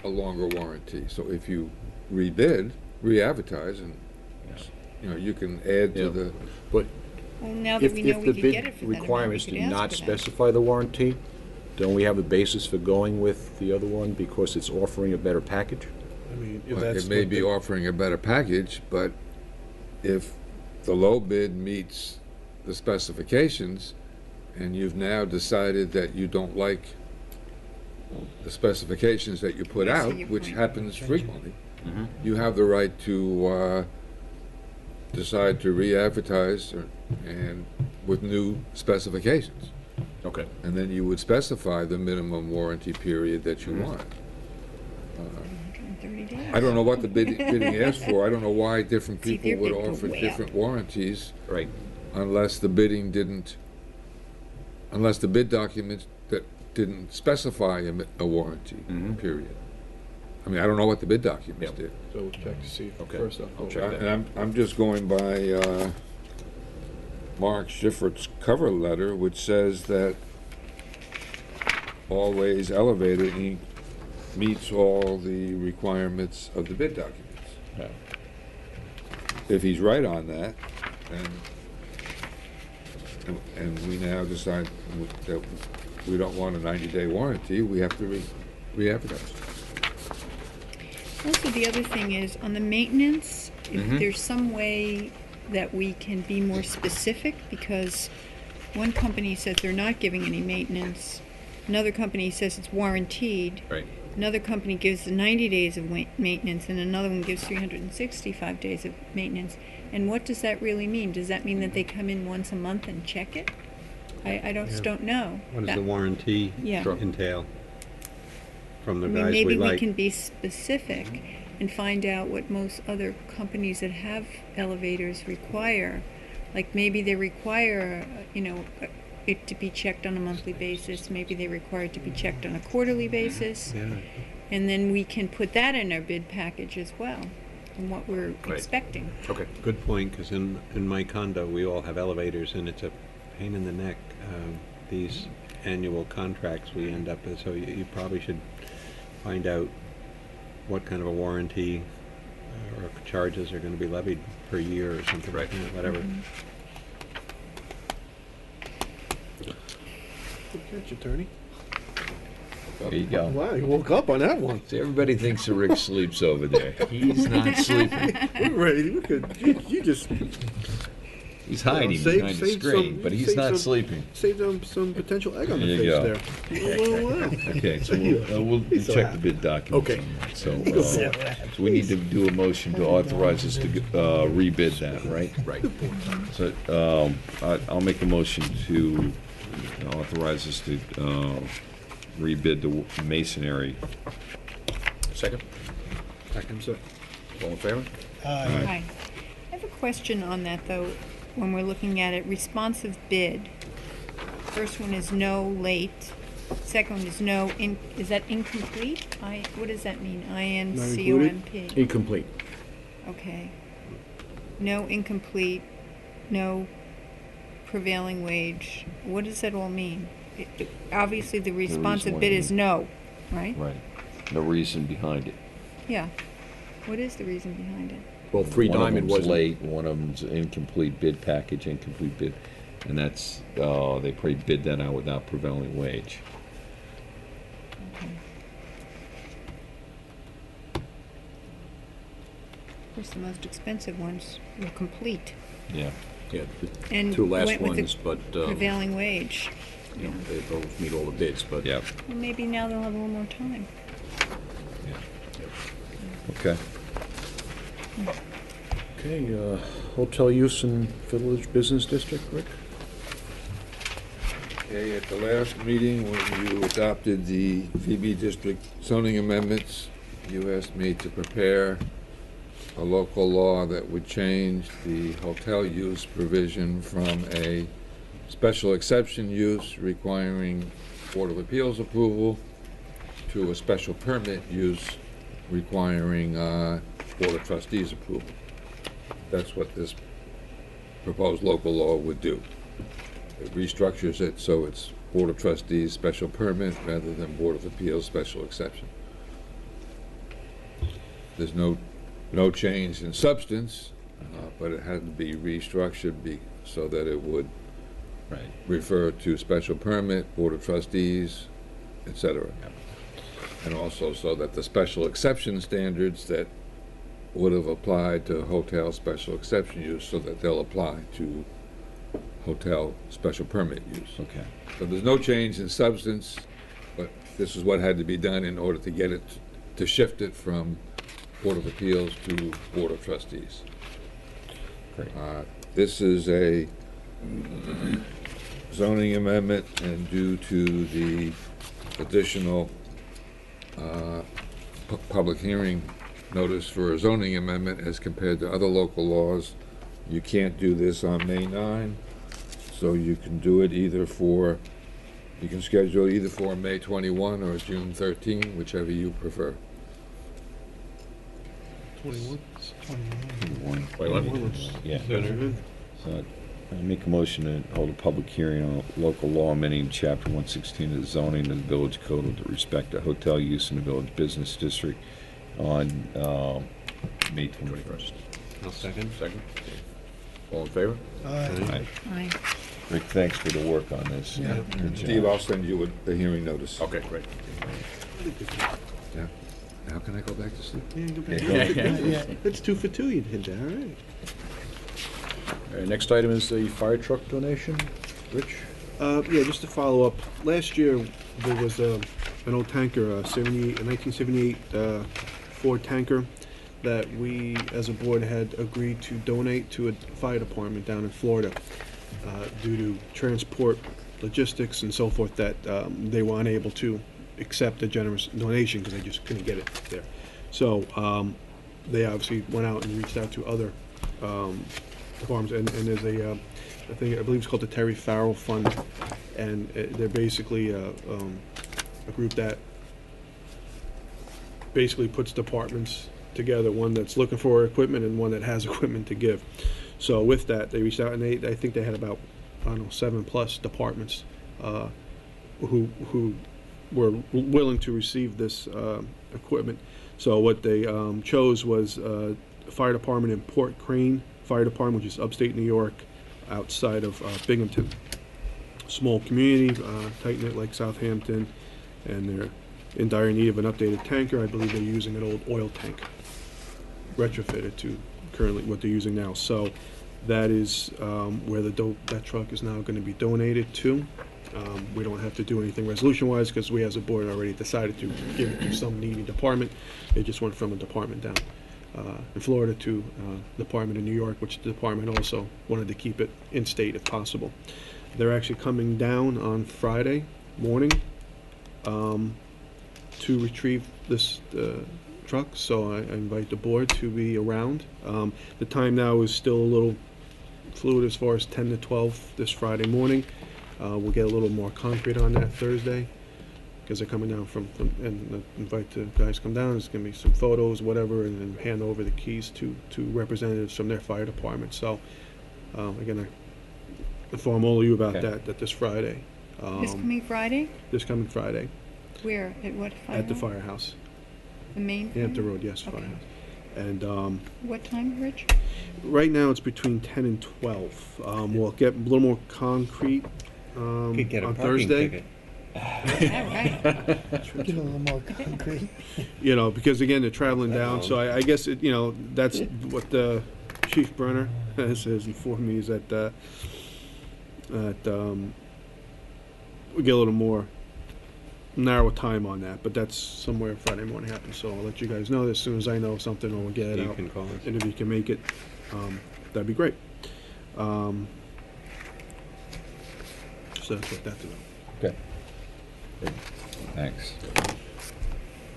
a longer warranty. So if you re-advertise, and you can add to the. But Well, now that we know we if could the get it bid for that amount, we requirements could do ask not for that. specify the warranty, don't we have a basis for going with the other one because it's offering a better package? I mean, if Well, that's it may what be the- offering a better package, but if the low bid meets the specifications, and you've now decided that you don't like the specifications that you put I see out, your which point. happens frequently, Mm-hmm. you have the right to decide to re-advertise and with new specifications. Okay. And then you would specify the minimum warranty period that you want. 130 days. I don't know what the bidding asked for. I don't know why different See, people their would bid goes offer way different warranties Right. unless the bidding didn't, unless the bid documents that didn't specify a warranty Mhm. period. I mean, I don't know what the bid documents Yep. did. So we'll check to see. Okay. First off, I'll check that. And I'm just going by Mark Schiffert's cover letter, which says that Always Elevator Inc. meets all the requirements of the bid documents. Yeah. If he's right on that, and we now decide that we don't want a 90-day warranty, we have to re-advertise. Also, the other thing is, on the maintenance, if Mhm. there's some way that we can be more specific, because one company says they're not giving any maintenance, another company says it's warranted, Right. another company gives 90 days of maintenance, and another one gives 365 days of maintenance. And what does that really mean? Does that mean that they come in once a month and check it? I don't know. What does That- the warranty Yeah. entail from the I mean, guys maybe we we like? can be specific and find out what most other companies that have elevators require. Like maybe they require, it to be checked on a monthly basis. Maybe they require it to be checked on a quarterly basis. Yeah. And then we can put that in our bid package as well, and what we're Right. expecting. Okay. Good point, because in my condo, we all have elevators, and it's a pain in the neck. These annual contracts we end up with, so you probably should find out what kind of a warranty or charges are going to be levied per year or something like that, whatever. Good catch, attorney. There you go. Wow, you woke up on that one. See, everybody thinks that Rick sleeps over there. He's not sleeping. We're ready. We could. You just He's hiding save- behind the save screen, some- but he's save not some- sleeping. saved some potential egg on the There you face go. there. Okay, so we'll so check happy. the bid documents. Okay. on that. So we need to do a motion to authorize us to rebid that, right? Right. So I'll make a motion to authorize us to rebid the masonry. Second? Second, sir. All in favor? Hi. I have a question on that, though, when we're looking at it. Responsive bid. First one is no late. Second one is no, is that incomplete? What does that mean? INCOMP? Incomplete. Okay. No incomplete, no prevailing wage. What does that all mean? obviously the responsive why bit we- is no, right? Right. The reason behind it. Yeah. What is the reason behind it? Well, Three One of Diamond them's wasn't. late, one of them's incomplete bid package, incomplete bid, and that's, they probably bid that out without prevailing wage. Of course, the most expensive ones were complete Yeah. Yeah, the and two last went with ones, the but, prevailing wage. you know, they both meet all the bids, but. Yeah. Well, maybe now they'll have a little more time. Okay. Okay, hotel use in Village Business District, Rick? Okay, at the last meeting, when you adopted the VB district zoning amendments, you asked me to prepare a local law that would change the hotel use provision from a special exception use requiring Board of Appeals approval to a special permit use requiring Board of Trustees approval. That's what this proposed local law would do. It restructures it so it's Board of Trustees special permit rather than Board of Appeals special exception. There's no change in substance, but it had to be restructured so that it would refer to special permit, Board of Trustees, etc. And also so that the special exception standards that would have applied to hotel special exception use, so that they'll apply to hotel special permit use. Okay. So there's no change in substance, but this is what had to be done in order to get it, to shift it from Board of Appeals to Board of Trustees. Great. This is a zoning amendment, and due to the additional public hearing notice for a zoning amendment as compared to other local laws, you can't do this on May 9, so you can do it either for, you can schedule either for May 21 or June 13, whichever you prefer. 21? 21. Yeah. So I make a motion to hold a public hearing on local law amending Chapter 116 of the zoning of the Village Code with respect to hotel use in the Village Business District on May 21st. I'll second. Second. All in favor? Aye. Aye. Rick, thanks for the work on this. Yeah. Good job. Steve, I'll send you a hearing notice. Okay, great. Yeah. Now can I go back to sleep? Yeah, go back. Yeah. That's 2 for 2 you did there, all right. All right, next item is the fire truck donation. Rich? Yeah, just to follow up, last year there was an old tanker, a 1978 Ford tanker that we as a board had agreed to donate to a fire department down in Florida due to transport logistics and so forth, that they were unable to accept a generous donation because they just couldn't get it there. So they obviously went out and reached out to other departments, and there's a I believe it's called the Terry Farrell Fund, and they're basically a group that basically puts departments together, one that's looking for equipment and one that has equipment to give. So with that, they reached out, and I think they had about, I don't know, 7+ departments who were willing to receive this equipment. So what they chose was fire department in Port Crane Fire Department, which is upstate New York, outside of Binghamton. Small community, tight-knit like Southampton, and they're in dire need of an updated tanker. I believe they're using an old oil tank, retrofitted to currently what they're using now. So that is where that truck is now going to be donated to. We don't have to do anything resolution-wise because we as a board already decided to give it to some needy department. It just went from a department down in Florida to the department in New York, which the department also wanted to keep it in state if possible. They're actually coming down on Friday morning to retrieve this truck, so I invite the board to be around. The time now is still a little fluid as far as 10 to 12 this Friday morning. We'll get a little more concrete on that Thursday because they're coming down from and invite the guys to come down. There's going to be some photos, whatever, and then hand over the keys to representatives from their fire department. So again, I inform all of you about that this Friday. This coming Friday? This coming Friday Where? At what firehouse? at the firehouse. The main Hampton firehouse? Road, yes, Okay. firehouse. And What time, Rich? right now it's between 10 and 12. We'll get a little more concrete Could get a on parking Thursday. ticket. All right. Get a little more concrete. You know, because again, they're traveling down, so I guess, that's what Chief Brenner has informed me, is that, we get a little more narrow time on that, but that's somewhere Friday morning happens, so I'll let you guys know as soon as I know something, or we'll get it You out. can call us. And if you can make it, that'd be great. So that's what that's about. Okay. Good. Thanks.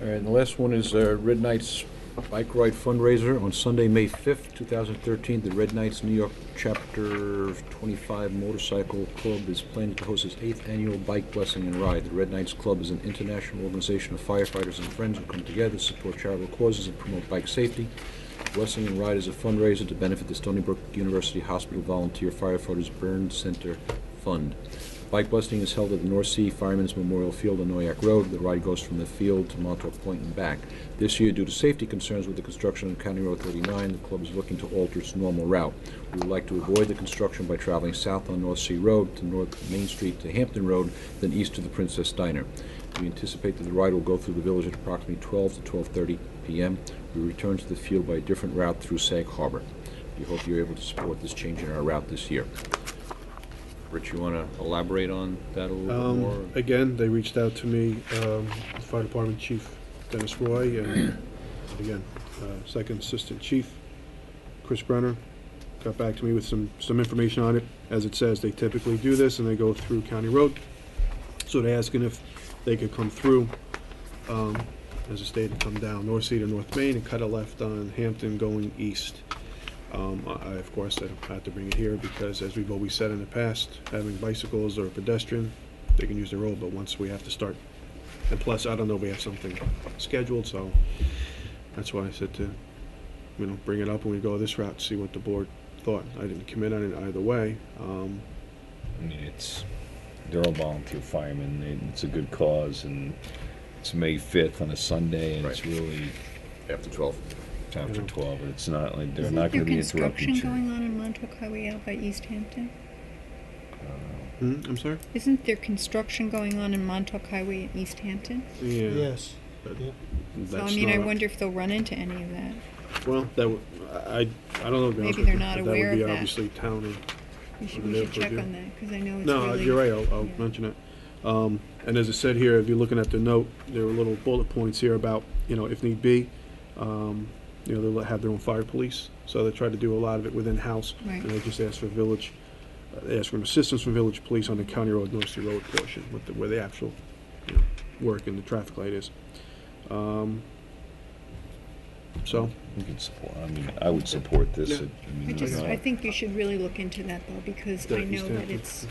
All right, and the last one is Red Knights Bike Ride Fundraiser on Sunday, May 5th, 2013. The Red Knights New York Chapter 25 Motorcycle Club is planning to host its 8th annual Bike Blessing and Ride. The Red Knights Club is an international organization of firefighters and friends who come together to support charitable causes and promote bike safety. Blessing and Ride is a fundraiser to benefit the Stony Brook University Hospital Volunteer Firefighters Burn Center Fund. Bike busting is held at the North Sea Firemen's Memorial Field on Noyak Road. The ride goes from the field to Montauk Point and back. This year, due to safety concerns with the construction of County Road 39, the club is looking to alter its normal route. We would like to avoid the construction by traveling south on North Sea Road to North Main Street to Hampton Road, then east to the Princess Diner. We anticipate that the ride will go through the village at approximately 12 to 12:30 p.m. We return to the field by a different route through Sag Harbor. We hope you're able to support this change in our route this year. Rich, you want to elaborate on that a little bit more? Again, they reached out to me, the Fire Department Chief Dennis Roy, and again, Second Assistant Chief Chris Brenner got back to me with some information on it. As it says, they typically do this, and they go through County Road. So they're asking if they could come through, as a state, and come down North Sea to North Main and cut a left on Hampton going east. Of course, I have to bring it here because, as we've always said in the past, having bicycles or a pedestrian, they can use the road, but once we have to start, and plus, I don't know if we have something scheduled, so that's why I said to, bring it up when we go this route, see what the board thought. I didn't commit on it either way. I mean, they're all volunteer firemen, and it's a good cause, and it's May 5th on a Sunday, and it's really After 12. after 12. It's not like they're Isn't not there going to be interrupting. construction going on in Montauk Highway out by East Hampton? I'm sorry? Isn't there construction going on in Montauk Highway in East Hampton? Yeah. Yes. So, I mean, I wonder if they'll run into any of that. Well, I don't know, to be honest Maybe with they're you, not but aware that would of be that. obviously town and We should They're check for on that, because I know it's No, really... you're right, I'll yeah. mention it. And as I said here, if you're looking at the note, there are little bullet points here about, if need be, they'll have their own fire police. So they try to do a lot of it within house. Right. And they just ask for they ask for assistance from village police on the County Road, North Sea Road portion, where the actual, work and the traffic light is. So, We can support. I mean, I would support this. Yeah. I think you should really look into that, though, because Yeah, I know East that Hampton. it's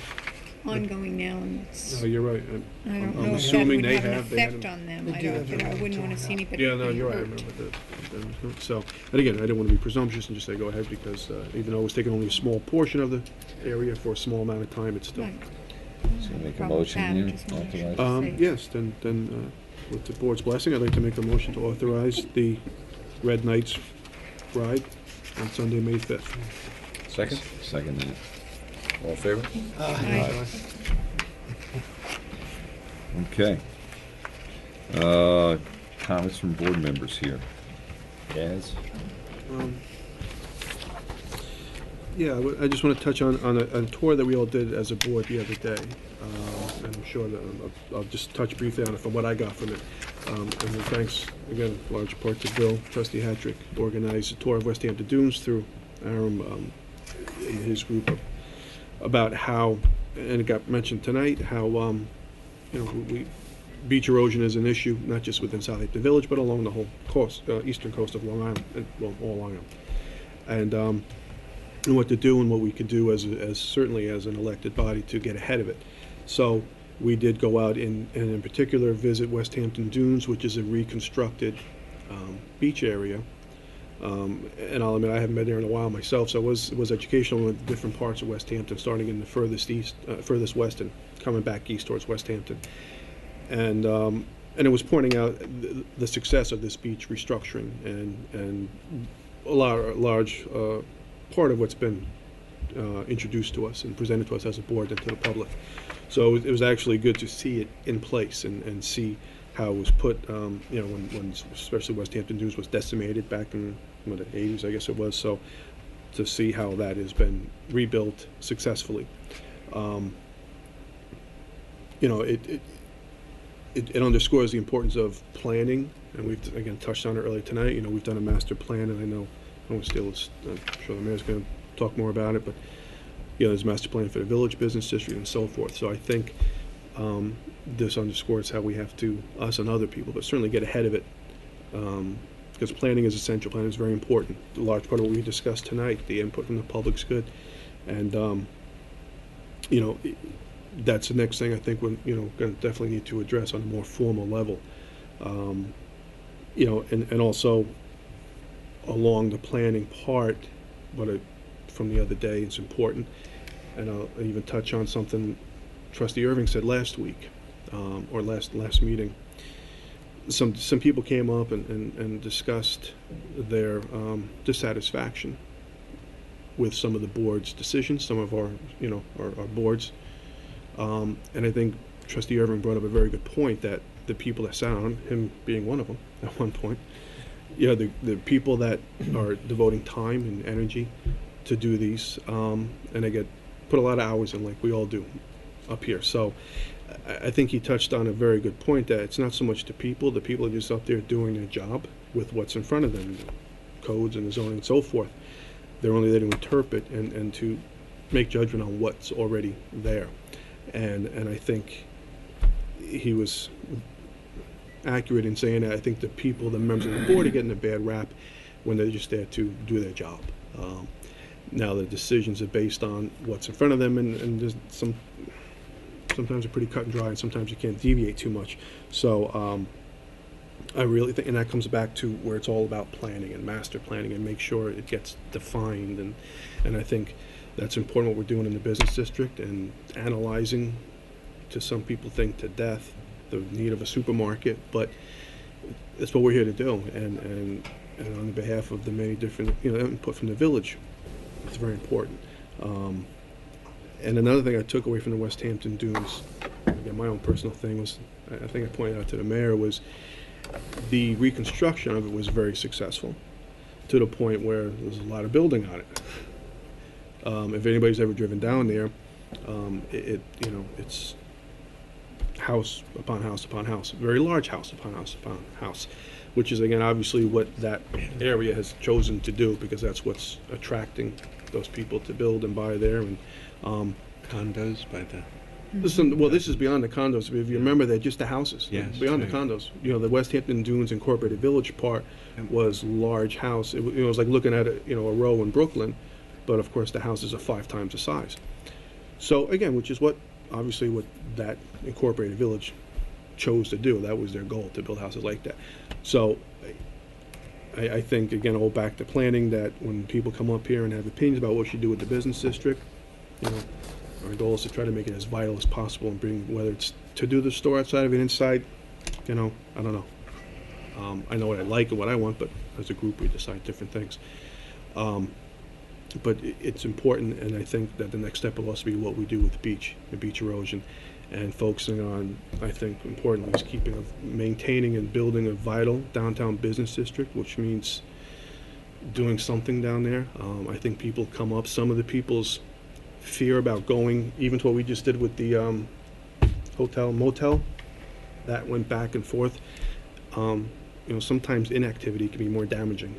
ongoing now, and it's... no, you're right. I don't I'm know if that assuming would they have an have- they had effect them- on them. They I do don't, have I them wouldn't want to see anybody Yeah, no, being you're right, I hurt. remember that. So, and again, I didn't want to be presumptuous and just say go ahead, because even though it was taking only a small portion of the area for a small amount of time, it's still. Right. So make a Problem with motion that, I here, just wanna make sure authorize. it's safe. Yes, then, with the board's blessing, I'd like to make a motion to authorize the Red Knights ride on Sunday, May 5th. Second? Second that. All in favor? Aye. Okay. Comments from board members here. Gaz? Yeah, I just want to touch on a tour that we all did as a board the other day. And I'm sure that I'll just touch briefly on it from what I got from it. And then thanks, again, large part to Bill, Trustee Hattrick, organized a tour of West Hampton Dunes through Aram and his group about how, and it got mentioned tonight, how, beach erosion is an issue, not just within Southampton Village, but along the whole coast, eastern coast of Long Island, all Long Island. And what to do and what we could do as certainly as an elected body to get ahead of it. So we did go out and in particular visit West Hampton Dunes, which is a reconstructed beach area And I'll admit I haven't been there in a while myself, so it was educational in different parts of West Hampton, starting in the furthest west and coming back east towards West Hampton. And it was pointing out the success of this beach restructuring and a large part of what's been introduced to us and presented to us as a board and to the public. So it was actually good to see it in place and see how it was put, when especially West Hampton Dunes was decimated back in the 80s, I guess it was. So to see how that has been rebuilt successfully. It underscores the importance of planning, and we've again touched on it earlier tonight. We've done a master plan, and I'm sure the mayor's going to talk more about it, but there's a master plan for the village, business district, and so forth. So I think this underscores how we have to, us and other people, but certainly get ahead of it, because planning is essential. Planning is very important. A large part of what we discussed tonight, the input from the public's good, and that's the next thing I think we're going to definitely need to address on a more formal level, and also along the planning part, but from the other day, it's important, and I'll even touch on something Trustee Irving said last week, or last meeting. Some people came up and discussed their dissatisfaction with some of the board's decisions, some of our boards. And I think Trustee Irving brought up a very good point, that the people that sat on him being one of them at one point, the people that are devoting time and energy to do these, and they get put a lot of hours in, like we all do up here. So I think he touched on a very good point, that it's not so much the people are just up there doing their job with what's in front of them, codes and the zoning and so forth. They're only there to interpret and to make judgment on what's already there. And I think he was accurate in saying that I think the members of the board are getting a bad rap when they're just there to do their job. Now the decisions are based on what's in front of them, and there's sometimes they're pretty cut and dry, and sometimes you can't deviate too much. So I really think, and that comes back to where it's all about planning and master planning and make sure it gets defined, and I think that's important what we're doing in the business district, and analyzing, to some people think to death, the need of a supermarket, but that's what we're here to do, and on behalf of the many different input from the village, it's very important. And another thing I took away from the West Hampton Dunes, again, my own personal thing, was, I think I pointed out to the mayor, was the reconstruction of it was very successful, to the point where there's a lot of building on it. If anybody's ever driven down there, it's house upon house upon house, very large house upon house upon house, which is, again, obviously what that area has chosen to do, because that's what's attracting those people to build and buy there. And condos by the... This is beyond the condos. If you remember, they're just the houses. Yes, beyond right. The condos. The West Hampton Dunes Incorporated Village part was large house. It was like looking at a row in Brooklyn, but of course the houses are 5 times the size. So again, which is obviously what that incorporated village chose to do. That was their goal, to build houses like that. So I think, again, all back to planning, that when people come up here and have opinions about what we should do with the business district, our goal is to try to make it as vital as possible, and bring, whether it's to do the store outside of it, inside, I don't know. I know what I like and what I want, but as a group we decide different things. But it's important, and I think that the next step will also be what we do with the beach erosion, and focusing on, I think, importantly, is maintaining and building a vital downtown business district, which means doing something down there. I think people come up, some of the people's fear about going, even to what we just did with the hotel motel, that went back and forth. Sometimes inactivity can be more damaging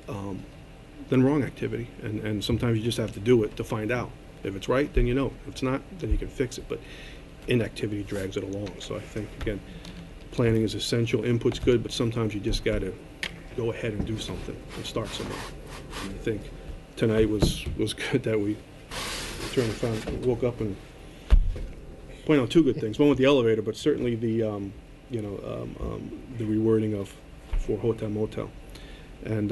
than wrong activity, and sometimes you just have to do it to find out. If it's right, then you know. If it's not, then you can fix it, but inactivity drags it along. So I think, again, planning is essential, input's good, but sometimes you just got to go ahead and do something and start somewhere. And I think tonight was good that we woke up and point out 2 good things. One with the elevator, but certainly the rewording for hotel motel. And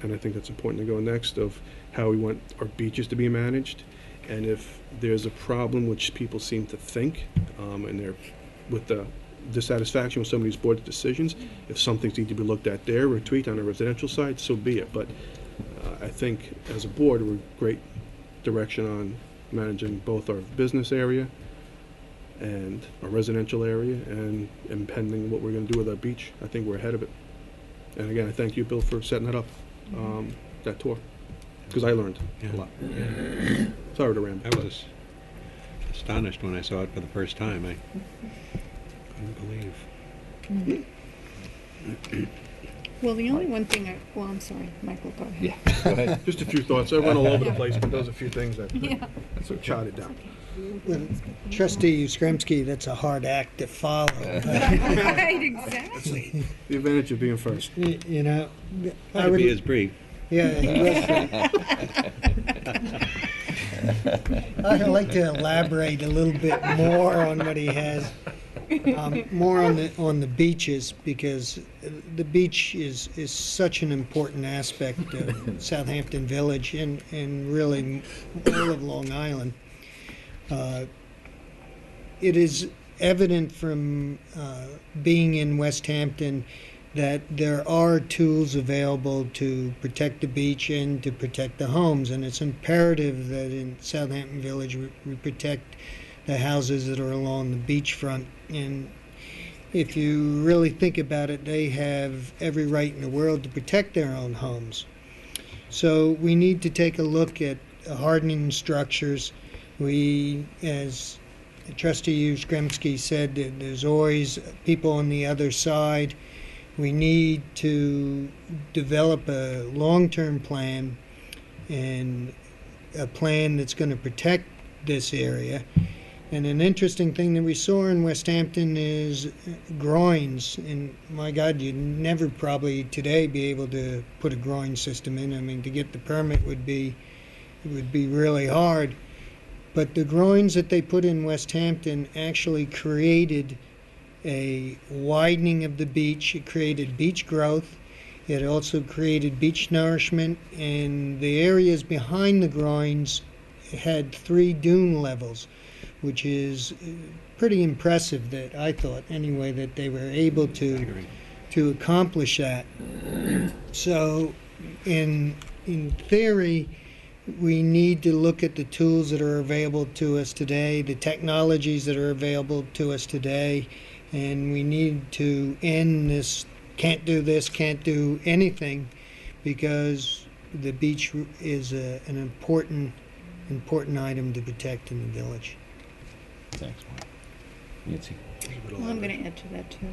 I think that's important to go next of how we want our beaches to be managed. And if there's a problem, which people seem to think, and they're with the dissatisfaction with some of these board decisions, if some things need to be looked at there or tweaked on the residential side, so be it. But I think as a board, we're great direction on managing both our business area and our residential area, and pending what we're going to do with our beach. I think we're ahead of it. And again, I thank you, Bill, for setting that up, that tour, because I learned a lot. Sorry to ramble. I was astonished when I saw it for the first time. I couldn't believe. Well, the only one thing I'm sorry, Michael, go ahead. Yeah, go ahead. Just a few thoughts. I went all over the place, but those are a few things that Yeah. jotted down. Well, Trustee Uskrimsky, that's a hard act to follow. Right, exactly. The advantage of being first. You know, Try to be as brief. Yeah, he was. I'd like to elaborate a little bit more on what he has, more on the beaches, because the beach is such an important aspect of Southampton Village and really all of Long Island. It is evident from being in West Hampton that there are tools available to protect the beach and to protect the homes, and it's imperative that in Southampton Village we protect the houses that are along the beachfront. And if you really think about it, they have every right in the world to protect their own homes. So we need to take a look at hardening structures. We, as Trustee Uskrimsky said, that there's always people on the other side. We need to develop a long-term plan, and a plan that's going to protect this area. And an interesting thing that we saw in West Hampton is groins. And my God, you'd never probably today be able to put a groin system in. I mean, to get the permit would be really hard. But the groins that they put in West Hampton actually created a widening of the beach. It created beach growth. It also created beach nourishment, and the areas behind the groins had 3 dune levels, which is pretty impressive, that I thought anyway, that they were able to accomplish that. So in theory, we need to look at the tools that are available to us today, the technologies that are available to us today, and we need to end this can't do this, can't do anything, because the beach is an important item to protect in the village. Thanks, Mark. Nancy? Well, I'm going to add to that, too.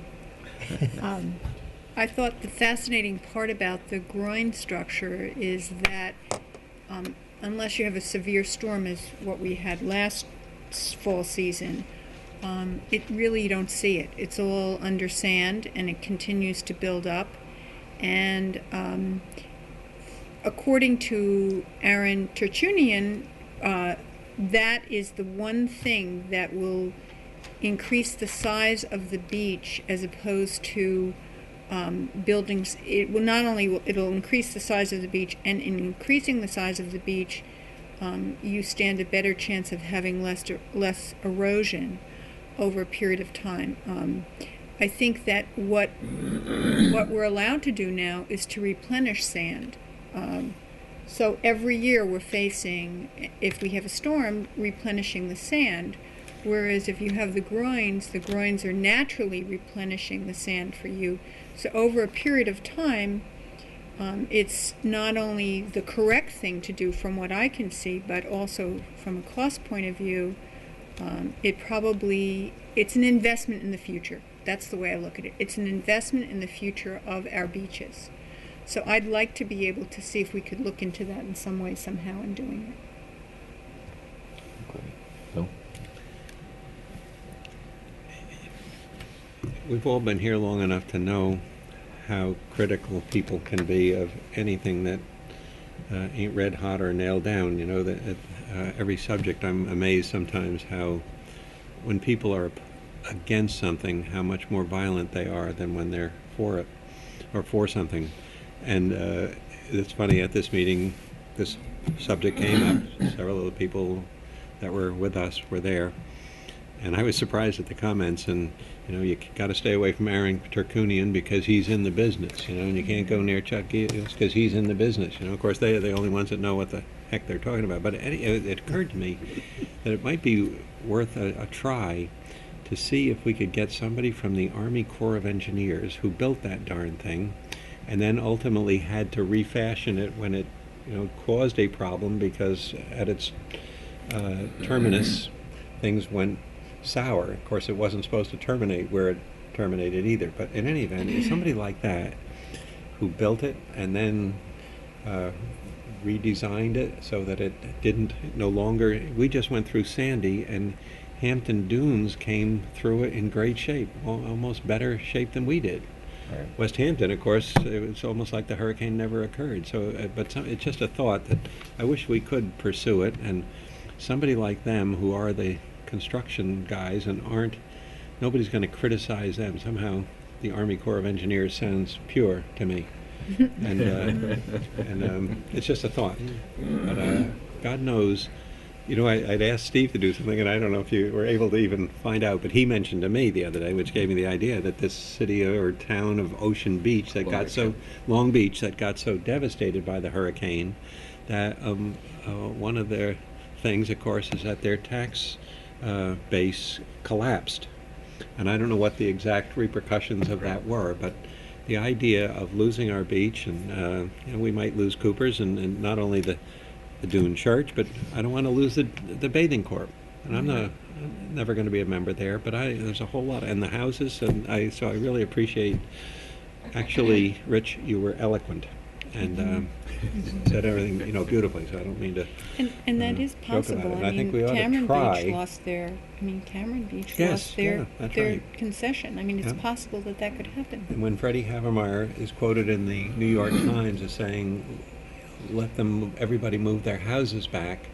I thought the fascinating part about the groin structure is that unless you have a severe storm, as what we had last fall season, it really, you don't see it. It's all under sand, and it continues to build up. And according to Aaron Tertunian, that is the one thing that will increase the size of the beach, as opposed to buildings. It will not only it'll increase the size of the beach, and in increasing the size of the beach, you stand a better chance of having less erosion over a period of time. I think that what we're allowed to do now is to replenish sand. So every year we're facing, if we have a storm, replenishing the sand. Whereas if you have the groins are naturally replenishing the sand for you. So over a period of time, it's not only the correct thing to do from what I can see, but also from a cost point of view, it's an investment in the future. That's the way I look at it. It's an investment in the future of our beaches. So I'd like to be able to see if we could look into that in some way, somehow, in doing it. Okay. Bill? We've all been here long enough to know how critical people can be of anything that ain't red hot or nailed down. You know, that every subject, I'm amazed sometimes how when people are against something, how much more violent they are than when they're for it or for something. And it's funny, at this meeting, this subject came up. Several of the people that were with us were there. And I was surprised at the comments, and you got to stay away from Aaron Terkunian because he's in the business, and you can't go near Chuck because he's in the business. Of course, they're the only ones that know what the heck they're talking about. But it occurred to me that it might be worth a try to see if we could get somebody from the Army Corps of Engineers who built that darn thing, and then ultimately had to refashion it when it caused a problem because at its terminus things went sour. Of course, it wasn't supposed to terminate where it terminated either. But in any event, it's somebody like that who built it and then redesigned it so that it no longer. We just went through Sandy, and Hampton Dunes came through it in great shape, almost better shape than we did. Right. West Hampton, of course, it was almost like the hurricane never occurred. So, it's just a thought that I wish we could pursue it, and somebody like them who are the construction guys and nobody's going to criticize them. Somehow the Army Corps of Engineers sounds pure to me. And it's just a thought. But God knows, I'd asked Steve to do something, and I don't know if you were able to even find out, but he mentioned to me the other day, which gave me the idea, that this city or town of Ocean Beach Long Beach that got so devastated by the hurricane that one of their things, of course, is that their tax base collapsed. And I don't know what the exact repercussions of that were, but the idea of losing our beach, and we might lose Cooper's, and not only the Dune Church, but I don't want to lose the bathing corp. And I'm never going to be a member there, but there's a whole lot, and the houses, and so I really appreciate. Actually, Rich, you were eloquent, and said everything beautifully. So I don't mean to. And that is possible. I think we ought Cameron to try. Beach lost their. Cameron Beach Yes, lost their right. concession. It's possible that could happen. And when Freddie Havermeyer is quoted in the New York Times as saying, "Let everybody move their houses back,"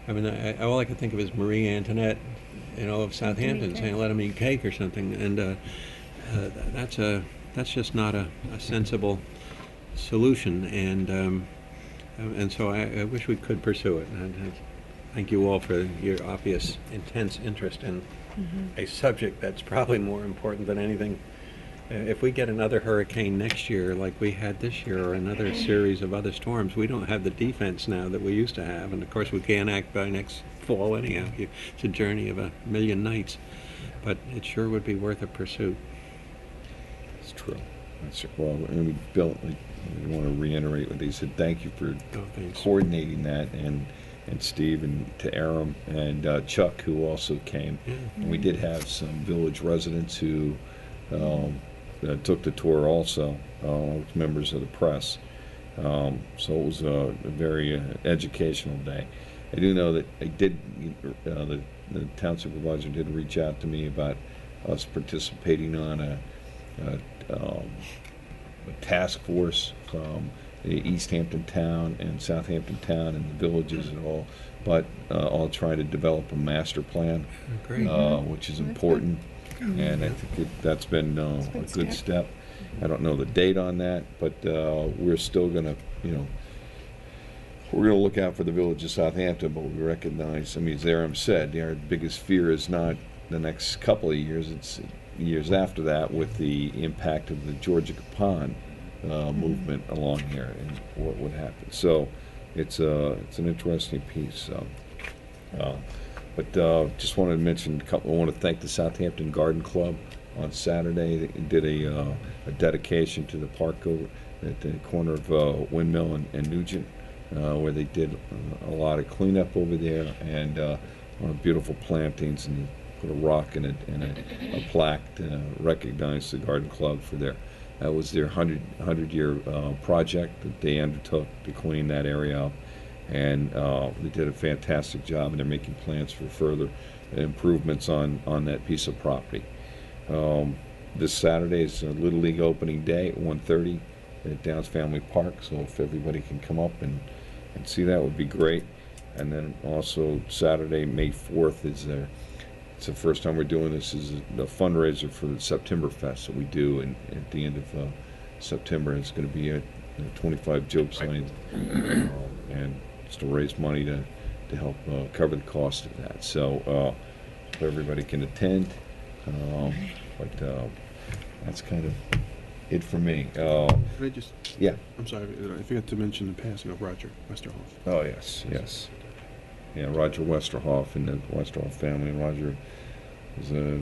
all I could think of is Marie Antoinette, of Southampton, saying, "Let them eat cake" or something, and that's just not a sensible solution, and so I wish we could pursue it. And thank you all for your obvious intense interest in a subject that's probably more important than anything. If we get another hurricane next year like we had this year, or another series of other storms, we don't have the defense now that we used to have, and of course we can't act by next fall anyhow. It's a journey of 1,000,000 nights, but it sure would be worth a pursuit. It's true. Well, Bill, I want to reiterate what he said. Thank you for coordinating that, and Steve, and to Aram and Chuck, who also came. Yeah. And we did have some village residents who took the tour also, members of the press. So it was a very educational day. I do know that the town supervisor did reach out to me about us participating on a task force from the East Hampton town and Southampton town and the villages and all, but I'll try to develop a master plan, which is important, and I think that's been a good step. I don't know the date on that, but we're still going to, we're going to look out for the village of Southampton, but we recognize, as Aram said, our biggest fear is not the next couple of years, it's years after that, with the impact of the Georgia Capon movement along here and what would happen. So it's an interesting piece. But just wanted to mention I want to thank the Southampton Garden Club. On Saturday, they did a dedication to the park over at the corner of Windmill and Nugent, where they did a lot of cleanup over there, and beautiful plantings, and put a rock and a plaque to recognize the garden club for that was their 100-year project that they undertook to clean that area up, and they did a fantastic job, and they're making plans for further improvements on that piece of property. This Saturday is a Little League opening day at 1:30 at Downs Family Park, so if everybody can come up and see that would be great. And then also Saturday, May 4th, it's the first time we're doing this, is the fundraiser for the September Fest that we do at the end of September. It's going to be 25 job signed, and just to raise money to help cover the cost of that. So hope everybody can attend, but that's kind of it for me. Can I just, Yeah. I'm sorry, I forgot to mention the passing of Roger Westerhoff. Oh, yes, yes. Yeah, Roger Westerhoff and the Westerhoff family. Roger was a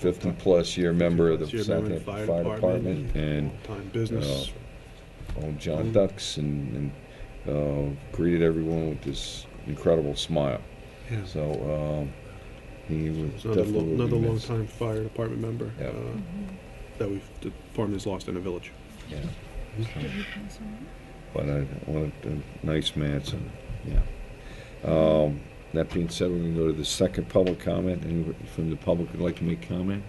50-plus year member of the 50-plus year member of Southampton the Fire fire Department, and Time business. owned John Ducks, and greeted everyone with this incredible smile. Yeah. So he was It's definitely another missed. long-time fire department member Yeah. that the department has lost in a village. Yeah. But what a nice man. So, yeah. That being said, we're going to go to the second public comment. Anybody from the public would like to make comment?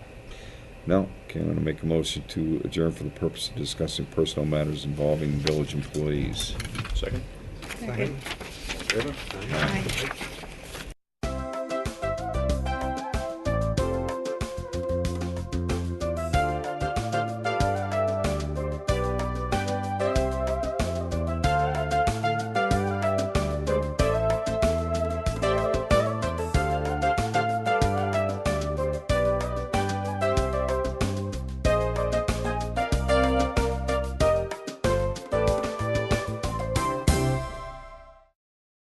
No? Okay, I'm going to make a motion to adjourn for the purpose of discussing personal matters involving village employees. Second? Second. Favor? Aye.